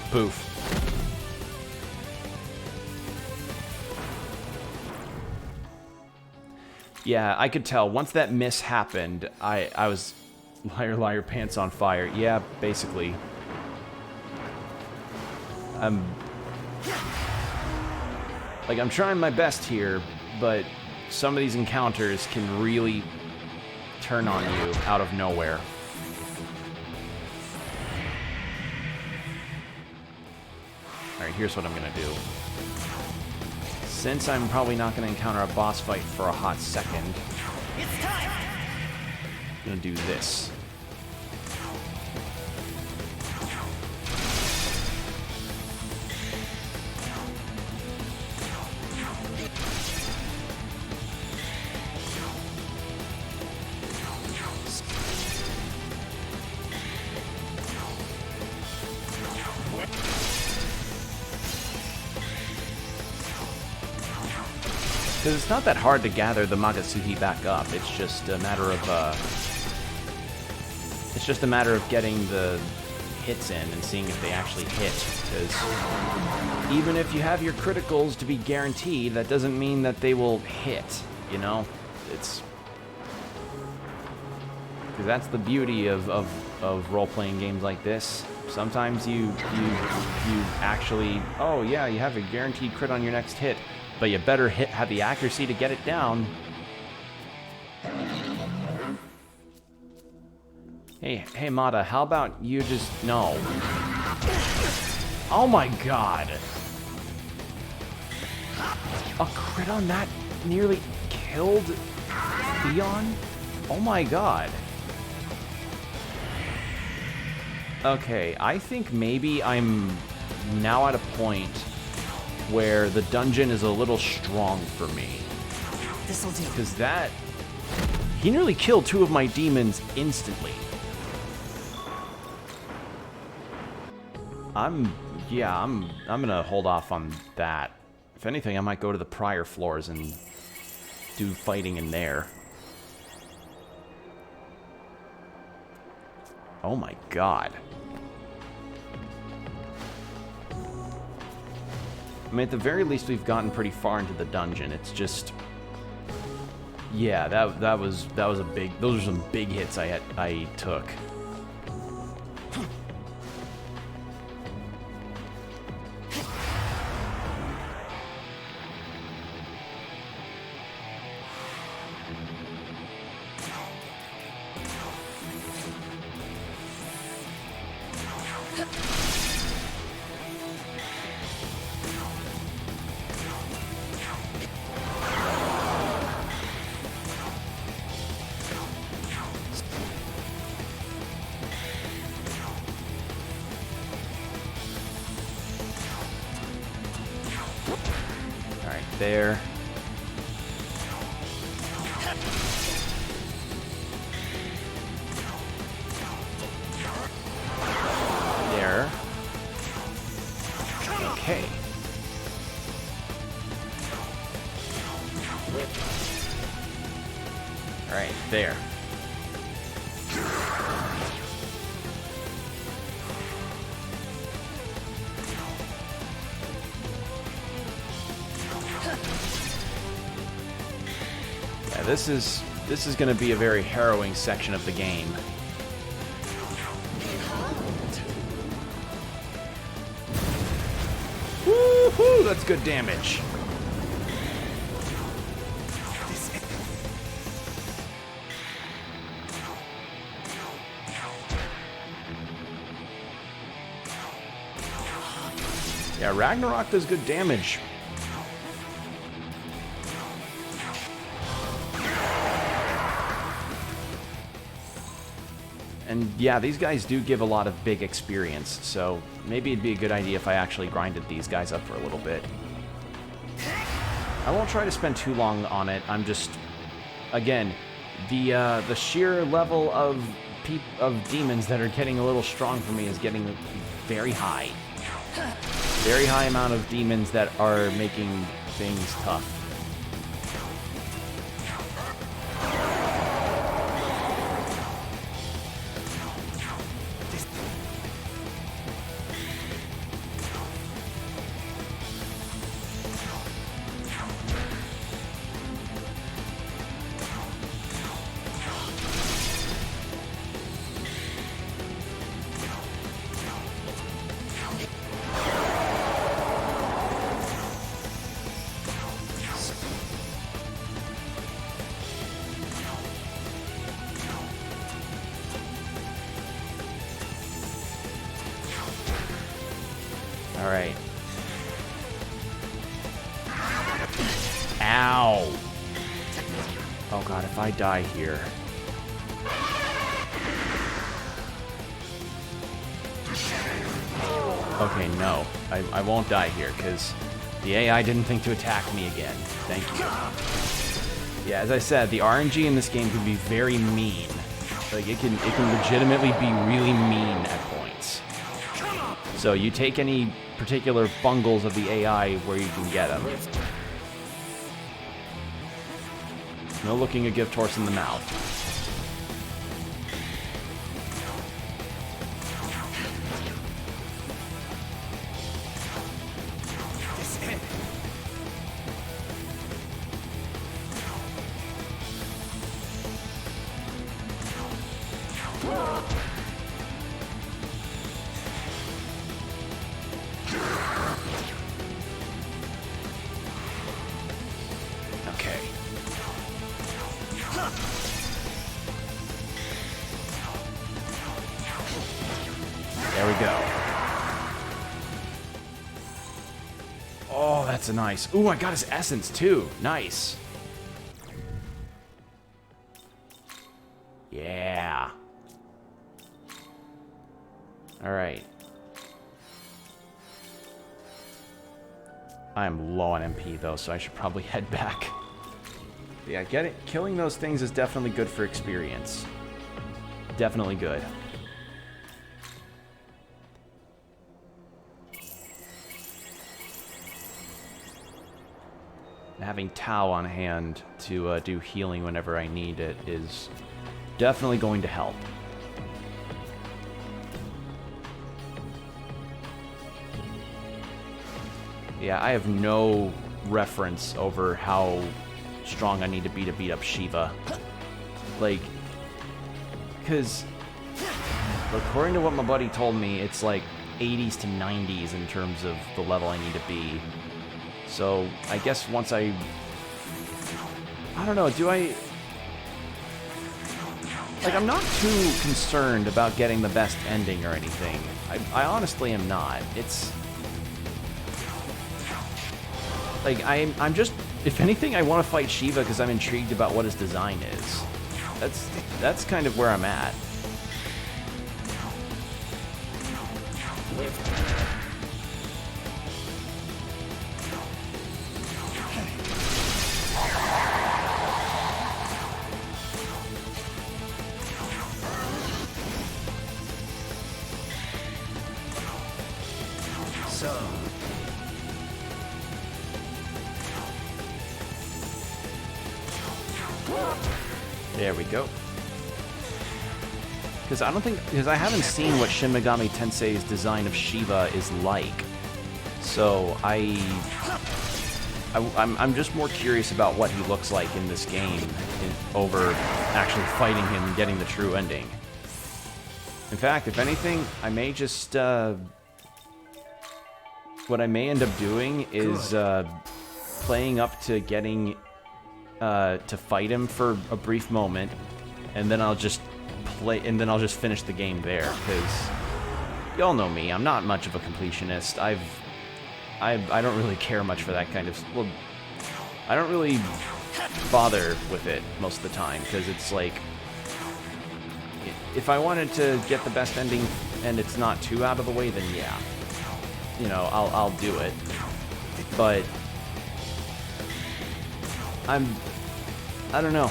Poof. Yeah, I could tell. Once that miss happened, I was liar, liar, pants on fire. Yeah, basically. I'm trying my best here, but some of these encounters can really turn on you out of nowhere. Alright, here's what I'm gonna do. Since I'm probably not going to encounter a boss fight for a hot second, it's time. I'm going to do this. Because it's not that hard to gather the Magatsuhi back up. It's just a matter of getting the hits in and seeing if they actually hit. Because even if you have your criticals to be guaranteed, that doesn't mean that they will hit. You know, it's because that's the beauty of role-playing games like this. Sometimes you actually, oh yeah, you have a guaranteed crit on your next hit. But you better have the accuracy to get it down. Hey, Mata, how about you just... No. Oh my god. A crit on that nearly killed Theon? Oh my god. Okay, I think maybe I'm now at a point where the dungeon is a little strong for me. This'll do. Because that... He nearly killed two of my demons instantly. I'm gonna hold off on that. If anything, I might go to the prior floors and do fighting in there. Oh my god. I mean, at the very least, we've gotten pretty far into the dungeon. It's just, yeah, that was a big. Those are some big hits I took. there. There. Okay. Alright, there. Yeah, this is going to be a very harrowing section of the game. Woohoo! That's good damage. Yeah, Ragnarok does good damage. And yeah, these guys do give a lot of big experience, so maybe it'd be a good idea if I actually grinded these guys up for a little bit. I won't try to spend too long on it. I'm just, again, the sheer level of demons that are getting a little strong for me is getting very high. Very high amount of demons that are making things tough. All right. Ow. Oh god, if I die here. Okay, no. I won't die here, because the AI didn't think to attack me again. Thank you. Yeah, as I said, the RNG in this game can be very mean. Like, it can legitimately be really mean at points. So you take any particular bungles of the AI where you can get them. No looking a gift horse in the mouth. Okay. There we go. Oh, that's a nice. Ooh, I got his essence too. Nice. Yeah. All right. I'm low on MP though, so I should probably head back. Yeah, get it. Killing those things is definitely good for experience. Definitely good. Having Tau on hand to do healing whenever I need it is definitely going to help. Yeah, I have no reference over how strong I need to beat up Shiva. Like, because according to what my buddy told me, it's like 80s to 90s in terms of the level I need to be. So I guess once I don't know, do I... Like, I'm not too concerned about getting the best ending or anything. I honestly am not. It's... Like, I'm just... If anything, I want to fight Shiva because I'm intrigued about what his design is. That's kind of where I'm at. There we go. Because I haven't seen what Shin Megami Tensei's design of Shiva is like. So I'm just more curious about what he looks like in this game over actually fighting him and getting the true ending. In fact, if anything, I may just what I may end up doing is playing up to getting to fight him for a brief moment, and then I'll just finish the game there, because y'all know me, I'm not much of a completionist. I don't really care much for that kind of, well, I don't really bother with it most of the time, because it's like, if I wanted to get the best ending and it's not too out of the way, then yeah, you know, I'll do it. But I don't know.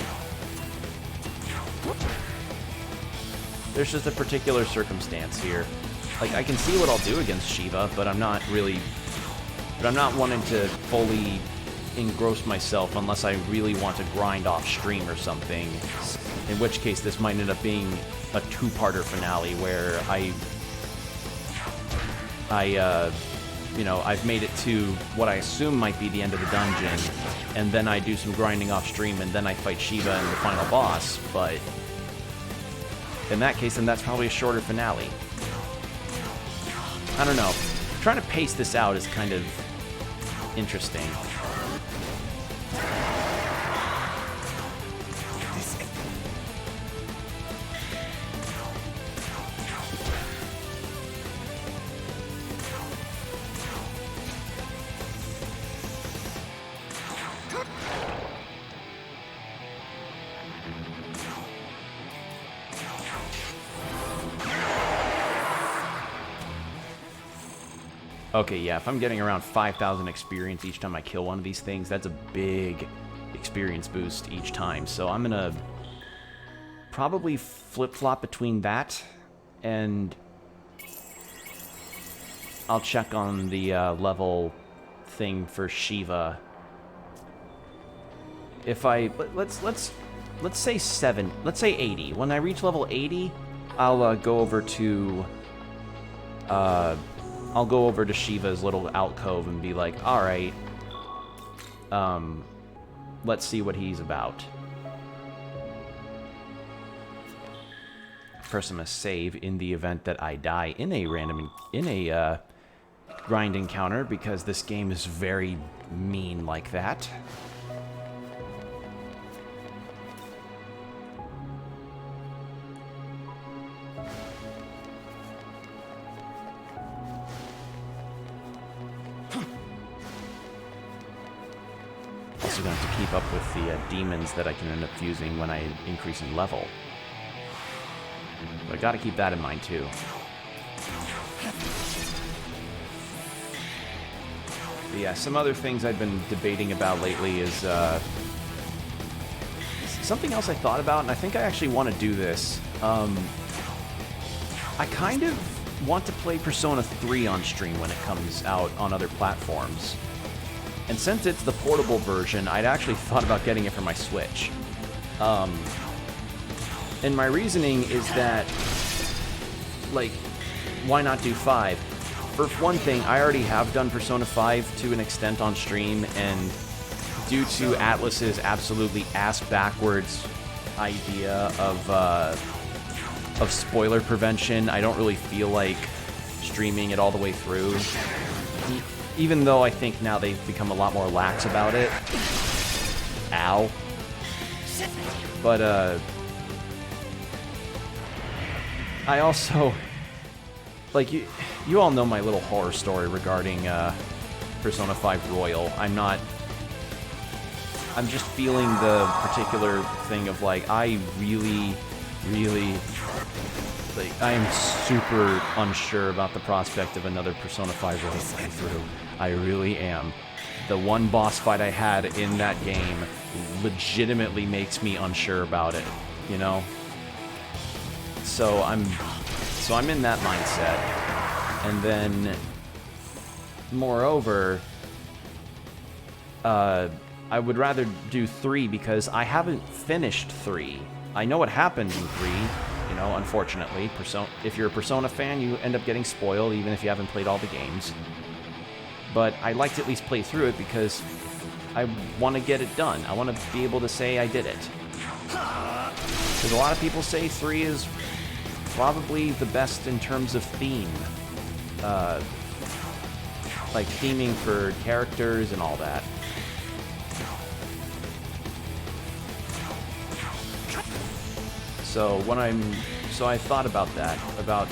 There's just a particular circumstance here. Like, I can see what I'll do against Shiva, but I'm not wanting to fully engross myself unless I really want to grind off stream or something. In which case, this might end up being a two-parter finale where you know, I've made it to what I assume might be the end of the dungeon, and then I do some grinding off stream, and then I fight Shiva in the final boss, but in that case, then that's probably a shorter finale. I don't know. Trying to pace this out is kind of interesting. Okay, yeah, if I'm getting around 5,000 experience each time I kill one of these things, that's a big experience boost each time. So I'm gonna probably flip-flop between that, and I'll check on the level thing for Shiva. If let's say 80. When I reach level 80, I'll go over to Shiva's little alcove and be like, alright, let's see what he's about. First, I'm gonna save in the event that I die in a grind encounter, because this game is very mean like that. Also going to have to keep up with the demons that I can end up fusing when I increase in level. But I gotta keep that in mind too. But yeah, some other things I've been debating about lately is something else I thought about, and I think I actually want to do this. I kind of want to play Persona 3 on stream when it comes out on other platforms. And since it's the portable version, I'd actually thought about getting it for my Switch. And my reasoning is that, like, why not do 5? For one thing, I already have done Persona 5 to an extent on stream, and due to Atlas's absolutely ass-backwards idea of spoiler prevention, I don't really feel like streaming it all the way through. Even though I think now they've become a lot more lax about it. Ow. But, I also, like, you all know my little horror story regarding, Persona 5 Royal. I'm just feeling the particular thing of, like, I really, like, I am super unsure about the prospect of another Persona 5 Royal playthrough. I really am. The one boss fight I had in that game legitimately makes me unsure about it, you know? So I'm in that mindset. And then, moreover, I would rather do 3 because I haven't finished 3. I know what happened in 3, you know, unfortunately. If you're a Persona fan, you end up getting spoiled even if you haven't played all the games. But I like to at least play through it because I want to get it done. I want to be able to say I did it. Because a lot of people say 3 is probably the best in terms of theme. Like theming for characters and all that. So I thought about that, about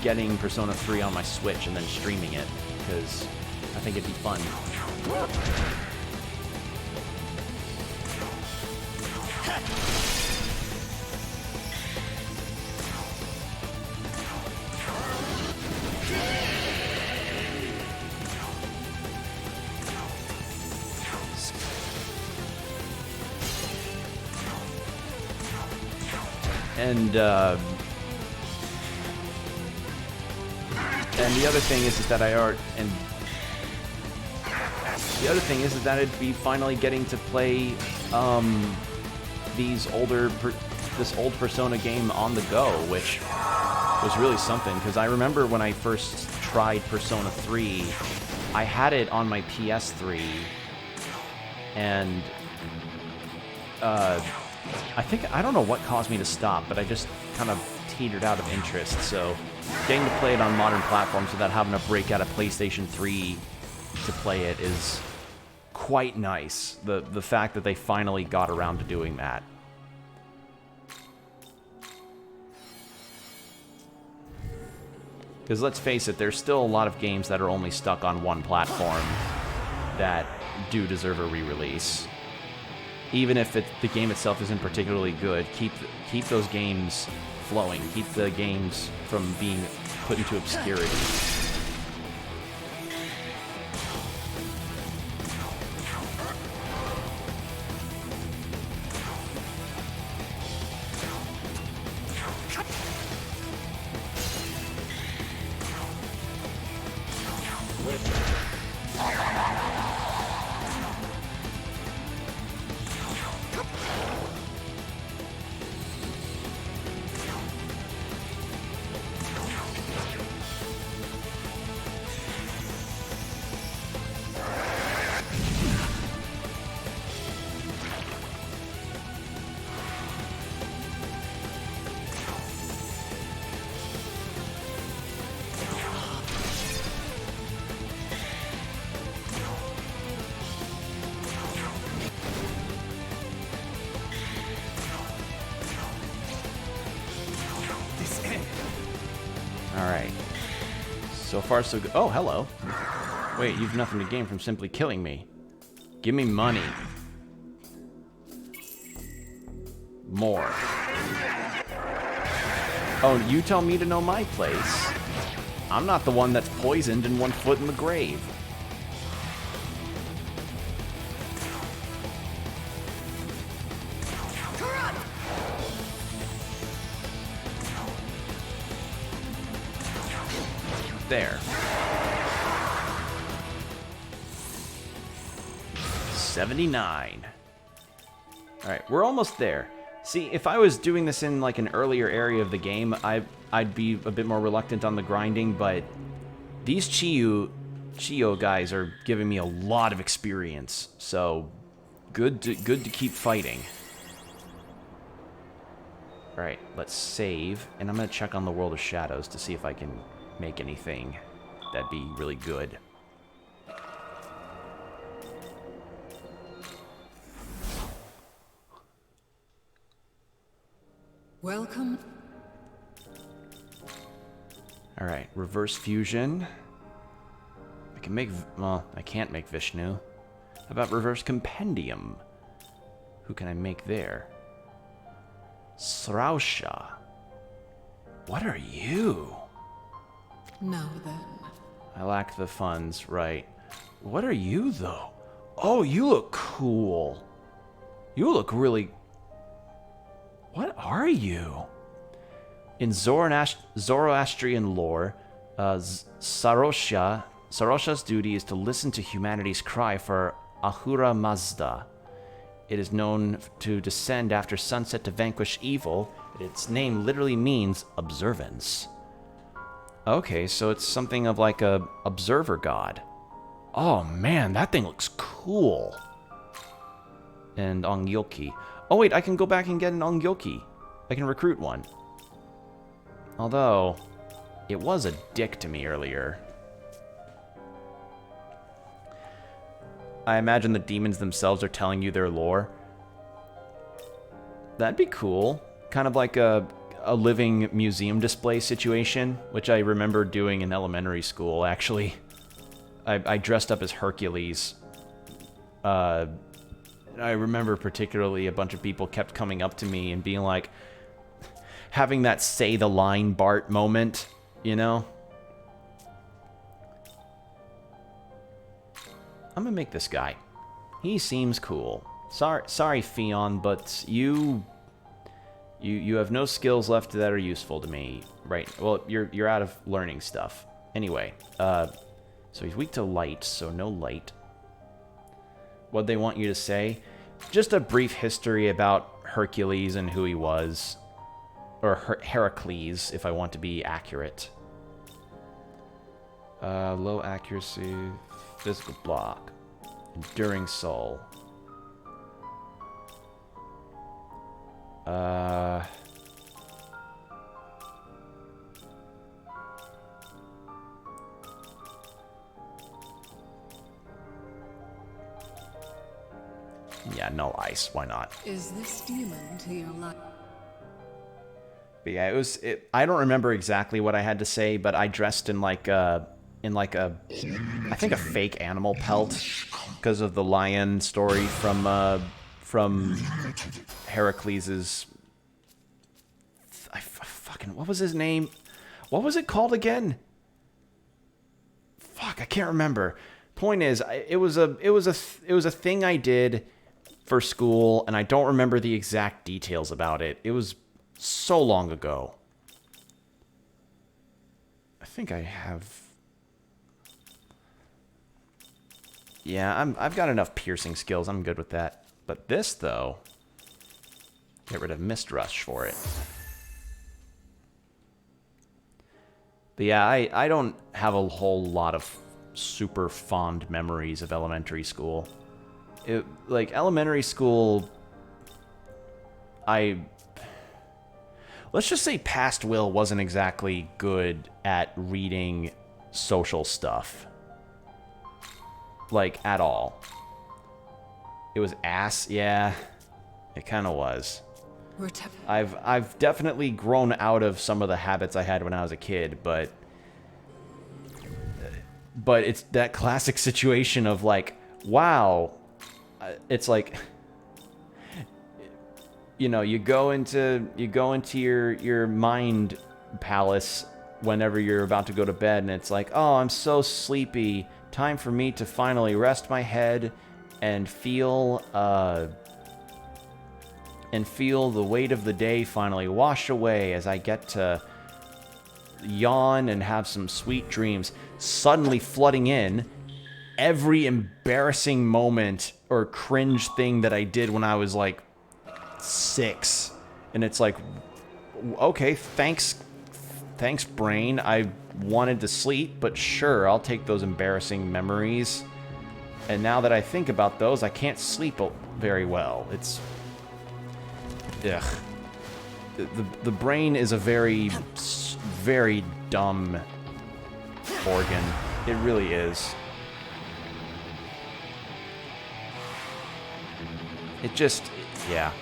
getting Persona 3 on my Switch and then streaming it, because I think it'd be fun. And the other thing is that I'd be finally getting to play this old Persona game on the go, which was really something. Because I remember when I first tried Persona 3, I had it on my PS3, and I don't know what caused me to stop, but I just kind of teetered out of interest. So getting to play it on modern platforms without having to break out a PlayStation 3 to play it is quite nice. The fact that they finally got around to doing that. Because let's face it, there's still a lot of games that are only stuck on one platform that do deserve a re-release. Even if the game itself isn't particularly good, keep those games flowing. Keep the games from being put into obscurity. Alright. So far, so good. Oh, hello. Wait, you've nothing to gain from simply killing me. Give me money. More. Oh, you tell me to know my place. I'm not the one that's poisoned and 1 foot in the grave. There. 79. Alright, we're almost there. See, if I was doing this in like an earlier area of the game, I'd be a bit more reluctant on the grinding, but these Chiyo guys are giving me a lot of experience, so good to keep fighting. Alright, let's save, and I'm gonna check on the World of Shadows to see if I can make anything. That'd be really good. Welcome. Alright, reverse fusion. I can make, well, I can't make Vishnu. How about reverse compendium? Who can I make there? Srausha. What are you? Now then. I lack the funds, right. What are you, though? Oh, you look cool. You look really... What are you? In Zoroastrian lore, Sarosha's duty is to listen to humanity's cry for Ahura Mazda, It is known to descend after sunset to vanquish evil. Its name literally means observance. Okay, so it's something of like a observer god. Oh man, that thing looks cool. And Ongyoki. Oh wait, I can go back and get an Ongyoki. I can recruit one. Although, it was a dick to me earlier. I imagine the demons themselves are telling you their lore. That'd be cool. Kind of like a living museum display situation, which I remember doing in elementary school, actually. I dressed up as Hercules. I remember particularly a bunch of people kept coming up to me and being like, having that say the line Bart moment, you know? I'm gonna make this guy. He seems cool. Sorry, Fion, but you have no skills left that are useful to me, right? Well, you're out of learning stuff. Anyway, so he's weak to light, so no light. What'd they want you to say? Just a brief history about Hercules and who he was. Or Heracles, if I want to be accurate. Low accuracy, physical block, enduring soul. Yeah, no ice. Why not? Is this demon to your life? But yeah, I don't remember exactly what I had to say, but I dressed in like a, I think a fake animal pelt because of the lion story from Heracles's. Fucking, what was his name? What was it called again? Fuck, I can't remember. Point is, it was a thing I did for school, and I don't remember the exact details about it. It was so long ago. I think I have. Yeah, I've got enough piercing skills. I'm good with that. But this though, get rid of Mist Rush for it. But yeah, I don't have a whole lot of super fond memories of elementary school. Like elementary school, let's just say past Will wasn't exactly good at reading social stuff. Like, at all. It was ass, yeah. It kind of was. I've definitely grown out of some of the habits I had when I was a kid, but it's that classic situation of like, wow, it's like, you know, you go into your mind palace whenever you're about to go to bed, and it's like, oh, I'm so sleepy. Time for me to finally rest my head and feel the weight of the day finally wash away as I get to yawn and have some sweet dreams. Suddenly flooding in every embarrassing moment or cringe thing that I did when I was like 6, and it's like, okay, thanks brain, I wanted to sleep, but sure, I'll take those embarrassing memories. And now that I think about those, I can't sleep very well. It's ugh. The brain is a very dumb organ. It really is. It just, yeah.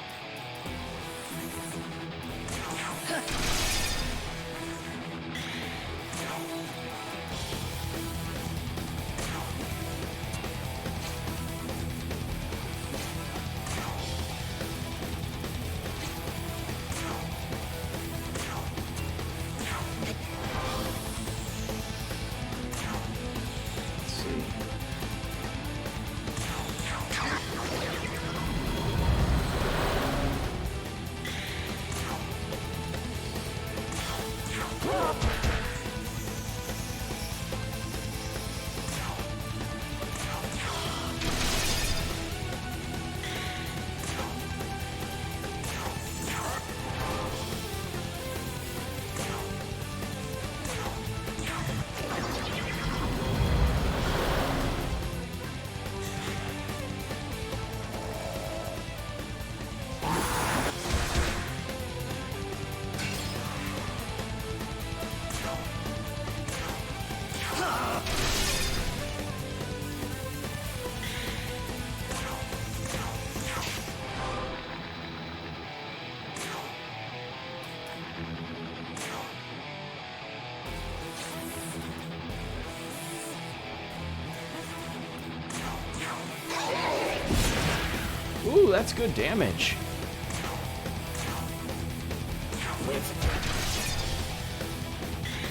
Ooh, that's good damage.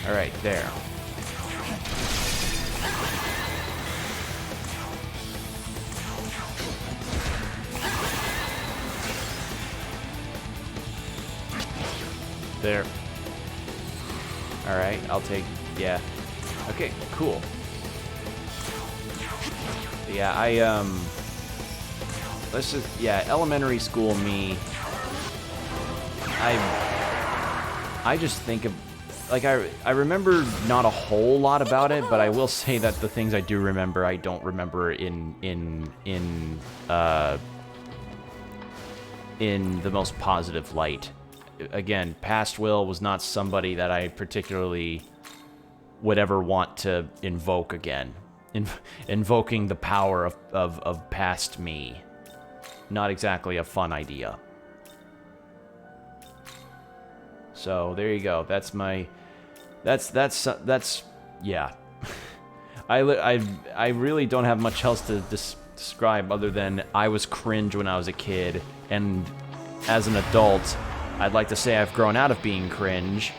Alright, there. There. Alright, I'll take... Yeah. Okay, cool. Yeah, let's just... Yeah, elementary school me... I just think of... Like, I remember not a whole lot about it, but I will say that the things I do remember, I don't remember in the most positive light. Again, past Will was not somebody that I particularly would ever want to invoke again. Invoking the power of past me. Not exactly a fun idea. So, there you go. That's my... That's yeah. I really don't have much else to describe other than I was cringe when I was a kid, and as an adult, I'd like to say I've grown out of being cringe.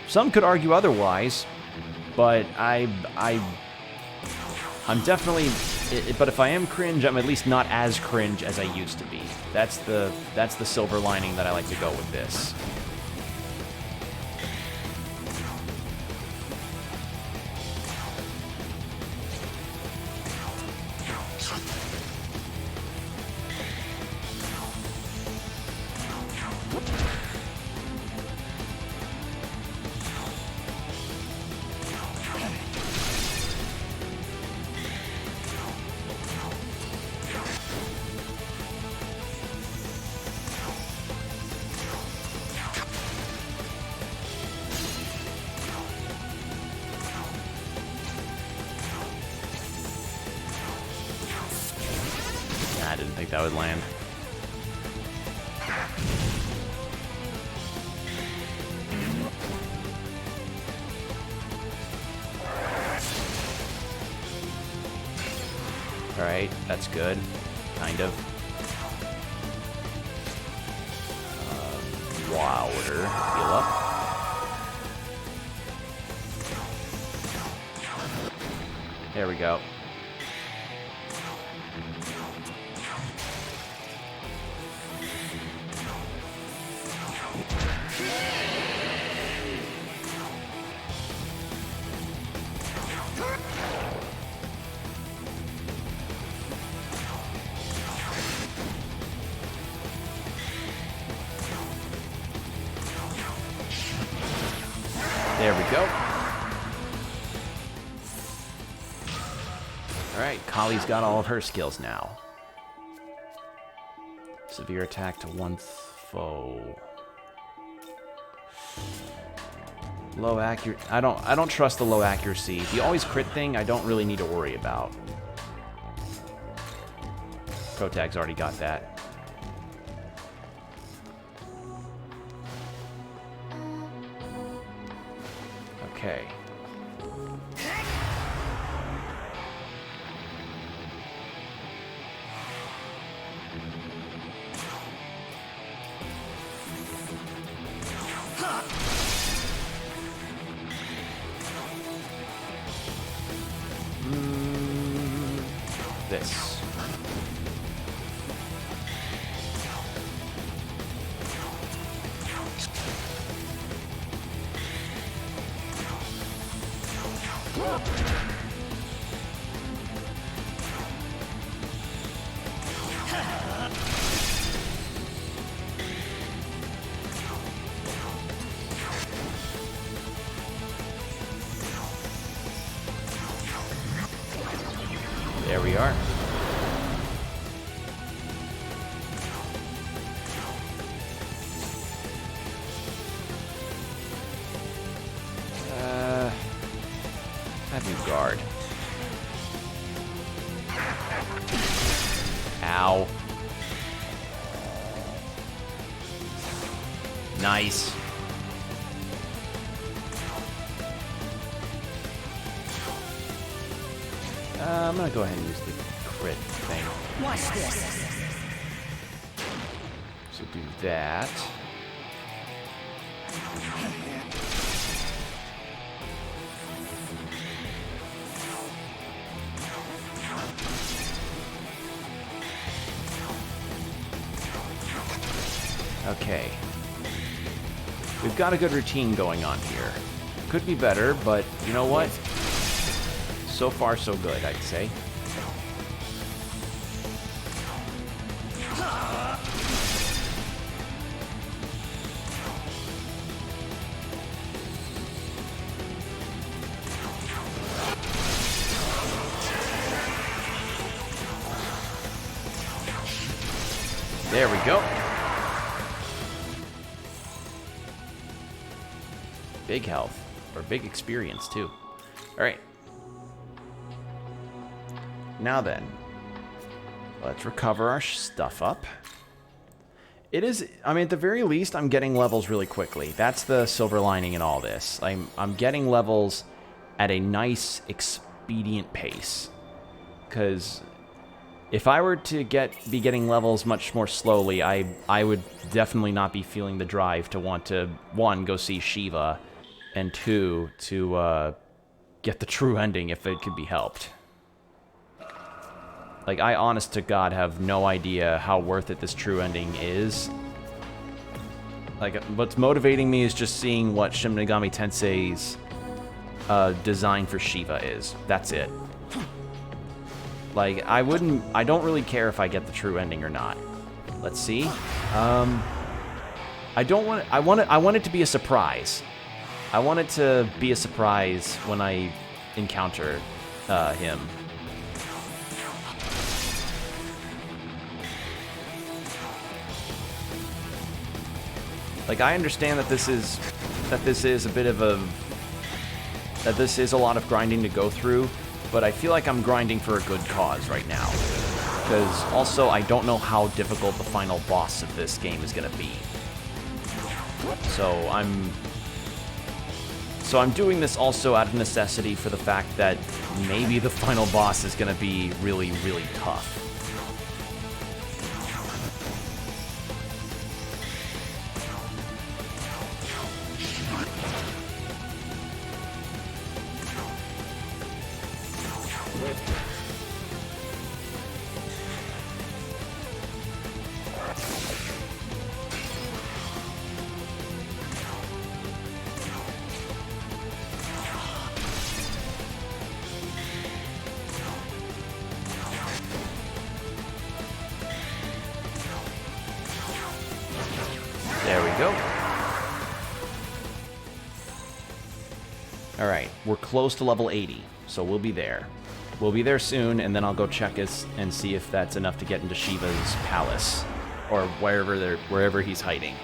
Some could argue otherwise, but I'm definitely... But if I am cringe, I'm at least not as cringe as I used to be. That's the silver lining that I like to go with this. I didn't think that would land. Alright, that's good. Kind of. Water. Heal up. There we go. There we go. Alright, Kali's got all of her skills now. Severe attack to one foe. Low accuracy. I don't trust the low accuracy. The always crit thing, I don't really need to worry about. Protag's already got that. Okay. This. There we are. Have you guard. Ow. Nice. I'm gonna go ahead and use the crit thing. Watch this. So do that. Okay. We've got a good routine going on here. Could be better, but you know what? So far, so good, I'd say. There we go. Big health, or big experience, too. Alright. Now then, let's recover our stuff up. It is, I mean, at the very least, I'm getting levels really quickly. That's the silver lining in all this. I'm getting levels at a nice, expedient pace. Because if I were to be getting levels much more slowly, I would definitely not be feeling the drive to want to, one, go see Shiva, and two, to get the true ending if it could be helped. Like, I honest to God have no idea how worth it this true ending is. Like, what's motivating me is just seeing what Shin Megami Tensei's design for Shiva is. That's it. Like, I don't really care if I get the true ending or not. Let's see. I want it to be a surprise. I want it to be a surprise when I encounter him. Like, I understand that this is a bit of a this is a lot of grinding to go through, but I feel like I'm grinding for a good cause right now. Because also, I don't know how difficult the final boss of this game is going to be. So I'm doing this also out of necessity for the fact that maybe the final boss is going to be really, really tough. There we go. Alright, we're close to level 80, so we'll be there. We'll be there soon, and then I'll go check us and see if that's enough to get into Shiva's palace, or wherever he's hiding.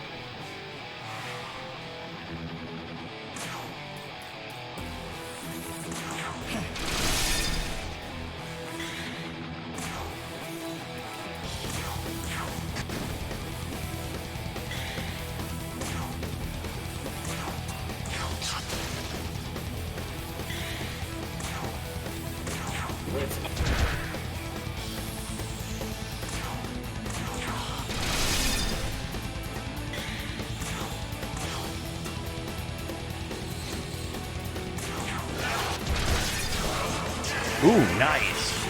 Ooh, nice.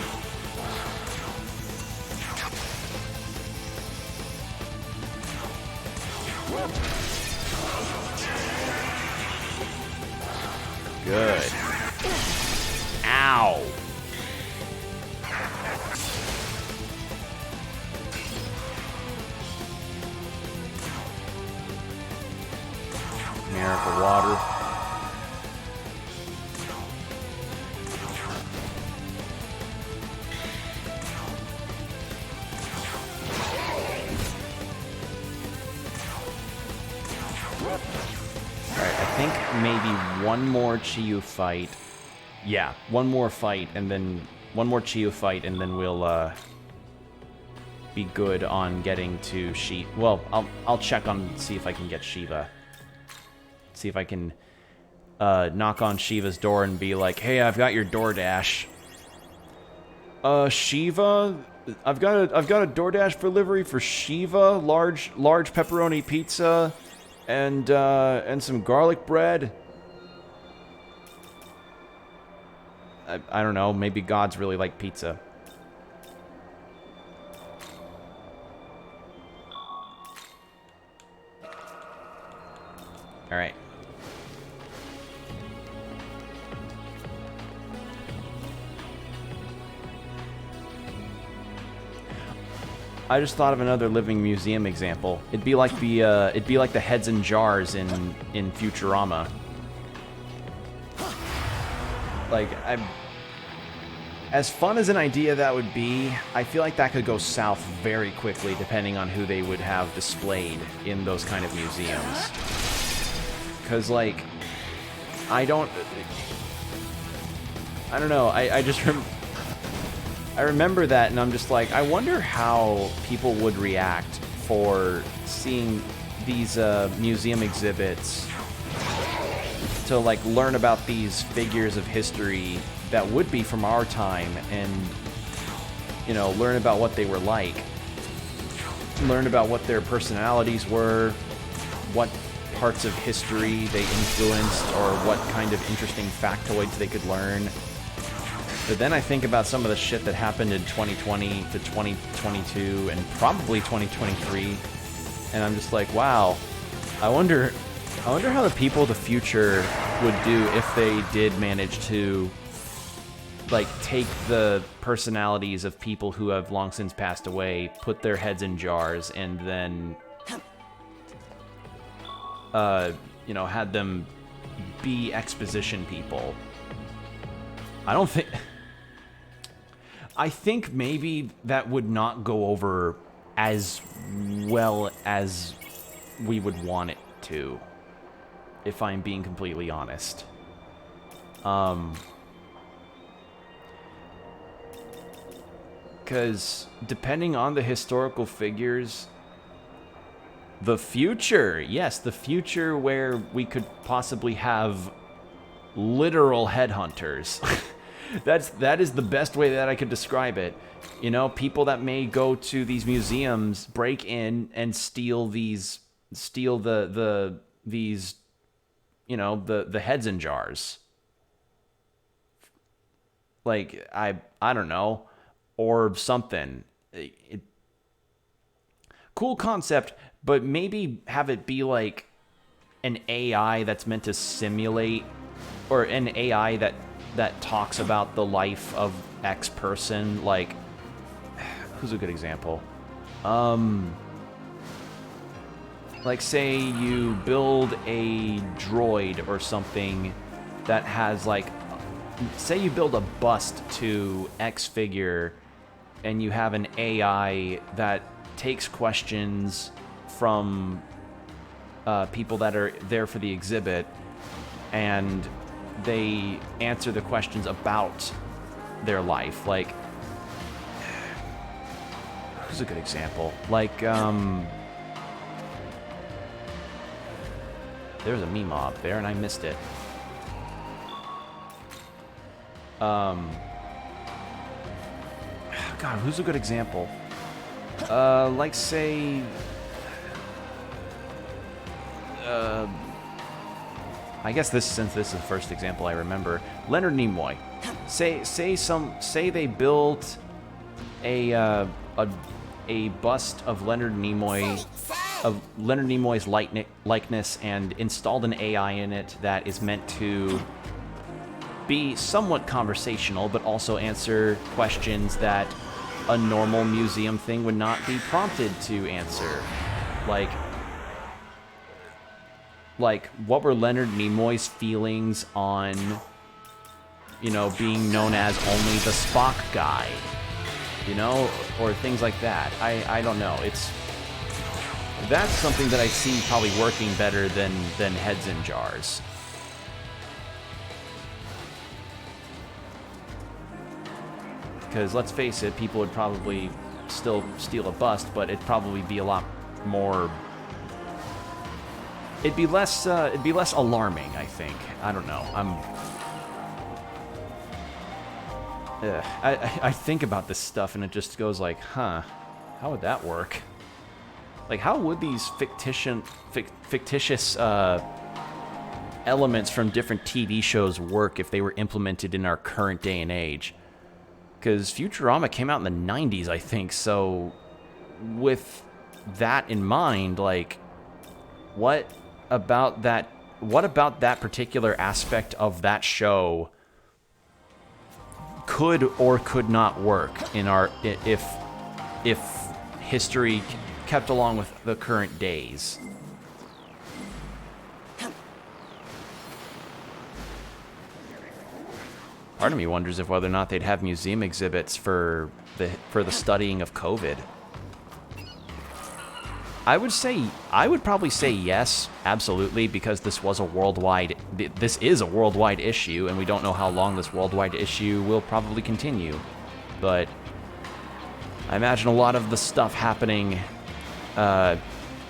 Good. Ow. Miracle water. Maybe one more Chiyu fight. Yeah, one more fight, and then one more Chiyu fight, and then we'll be good on getting to Shiva. Well, I'll check on, see if I can get Shiva. See if I can knock on Shiva's door and be like, "Hey, I've got your DoorDash. Shiva, I've got a DoorDash delivery for Shiva, large pepperoni pizza, and some garlic bread. I don't know. Maybe gods really like pizza. All right. I just thought of another living museum example. It'd be like the heads in jars in Futurama. Like, as fun as an idea that would be, I feel like that could go south very quickly depending on who they would have displayed in those kind of museums. Because, like, I don't know, I remember that, and I'm just like, I wonder how people would react for seeing these museum exhibits to, like, learn about these figures of history that would be from our time and, you know, learn about what they were like. Learn about what their personalities were, what parts of history they influenced, or what kind of interesting factoids they could learn. But then I think about some of the shit that happened in 2020 to 2022 and probably 2023, and I'm just like, wow, I wonder how the people of the future would do if they did manage to, like, take the personalities of people who have long since passed away, put their heads in jars, and then, you know, had them be exposition people. I think maybe that would not go over as well as we would want it to, if I'm being completely honest. Because depending on the historical figures, the future, yes, the future where we could possibly have literal headhunters. That is the best way that I could describe it. You know, people that may go to these museums, break in and steal these, you know, the heads in jars. Like, I don't know, or something. Cool concept, but maybe have it be like an AI that's meant to simulate, or an AI that talks about the life of X person. Like, who's a good example? Like, say you build a droid or something that has, like, say you build a bust to X figure, and you have an AI that takes questions from people that are there for the exhibit, and they answer the questions about their life. Like, who's a good example? Like, there's a meme up there and I missed it. God, who's a good example? Like, say, I guess since this is the first example I remember, Leonard Nimoy. Say they built a bust of Leonard Nimoy's likeness, and installed an AI in it that is meant to be somewhat conversational, but also answer questions that a normal museum thing would not be prompted to answer. Like, what were Leonard Nimoy's feelings on, you know, being known as only the Spock guy, you know, or things like that. I don't know. That's something that I see probably working better than heads in jars. Because let's face it, people would probably still steal a bust, but it'd probably be a lot more. It'd be less alarming, I think. I don't know. I think about this stuff and it just goes like, huh, how would that work? Like, how would these fictitious elements from different TV shows work if they were implemented in our current day and age? Because Futurama came out in the 90s, I think, so with that in mind, like, what about that particular aspect of that show could or could not work in our if history kept along with the current days? Part of me wonders if whether or not they'd have museum exhibits for the studying of COVID. I would probably say yes, absolutely, because this is a worldwide issue, and we don't know how long this worldwide issue will probably continue. But I imagine a lot of the stuff happening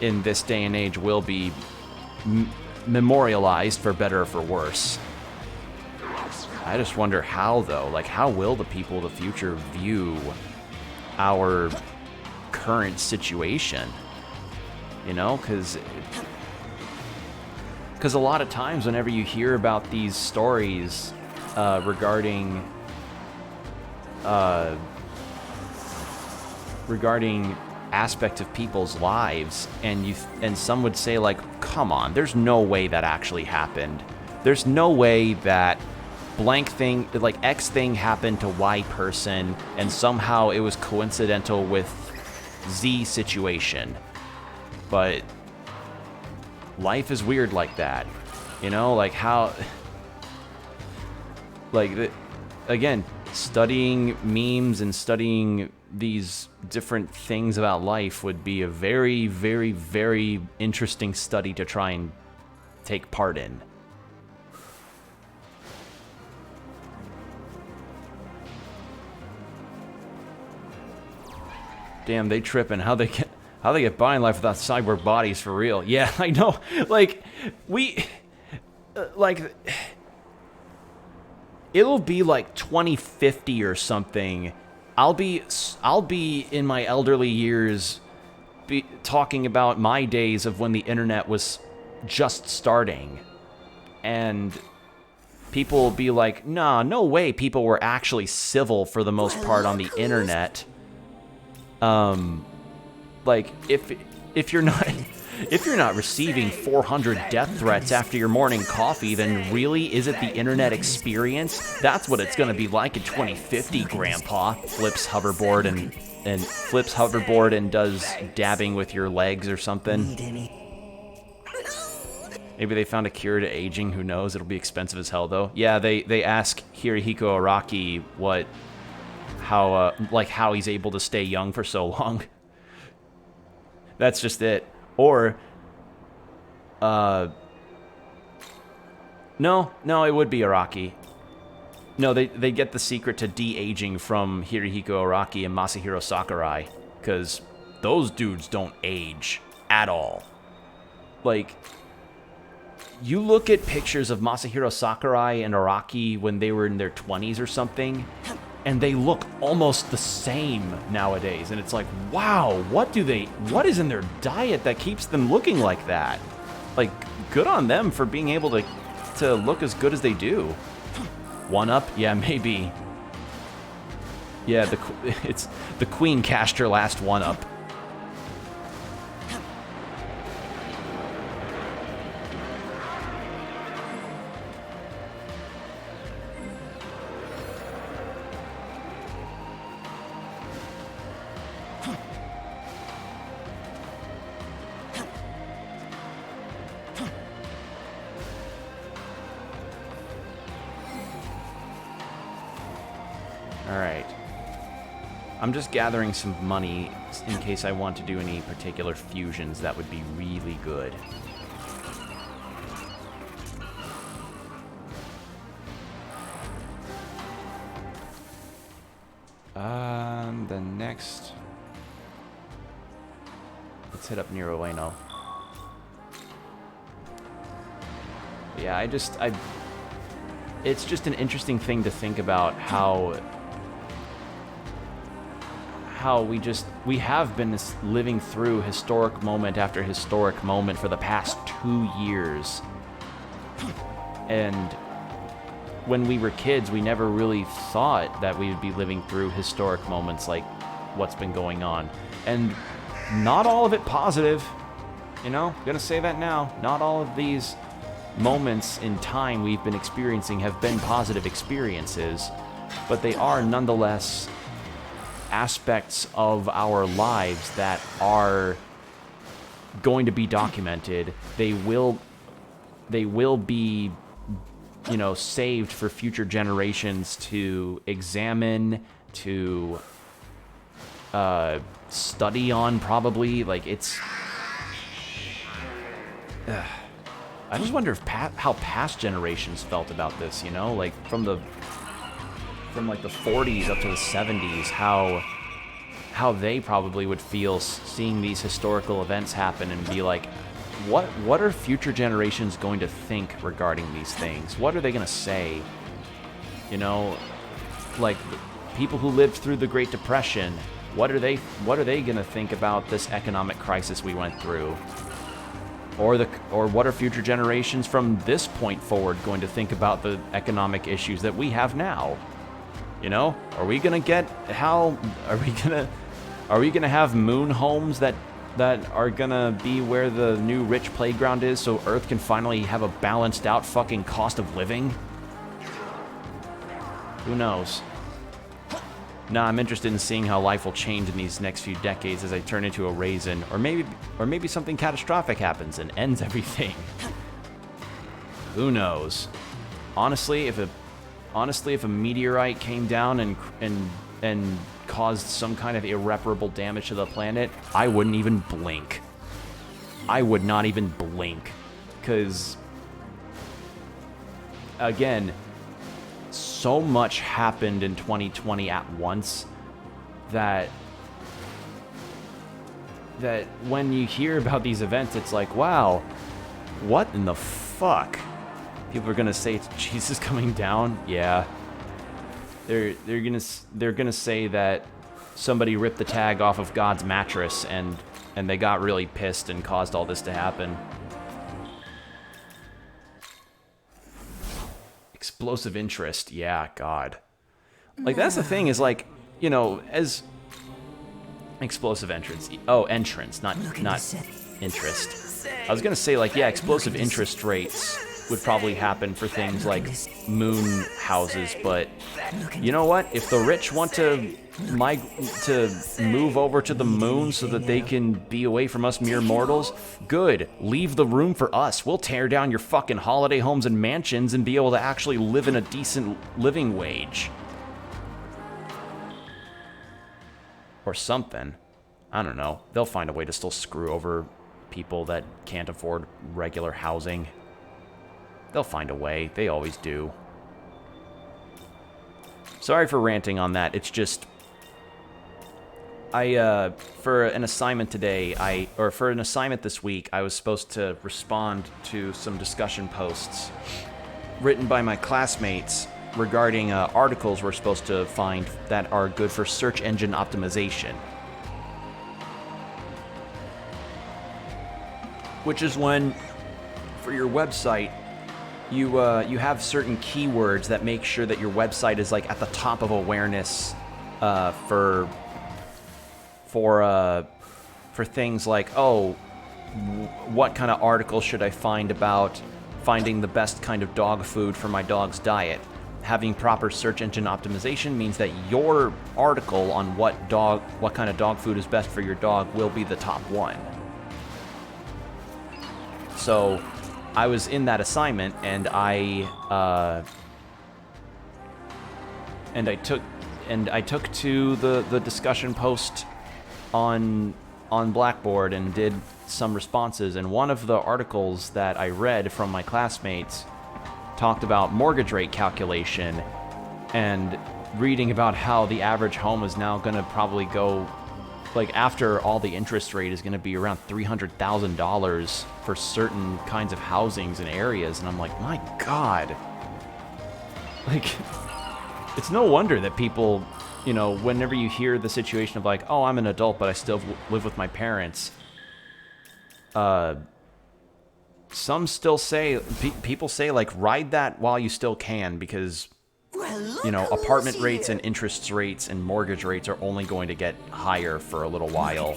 in this day and age will be memorialized, for better or for worse. I just wonder how, though. Like, how will the people of the future view our current situation? You know, because a lot of times whenever you hear about these stories regarding aspect of people's lives, and some would say, like, come on, there's no way that actually happened. There's no way that blank thing, like X thing, happened to Y person, and somehow it was coincidental with Z situation. But life is weird like that, you know, like how, like, again, studying memes and studying these different things about life would be a very, very, very interesting study to try and take part in. Damn, they tripping. How they get by in life without cyborg bodies for real? Yeah, I know. Like, it'll be like 2050 or something. I'll be in my elderly years, talking about my days of when the internet was just starting, and people will be like, "Nah, no way. People were actually civil for the most part on the internet." Like, if you're not receiving 400 death threats after your morning coffee, then really, is it the internet experience? That's what it's gonna be like in 2050, Grandpa. Flips hoverboard and does dabbing with your legs or something. Maybe they found a cure to aging, who knows? It'll be expensive as hell, though. Yeah, they ask Hirohiko Araki how he's able to stay young for so long. That's just it. Or, no, it would be Araki. No, they get the secret to de-aging from Hirohiko Araki and Masahiro Sakurai, because those dudes don't age at all. Like, you look at pictures of Masahiro Sakurai and Araki when they were in their 20s or something, and they look almost the same nowadays. And it's like, wow, what is in their diet that keeps them looking like that? Like, good on them for being able to look as good as they do. One up? Yeah, maybe. Yeah, it's the Queen cashed her last one up. Alright. I'm just gathering some money in case I want to do any particular fusions that would be really good. The next... Let's hit up Nero Ueno. Yeah, it's just an interesting thing to think about how how we have been living through historic moment after historic moment for the past 2 years. And when we were kids, we never really thought that we would be living through historic moments like what's been going on. And not all of it positive, you know, gonna say that now. Not all of these moments in time we've been experiencing have been positive experiences, but they are nonetheless aspects of our lives that are going to be documented. They will be, you know, saved for future generations to examine, to study on, probably. Like, it's I just wonder if how past generations felt about this, you know, like from like the 40s up to the 70s, how they probably would feel seeing these historical events happen and be like, what are future generations going to think regarding these things? What are they going to say? You know, like people who lived through the Great Depression, what are they going to think about this economic crisis we went through? Or what are future generations from this point forward going to think about the economic issues that we have now? You know, are we gonna have moon homes that are gonna be where the new rich playground is, so Earth can finally have a balanced out fucking cost of living? Who knows? Nah, I'm interested in seeing how life will change in these next few decades as I turn into a raisin, or maybe something catastrophic happens and ends everything. Who knows? Honestly, if a meteorite came down and caused some kind of irreparable damage to the planet, I wouldn't even blink. I would not even blink, because again, so much happened in 2020 at once that when you hear about these events, it's like, wow, what in the fuck? People are gonna say it's Jesus coming down. Yeah, they're gonna say that somebody ripped the tag off of God's mattress and they got really pissed and caused all this to happen. Explosive interest, yeah, God. Like, that's the thing, is like, you know, as explosive entrance. Oh, entrance, not interest. I was gonna say, like, yeah, explosive interest rates would probably happen for things like moon houses, but you know what? If the rich want to move over to the moon so that they can be away from us mere mortals, good. Leave the room for us. We'll tear down your fucking holiday homes and mansions and be able to actually live in a decent living wage. Or something. I don't know. They'll find a way to still screw over people that can't afford regular housing. They'll find a way. They always do. Sorry for ranting on that. It's just, for an assignment today, for an assignment this week, I was supposed to respond to some discussion posts written by my classmates regarding articles we're supposed to find that are good for search engine optimization. Which is when, for your website, you have certain keywords that make sure that your website is like at the top of awareness for things like, oh, what kind of article should I find about finding the best kind of dog food for my dog's diet? Having proper search engine optimization means that your article on what kind of dog food is best for your dog will be the top one. So I was in that assignment, and I took to the discussion post on Blackboard and did some responses, and one of the articles that I read from my classmates talked about mortgage rate calculation and reading about how the average home is now going to probably go, like, after all the interest rate is going to be around $300,000 for certain kinds of housings and areas. And I'm like, my God. Like, it's no wonder that people you know, whenever you hear the situation of like, oh, I'm an adult, but I still live with my parents, some still say, people say, like, ride that while you still can, because, you know, apartment rates and interest rates and mortgage rates are only going to get higher for a little while.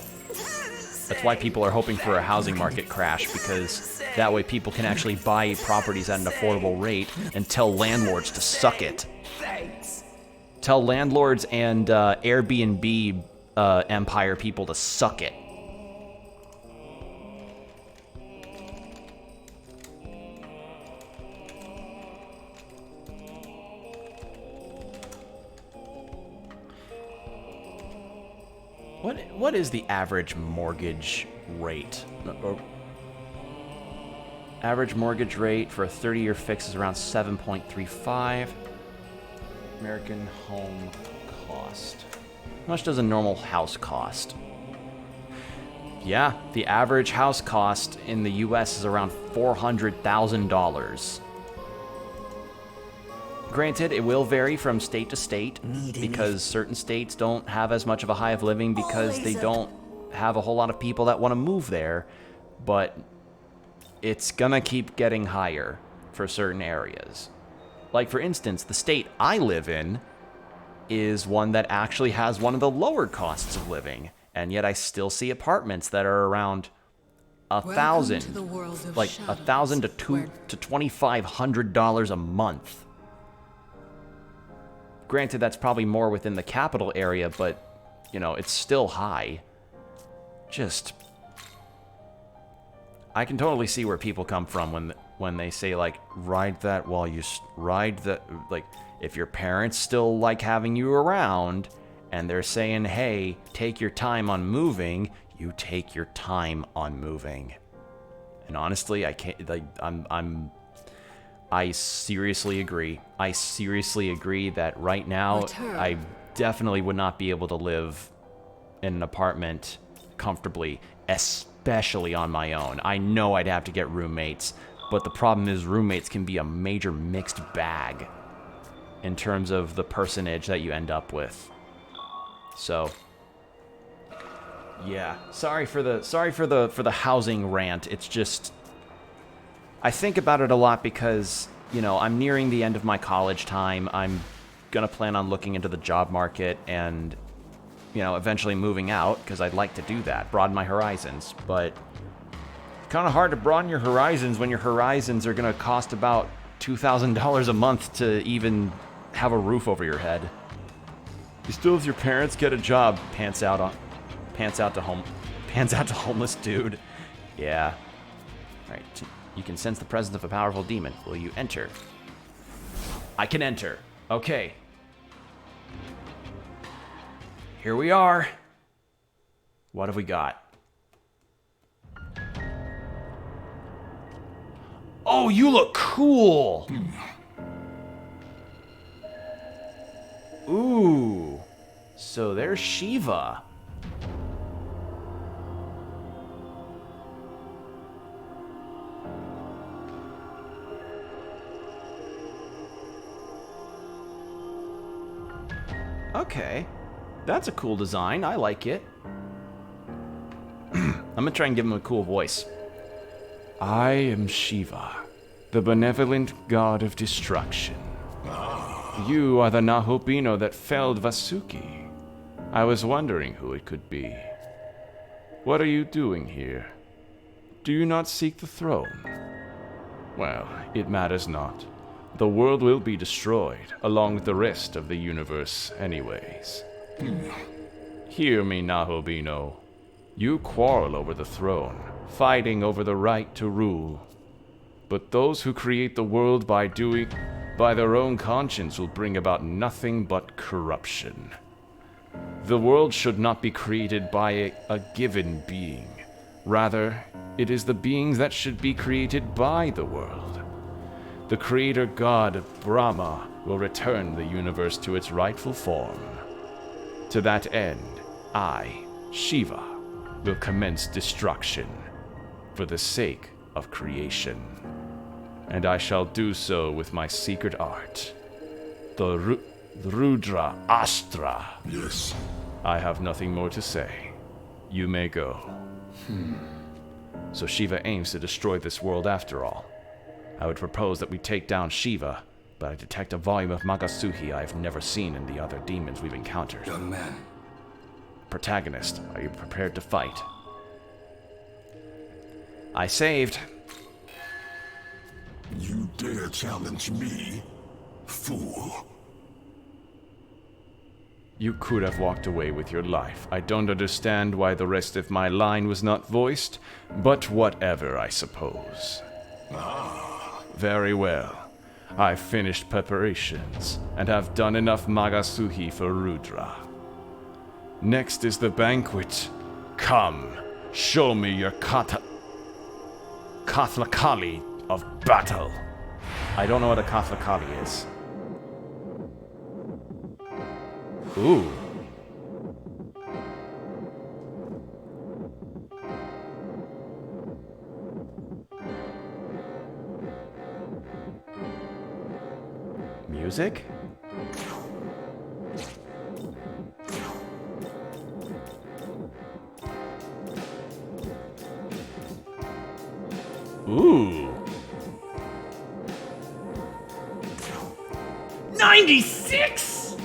That's why people are hoping for a housing market crash, because that way people can actually buy properties at an affordable rate and tell landlords to suck it. Tell landlords and Airbnb empire people to suck it. What is the average mortgage rate? Average mortgage rate for a 30-year fix is around 7.35. American home cost. How much does a normal house cost? Yeah, the average house cost in the US is around $400,000. Granted, it will vary from state to state, because certain states don't have as much of a high of living because they don't have a whole lot of people that want to move there, but it's gonna keep getting higher for certain areas. Like, for instance, the state I live in is one that actually has one of the lower costs of living, and yet I still see apartments that are around $1,000, like $1,000 to $2,500 a month. Granted, that's probably more within the capital area, but, you know, it's still high. Just, I can totally see where people come from when they say, like, ride that while you ride the, like, if your parents still like having you around and they're saying, hey, take your time on moving, you take your time on moving. And honestly, I can't, like, I seriously agree. I seriously agree that right now, I definitely would not be able to live in an apartment comfortably, especially on my own. I know I'd have to get roommates, but the problem is roommates can be a major mixed bag in terms of the personage that you end up with. So, yeah, sorry for the housing rant. It's just, I think about it a lot because, you know, I'm nearing the end of my college time. I'm gonna plan on looking into the job market and, you know, eventually moving out, because I'd like to do that, broaden my horizons. But it's kind of hard to broaden your horizons when your horizons are gonna cost about $2,000 a month to even have a roof over your head. You still with your parents? Get a job. Pants out to homeless dude. Yeah. All right. You can sense the presence of a powerful demon. Will you enter? I can enter. Okay. Here we are. What have we got? Oh, you look cool! Ooh. So there's Shiva. Okay. That's a cool design. I like it. I'm gonna try and give him a cool voice. I am Shiva, the benevolent god of destruction. You are the Nahobino that felled Vasuki. I was wondering who it could be. What are you doing here? Do you not seek the throne? Well, it matters not. The world will be destroyed, along with the rest of the universe anyways. Hear me, Nahobino. You quarrel over the throne, fighting over the right to rule. But those who create the world by their own conscience will bring about nothing but corruption. The world should not be created by a given being. Rather, it is the beings that should be created by the world. The creator god Brahma will return the universe to its rightful form. To that end, I, Shiva, will commence destruction for the sake of creation. And I shall do so with my secret art, the Rudra Astra. Yes. I have nothing more to say. You may go. So Shiva aims to destroy this world after all. I would propose that we take down Shiva, but I detect a volume of Magasuhi I have never seen in the other demons we've encountered. Young man, Protagonist, are you prepared to fight? I saved. you dare challenge me, fool? You could have walked away with your life. I don't understand why the rest of my line was not voiced, but whatever, I suppose. Very well. I've finished preparations, and have done enough Magasuhi for Rudra. Next is the banquet. Come, show me your Kathlakali of battle. I don't know what a Kathlakali is. Ooh. Music? Ooh. 96?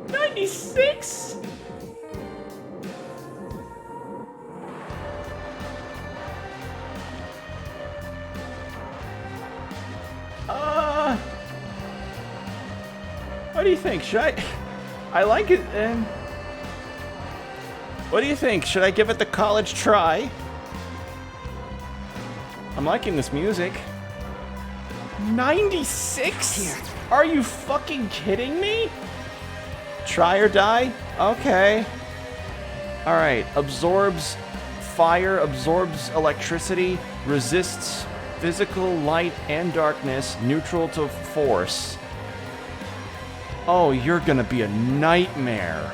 '96? What do you think? Should I like it, and what do you think? Should I give it the college try? I'm liking this music. 96? Here. Are you fucking kidding me? Try or die? Okay. Alright, absorbs fire, absorbs electricity, resists physical light and darkness, neutral to force. Oh, you're gonna be a nightmare.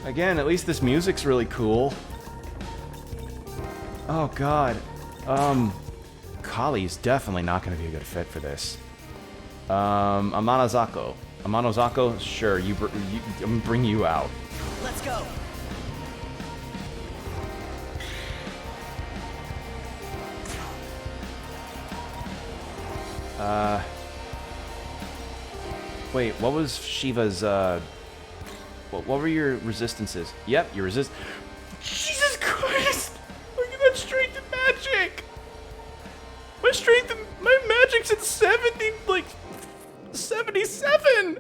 Again, at least this music's really cool. Oh god. Kali's definitely not gonna be a good fit for this. Amanozako. Amanozako, sure, I'm gonna bring you out. Let's go. Wait, what was Shiva's, what were your resistances? Yep, your resist. Jesus Christ! Look at that strength and magic! My strength and my magic's at 77!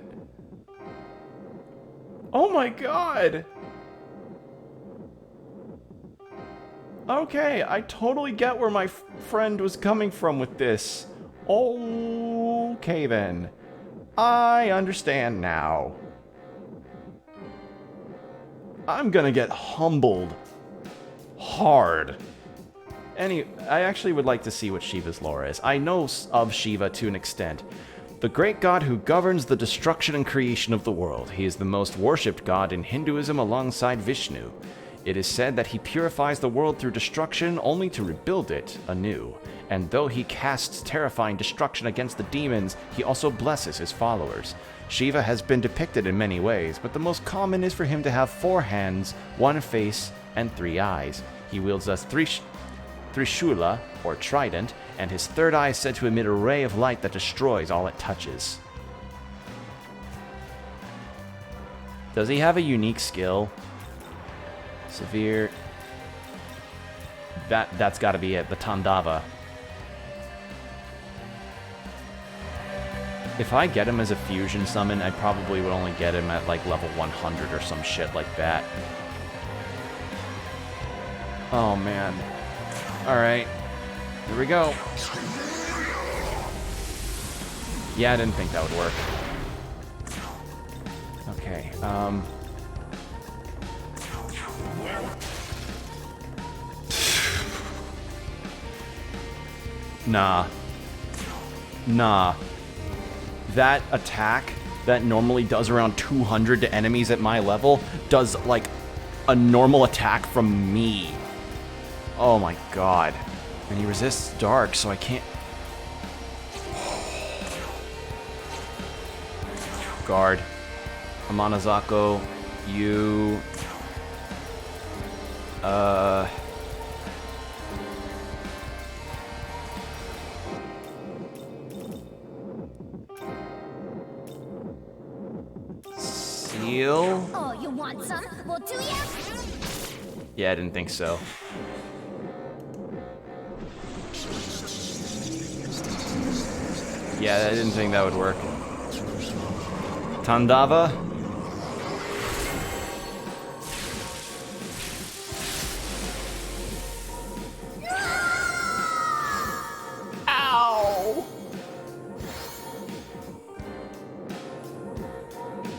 Oh my god! Okay, I totally get where my friend was coming from with this. Okay then. I understand now. I'm gonna get humbled hard. I actually would like to see what Shiva's lore is. I know of Shiva to an extent. The great god who governs the destruction and creation of the world. He is the most worshipped god in Hinduism alongside Vishnu. It is said that he purifies the world through destruction only to rebuild it anew. And though he casts terrifying destruction against the demons, he also blesses his followers. Shiva has been depicted in many ways, but the most common is for him to have 4 hands, 1 face, and 3 eyes. He wields a Trishula, or trident, and his 3rd eye is said to emit a ray of light that destroys all it touches. Does he have a unique skill? Severe. That's gotta be it, the Tandava. If I get him as a fusion summon, I probably would only get him at like level 100 or some shit like that. Oh man. Alright. Here we go. Yeah, I didn't think that would work. Okay, Nah. That attack that normally does around 200 to enemies at my level does like a normal attack from me. Oh my god. And he resists dark, so I can't... Guard. Amanazako, you... Seal? Oh, you want some? Well, do ya? Yeah, I didn't think so. Yeah, I didn't think that would work. Tandava? Ow!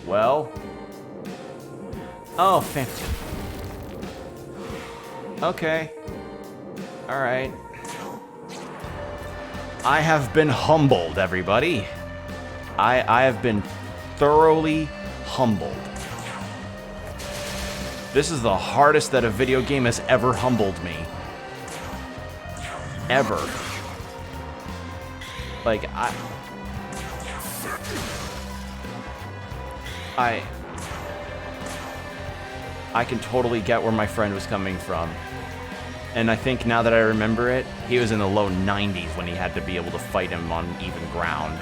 Well. Oh, fantastic. Okay. Alright. I have been humbled, everybody. I have been thoroughly humbled. This is the hardest that a video game has ever humbled me. Ever. Like, I can totally get where my friend was coming from. And I think now that I remember it, he was in the low 90s when he had to be able to fight him on even ground.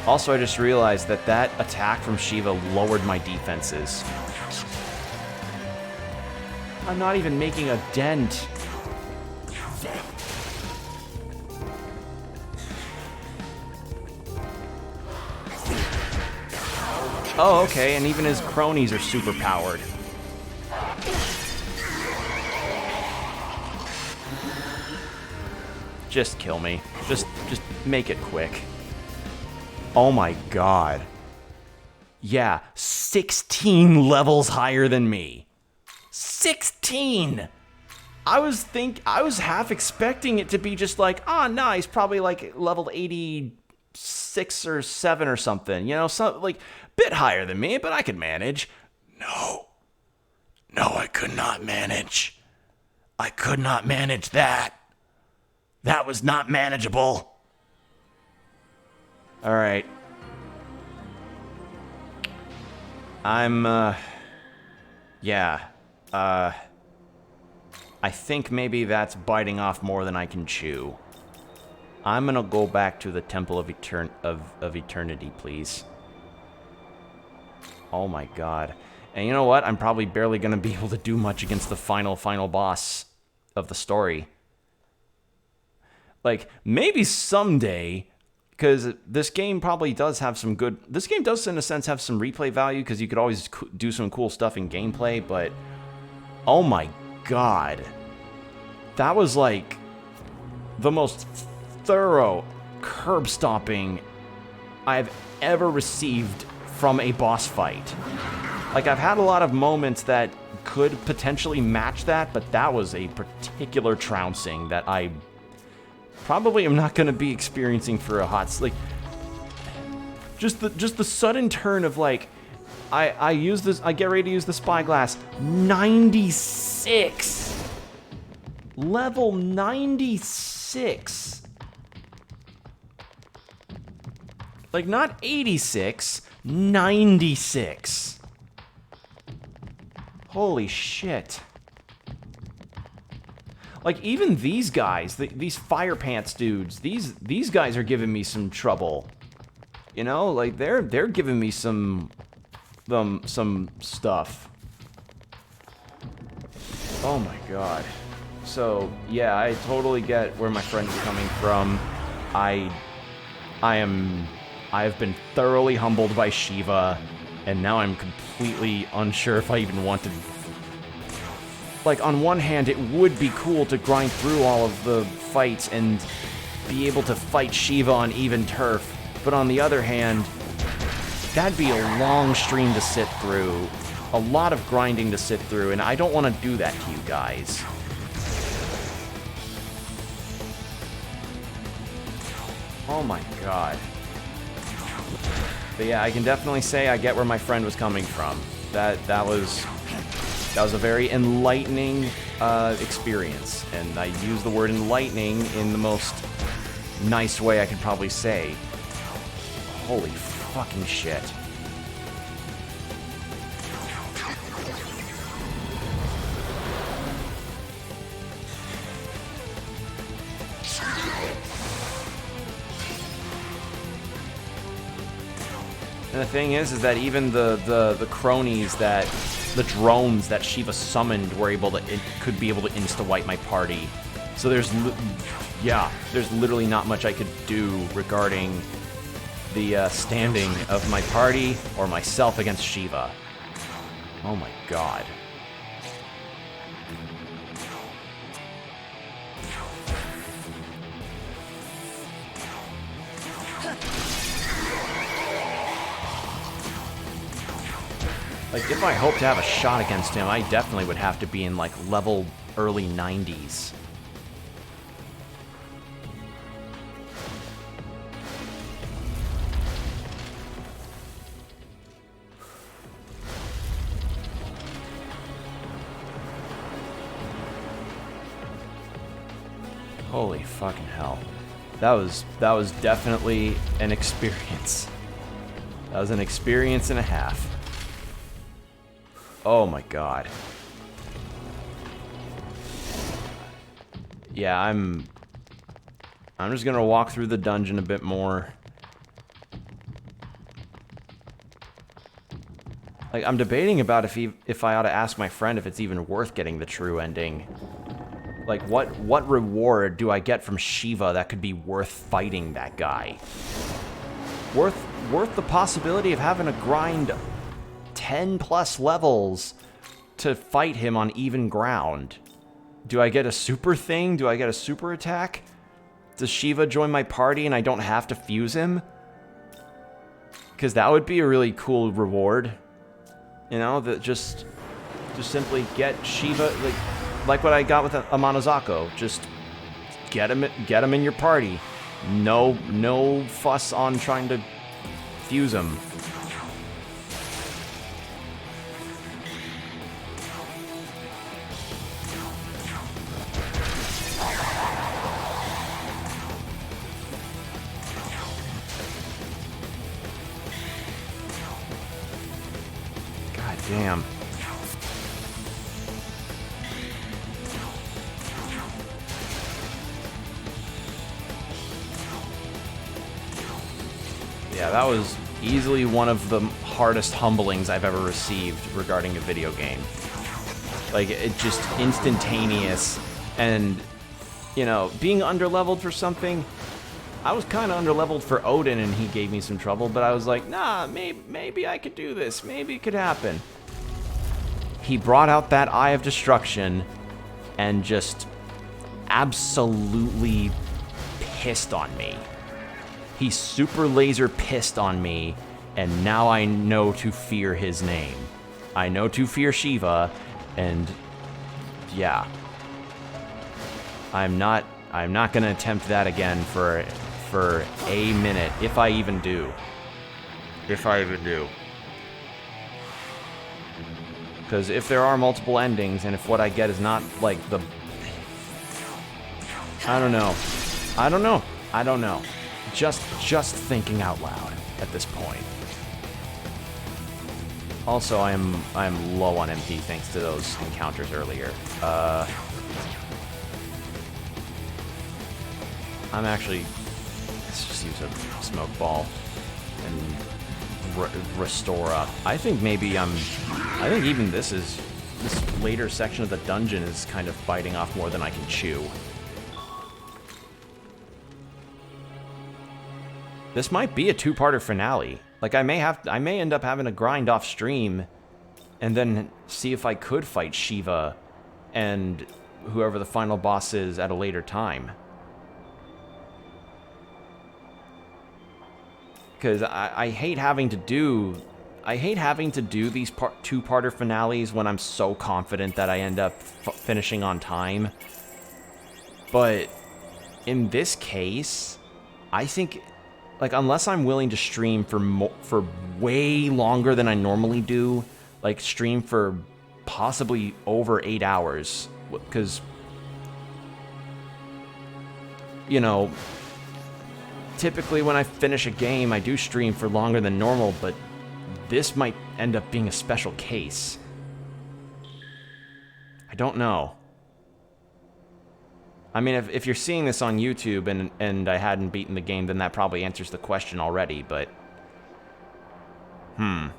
Also, I just realized that that attack from Shiva lowered my defenses. I'm not even making a dent. Oh, okay, and even his cronies are super powered. Just kill me. Just make it quick. Oh my god. Yeah, 16 levels higher than me. 16! I was half expecting it to be just like, oh, nice, probably like level 86 or 7 or something. You know, like bit higher than me, but I could manage. No, I could not manage. I could not manage that. That was not manageable. All right. Yeah. I think maybe that's biting off more than I can chew. I'm gonna go back to the Temple of Eternity, please. Oh my god. And you know what? I'm probably barely gonna be able to do much against the final boss of the story. Like, maybe someday, because this game probably does have some good... This game does, in a sense, have some replay value, because you could always do some cool stuff in gameplay, but... Oh my god. That was, like, the most thorough curb-stomping I've ever received from a boss fight. Like, I've had a lot of moments that could potentially match that, but that was a particular trouncing that I... probably I'm not going to be experiencing for a hot... Like, just the sudden turn of, like, I use this... I get ready to use the spyglass. 96! Level 96! Like, not 86, 96. Holy shit. Like, even these guys, these Fire Pants dudes, these guys are giving me some trouble. You know, like, they're giving me some stuff. Oh my god. So, yeah, I totally get where my friend is coming from. I have been thoroughly humbled by Shiva, and now I'm completely unsure if I even want to... Like, on one hand, it would be cool to grind through all of the fights and be able to fight Shiva on even turf. But on the other hand, that'd be a long stream to sit through. A lot of grinding to sit through, and I don't want to do that to you guys. Oh my god. But yeah, I can definitely say I get where my friend was coming from. That was a very enlightening experience, and I use the word enlightening in the most nice way I could probably say. Holy fucking shit. And the thing is that even the cronies that, the drones that Shiva summoned were able to, it could be able to insta-wipe my party. So there's literally not much I could do regarding the standing of my party or myself against Shiva. Oh my god. Like, if I hope to have a shot against him, I definitely would have to be in, like, level early 90s. Holy fucking hell. That was definitely an experience. That was an experience and a half. Oh my god. Yeah, I'm just gonna walk through the dungeon a bit more. Like, I'm debating about if I ought to ask my friend if it's even worth getting the true ending. Like, what reward do I get from Shiva that could be worth fighting that guy? Worth the possibility of having to grind 10 plus levels to fight him on even ground. Do I get a super thing? Do I get a super attack? Does Shiva join my party and I don't have to fuse him? Because that would be a really cool reward. You know, that just simply get Shiva, like what I got with Amanozako. Just get him in your party. No fuss on trying to fuse him. Damn. Yeah, that was easily one of the hardest humblings I've ever received regarding a video game. Like, it just instantaneous, and, you know, being underleveled for something. I was kind of underleveled for Odin, and he gave me some trouble, but I was like, nah, maybe I could do this. Maybe it could happen. He brought out that Eye of Destruction and just absolutely pissed on me. He super laser pissed on me, and now I know to fear his name. I know to fear Shiva, and yeah. I'm not gonna attempt that again for a minute, if I even do. Because if there are multiple endings, and if what I get is not, like, the... I don't know. Just thinking out loud at this point. Also, I'm low on MP thanks to those encounters earlier. I'm actually... Let's just use a smoke ball and restore up. I think even this later section of the dungeon is kind of biting off more than I can chew. This might be a two-parter finale. Like, I may end up having to grind off stream and then see if I could fight Shiva and whoever the final boss is at a later time. Because I hate having to do these two-parter finales when I'm so confident that I end up finishing on time. But in this case, I think like, unless I'm willing to stream for way longer than I normally do, like stream for possibly over 8 hours, because, you know, typically when I finish a game, I do stream for longer than normal, but this might end up being a special case. I don't know. I mean, if you're seeing this on YouTube and I hadn't beaten the game, then that probably answers the question already, but... I'm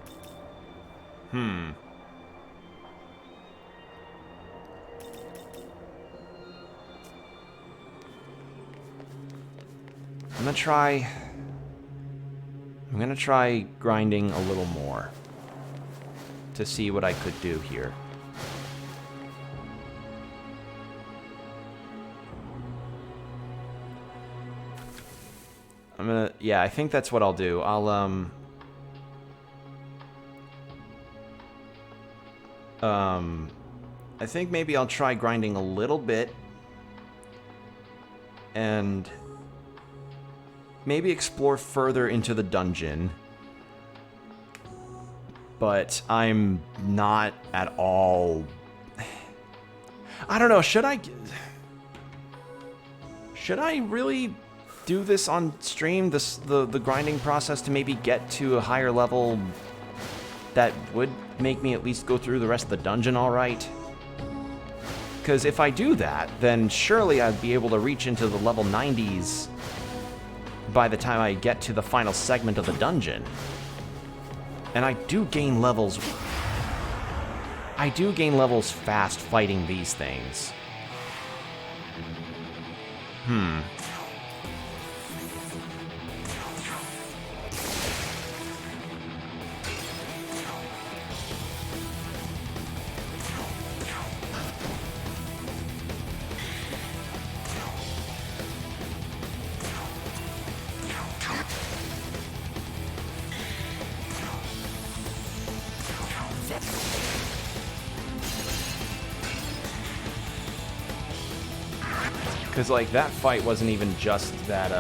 gonna try grinding a little more to see what I could do here. Yeah, I think that's what I'll do. I think maybe I'll try grinding a little bit and maybe explore further into the dungeon. But I'm not at all... I don't know, should I really do this on stream, the grinding process, to maybe get to a higher level that would make me at least go through the rest of the dungeon all right? Because if I do that, then surely I'd be able to reach into the level 90s by the time I get to the final segment of the dungeon. And I do gain levels fast fighting these things. Because, like, that fight wasn't even just that,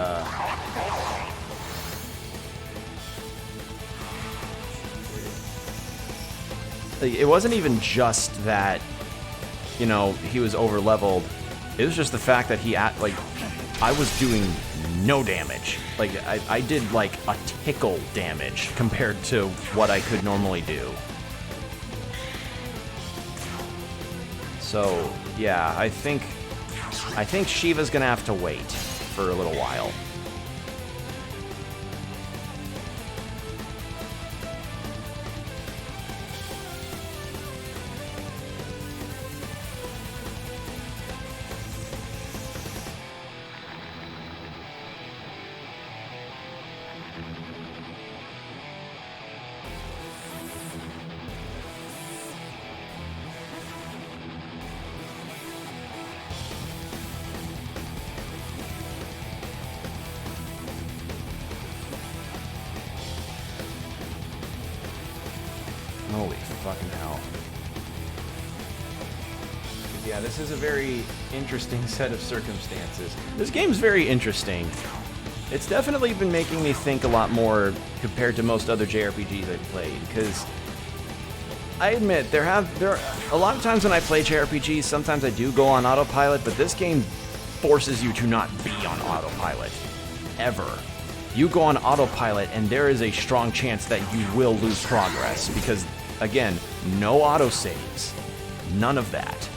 it wasn't even just that, you know, he was over-leveled. It was just the fact that I was doing no damage. Like, I did, like, a tickle damage compared to what I could normally do. So, yeah, I think Shiva's gonna have to wait for a little while. Holy fucking hell. Yeah, this is a very interesting set of circumstances. This game's very interesting. It's definitely been making me think a lot more compared to most other JRPGs I've played, because I admit, there are a lot of times when I play JRPGs, sometimes I do go on autopilot, but this game forces you to not be on autopilot. Ever. You go on autopilot, and there is a strong chance that you will lose progress, because, again, no autosaves. None of that.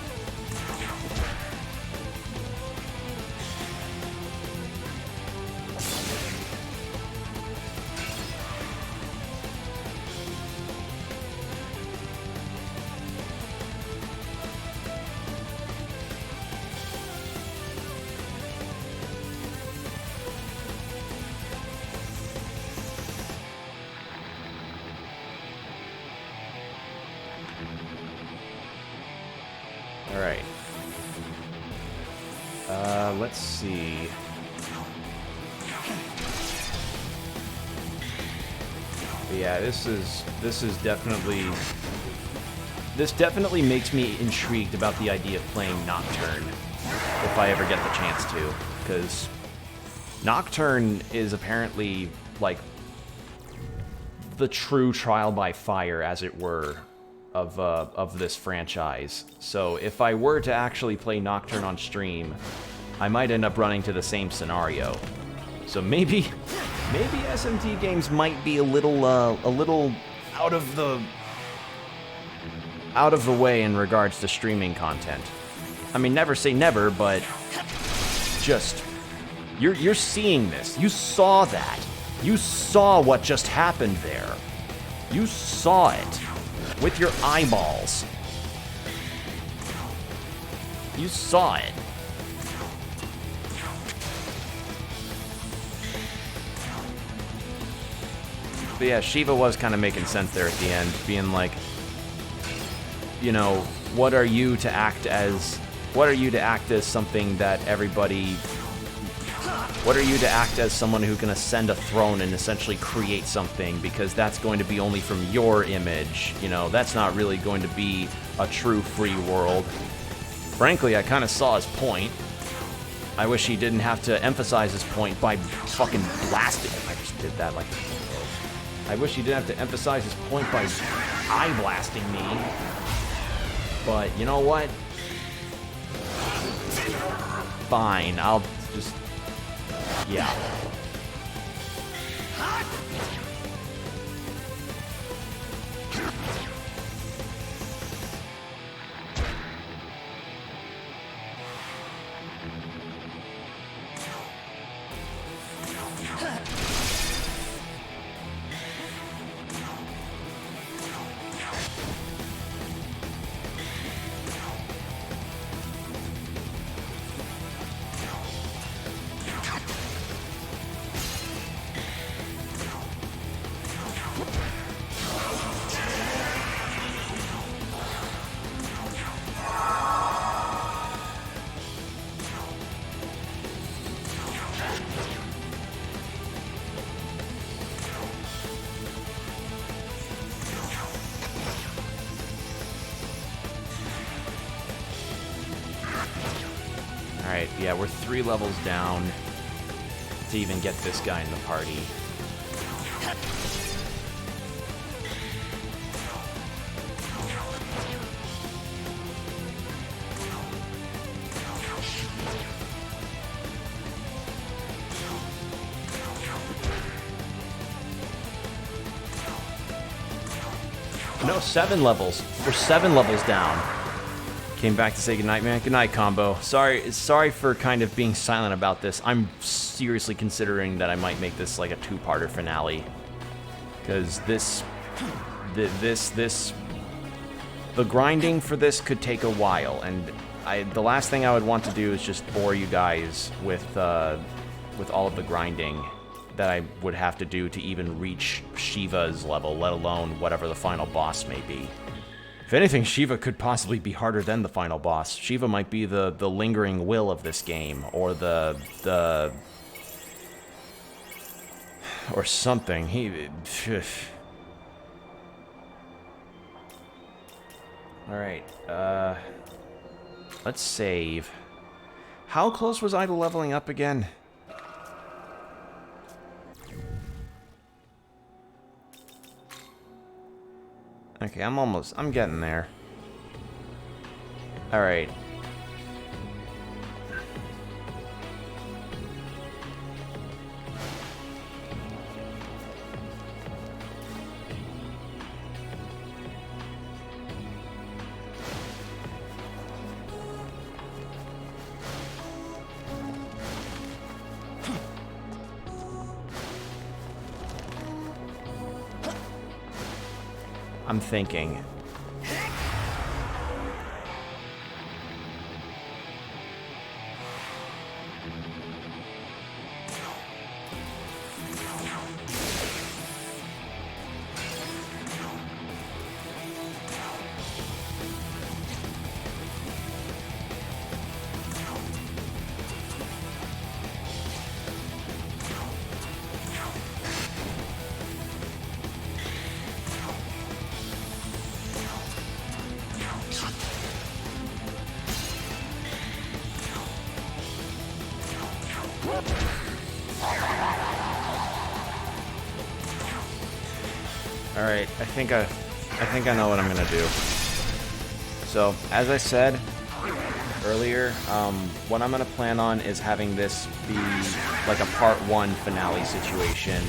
Alright. Let's see. Yeah, this definitely makes me intrigued about the idea of playing Nocturne if I ever get the chance to, because Nocturne is apparently, like, the true trial by fire, as it were, of this franchise. So if I were to actually play Nocturne on stream, I might end up running to the same scenario. So maybe SMT games might be a little out of the way in regards to streaming content. I mean, never say never, but just you're seeing this. You saw that. You saw what just happened there. You saw it with your eyeballs. You saw it. But yeah, Shiva was kind of making sense there at the end, being like, you know, what are you to act as something that everybody... What are you to act as someone who can ascend a throne and essentially create something, because that's going to be only from your image. You know, that's not really going to be a true free world. Frankly, I kind of saw his point. I wish he didn't have to emphasize his point by fucking blasting him. I just did that like... I wish he didn't have to emphasize his point by eye blasting me. But you know what? Fine, I'll just... Yeah. Alright, yeah, we're 3 levels down to even get this guy in the party. No, 7 levels. We're 7 levels down. Came back to say goodnight, man. Goodnight, combo. Sorry for kind of being silent about this. I'm seriously considering that I might make this like a 2-parter finale. Because the grinding for this could take a while, and the last thing I would want to do is just bore you guys with all of the grinding that I would have to do to even reach Shiva's level, let alone whatever the final boss may be. If anything, Shiva could possibly be harder than the final boss. Shiva might be the lingering will of this game, or or something. Alright, let's save. How close was I to leveling up again? Okay, I'm getting there. Alright. I'm thinking. Alright, I think I know what I'm gonna do. So, as I said earlier, what I'm gonna plan on is having this be like a part 1 finale situation.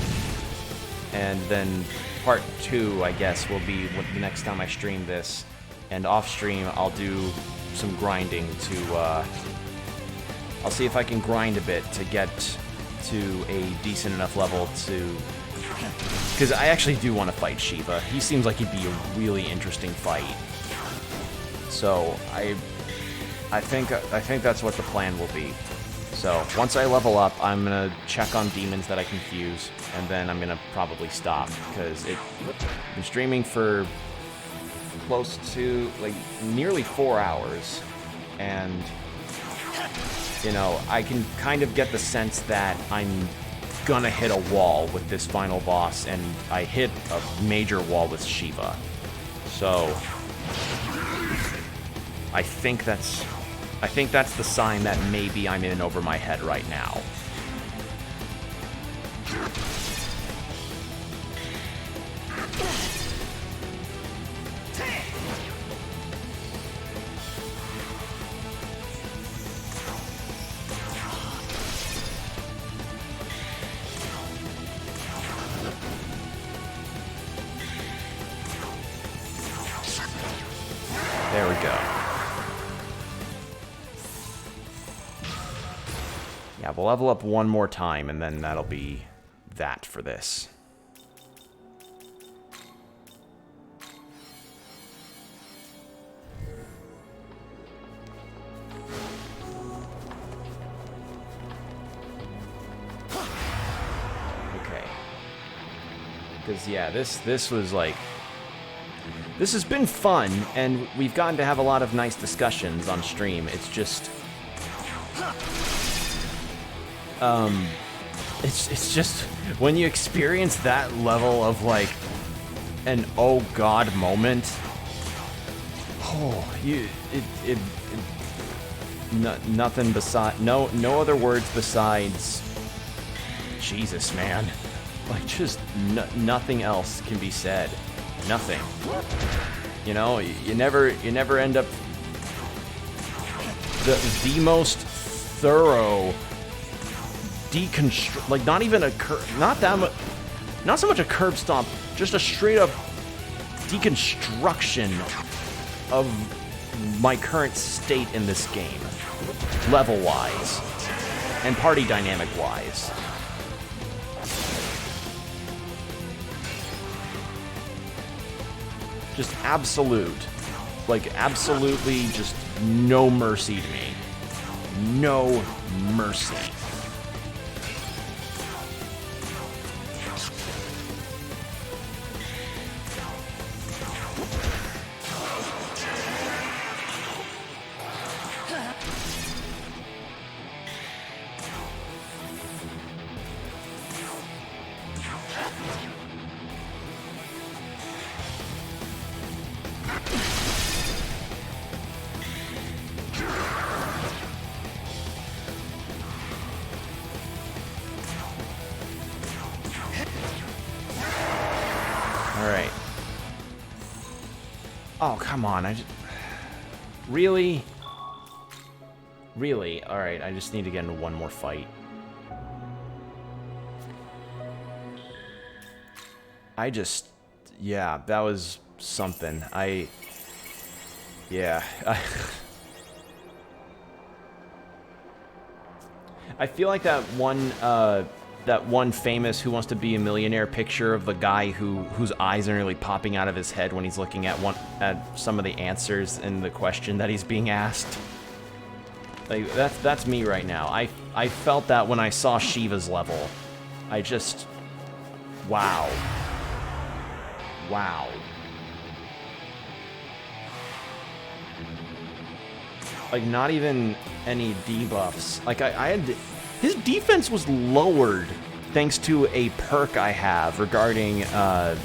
And then part 2, I guess, will be the next time I stream this. And off stream, I'll do some grinding to, I'll see if I can grind a bit to get to a decent enough level to... Because I actually do want to fight Shiva. He seems like he'd be a really interesting fight. So, I think that's what the plan will be. So, once I level up, I'm gonna check on demons that I confuse, and then I'm gonna probably stop, because I've been streaming for close to, like, nearly 4 hours, and, you know, I can kind of get the sense that I'm gonna hit a wall with this final boss, and I hit a major wall with Shiva. So, I think that's the sign that maybe I'm in over my head right now. There we go. Yeah, we'll level up one more time, and then that'll be that for this. Okay. Because, yeah, this was like... This has been fun, and we've gotten to have a lot of nice discussions on stream. It's just... It's just... When you experience that level of, like, an oh god moment... Oh, nothing beside... No other words besides... Jesus, man. Like, just nothing else can be said. Nothing. You know, you never end up the most thorough deconstruct, like not even a not so much a curb stomp, just a straight up deconstruction of my current state in this game, level wise and party dynamic wise. Just absolute. Like, absolutely just no mercy to me. No mercy. Alright. Oh, come on. Really? Really? Alright, I just need to get into one more fight. Yeah, that was something. Yeah. I feel like that one famous Who Wants to Be a Millionaire picture of the guy whose eyes are nearly popping out of his head when he's looking at some of the answers in the question that he's being asked. Like, that's me right now. I felt that when I saw Shiva's level. I just... Wow. Wow. Like, not even any debuffs. Like, I had... His defense was lowered thanks to a perk I have regarding some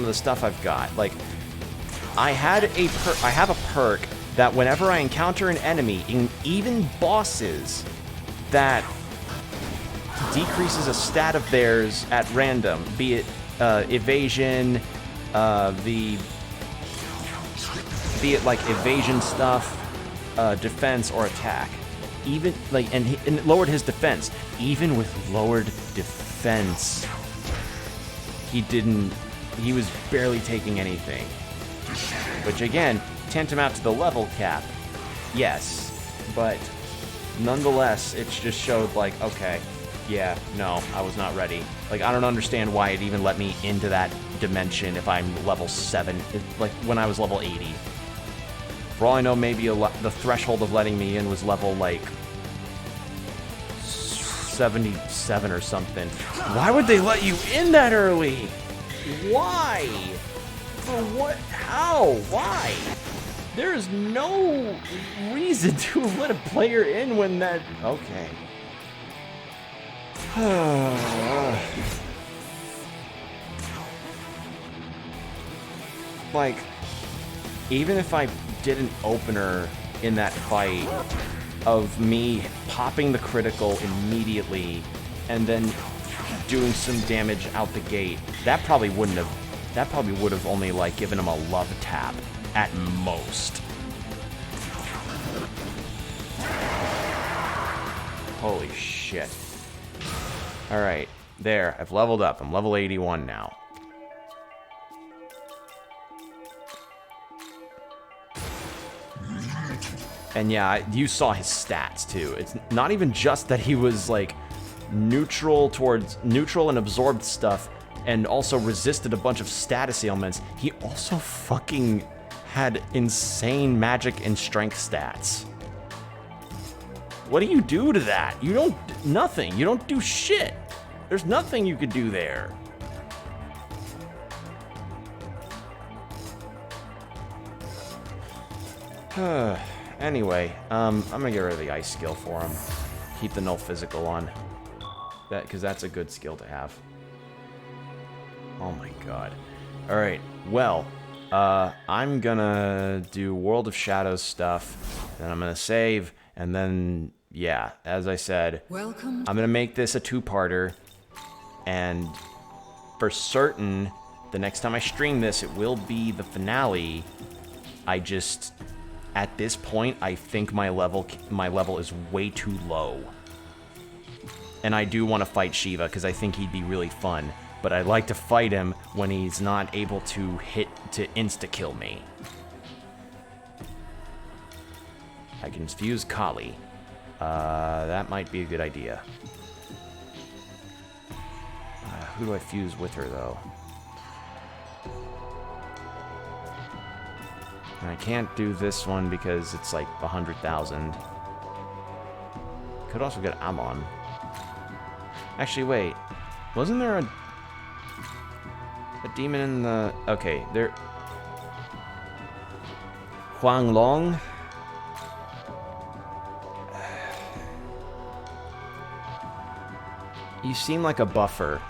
of the stuff I've got. Like, I have a perk that whenever I encounter an enemy, even bosses, that decreases a stat of theirs at random, be it evasion, be it like evasion stuff, defense, or attack. Even like, and it lowered his defense. Even with lowered defense, he was barely taking anything. Which again, tantamount to the level cap. Yes, but nonetheless, it just showed like, okay, yeah, no, I was not ready. Like, I don't understand why it even let me into that dimension if I'm level 7, like when I was level 80. For all I know, maybe the threshold of letting me in was level, like, 77 or something. Why would they let you in that early? Why? For what? How? Why? There is no reason to let a player in when that... Okay. Like, even if I did an opener in that fight of me popping the critical immediately and then doing some damage out the gate, that probably would have only like given him a love tap at most. Holy shit. Alright, there, I've leveled up. I'm level 81 now. And yeah, you saw his stats too. It's not even just that he was like neutral and absorbed stuff and also resisted a bunch of status ailments. He also fucking had insane magic and strength stats. What do you do to that? You don't... Nothing. You don't do shit. There's nothing you could do there. Anyway, I'm gonna get rid of the ice skill for him. Keep the null physical on. Because that's a good skill to have. Oh my god. Alright, well, I'm gonna do World of Shadows stuff, then I'm gonna save, and then, yeah, as I said, Welcome. I'm gonna make this a two-parter, and for certain, the next time I stream this, it will be the finale. I just, at this point, I think my level is way too low. And I do want to fight Shiva, because I think he'd be really fun. But I'd like to fight him when he's not able to insta-kill me. I can fuse Kali. That might be a good idea. Who do I fuse with her, though? And I can't do this one because it's like 100,000. Could also get Amon. Actually, wait. Wasn't there a demon in the... Okay, there... Huang Long? You seem like a buffer,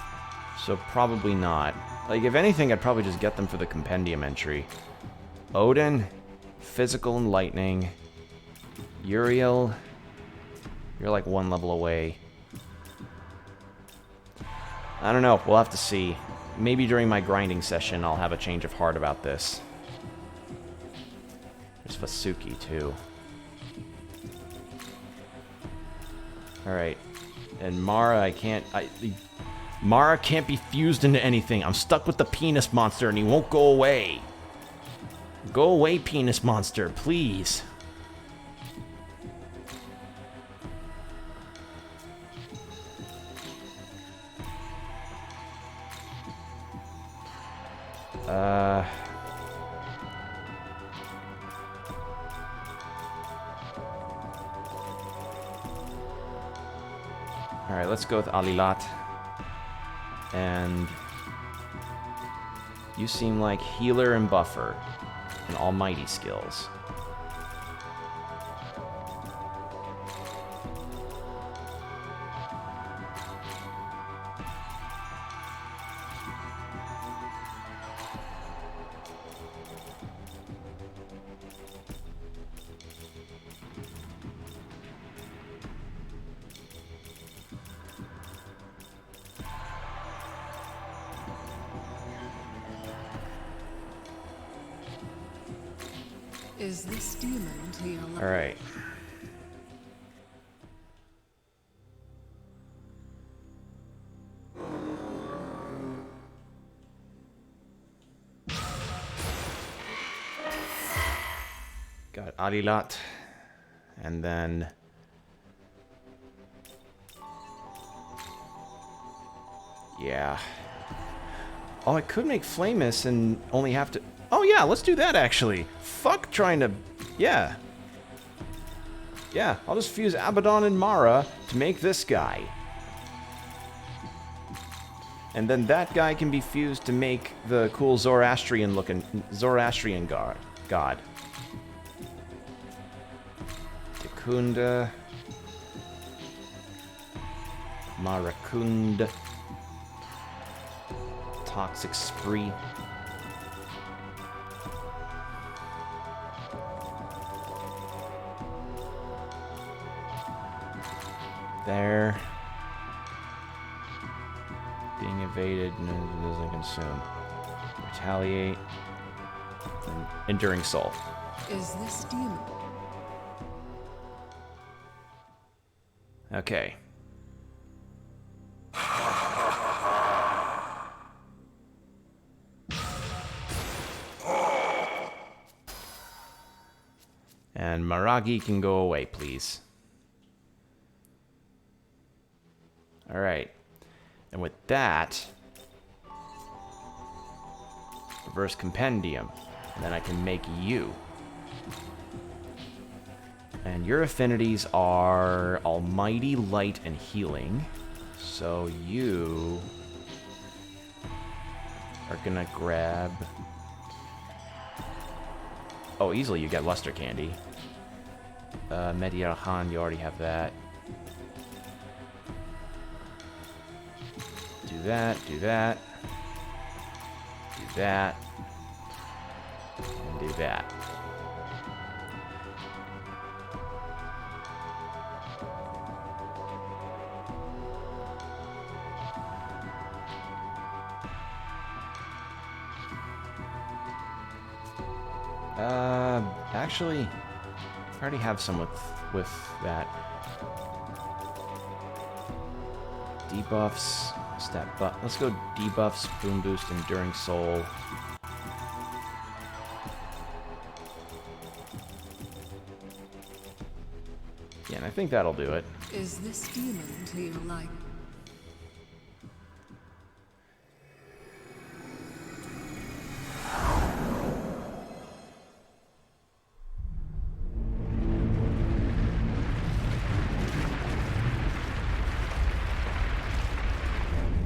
so probably not. Like, if anything, I'd probably just get them for the compendium entry. Odin, physical and lightning. Uriel, you're like one level away. I don't know, we'll have to see. Maybe during my grinding session, I'll have a change of heart about this. There's Vasuki, too. Alright. And Mara, Mara can't be fused into anything. I'm stuck with the penis monster and he won't go away. Go away, penis monster, please. Alright, let's go with Alilat. And you seem like healer and buffer and almighty skills. Is this demon to your left? All right. Got Adilat, and then yeah. Oh, I could make Flamus and only have to. Oh yeah, let's do that actually. Fuck trying to. Yeah. Yeah, I'll just fuse Abaddon and Mara to make this guy. And then that guy can be fused to make the cool Zoroastrian god. Kunda. Marakund. Toxic Spree. There. Being evaded doesn't consume. Retaliate. And Enduring Soul. Is this demon? Okay. And Maragi can go away, please. Alright. And with that, reverse compendium. And then I can make you. And your affinities are Almighty, Light, and Healing. So you are gonna grab... Oh, easily you get Luster Candy. Medial Han, you already have that. Do that, do that. Do that. And do that. Actually, I already have some with that. Debuffs, stat buff. Let's go debuffs, boom boost, enduring soul. Yeah, and I think that'll do it. Is this demon to your like?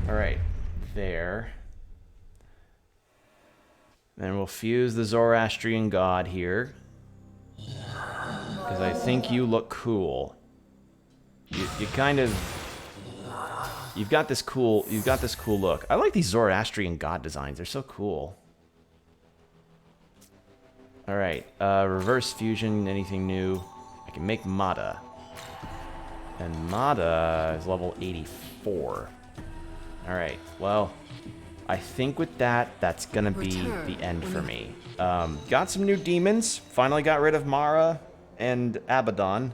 Alright, there. Then we'll fuse the Zoroastrian god here. Because I think you look cool. You kind of... You've got this cool look. I like these Zoroastrian god designs, they're so cool. Alright, reverse fusion, anything new. I can make Mata. And Mata is level 84. Alright, well, I think with that, that's gonna be the end for me. Got some new demons. Finally got rid of Mara and Abaddon.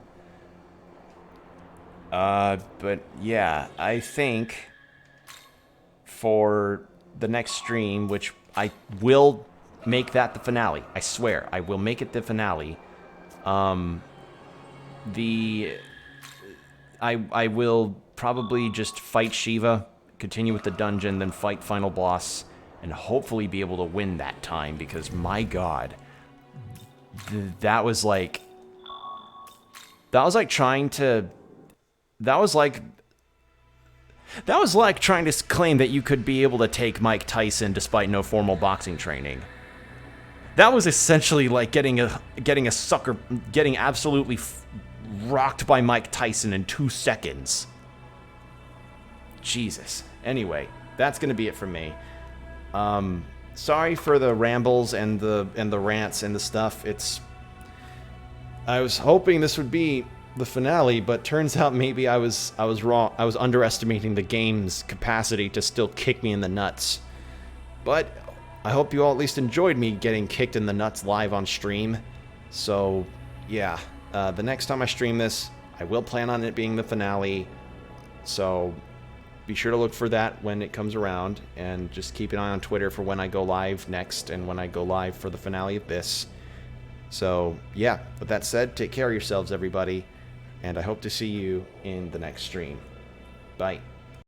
But yeah, I think for the next stream, which I will make that the finale. I swear, I will make it the finale. I will probably just fight Shiva, continue with the dungeon, then fight final boss, and hopefully be able to win that time, because my god, that was like trying to claim that you could be able to take Mike Tyson despite no formal boxing training. That was essentially like getting absolutely rocked by Mike Tyson in 2 seconds. Jesus. Anyway, that's gonna be it for me. Sorry for the rambles and the rants and the stuff. I was hoping this would be the finale, but turns out maybe I was wrong. I was underestimating the game's capacity to still kick me in the nuts. But I hope you all at least enjoyed me getting kicked in the nuts live on stream. So, yeah, the next time I stream this, I will plan on it being the finale. So, be sure to look for that when it comes around, and just keep an eye on Twitter for when I go live next and when I go live for the finale of this. So, yeah, with that said, take care of yourselves, everybody, and I hope to see you in the next stream. Bye.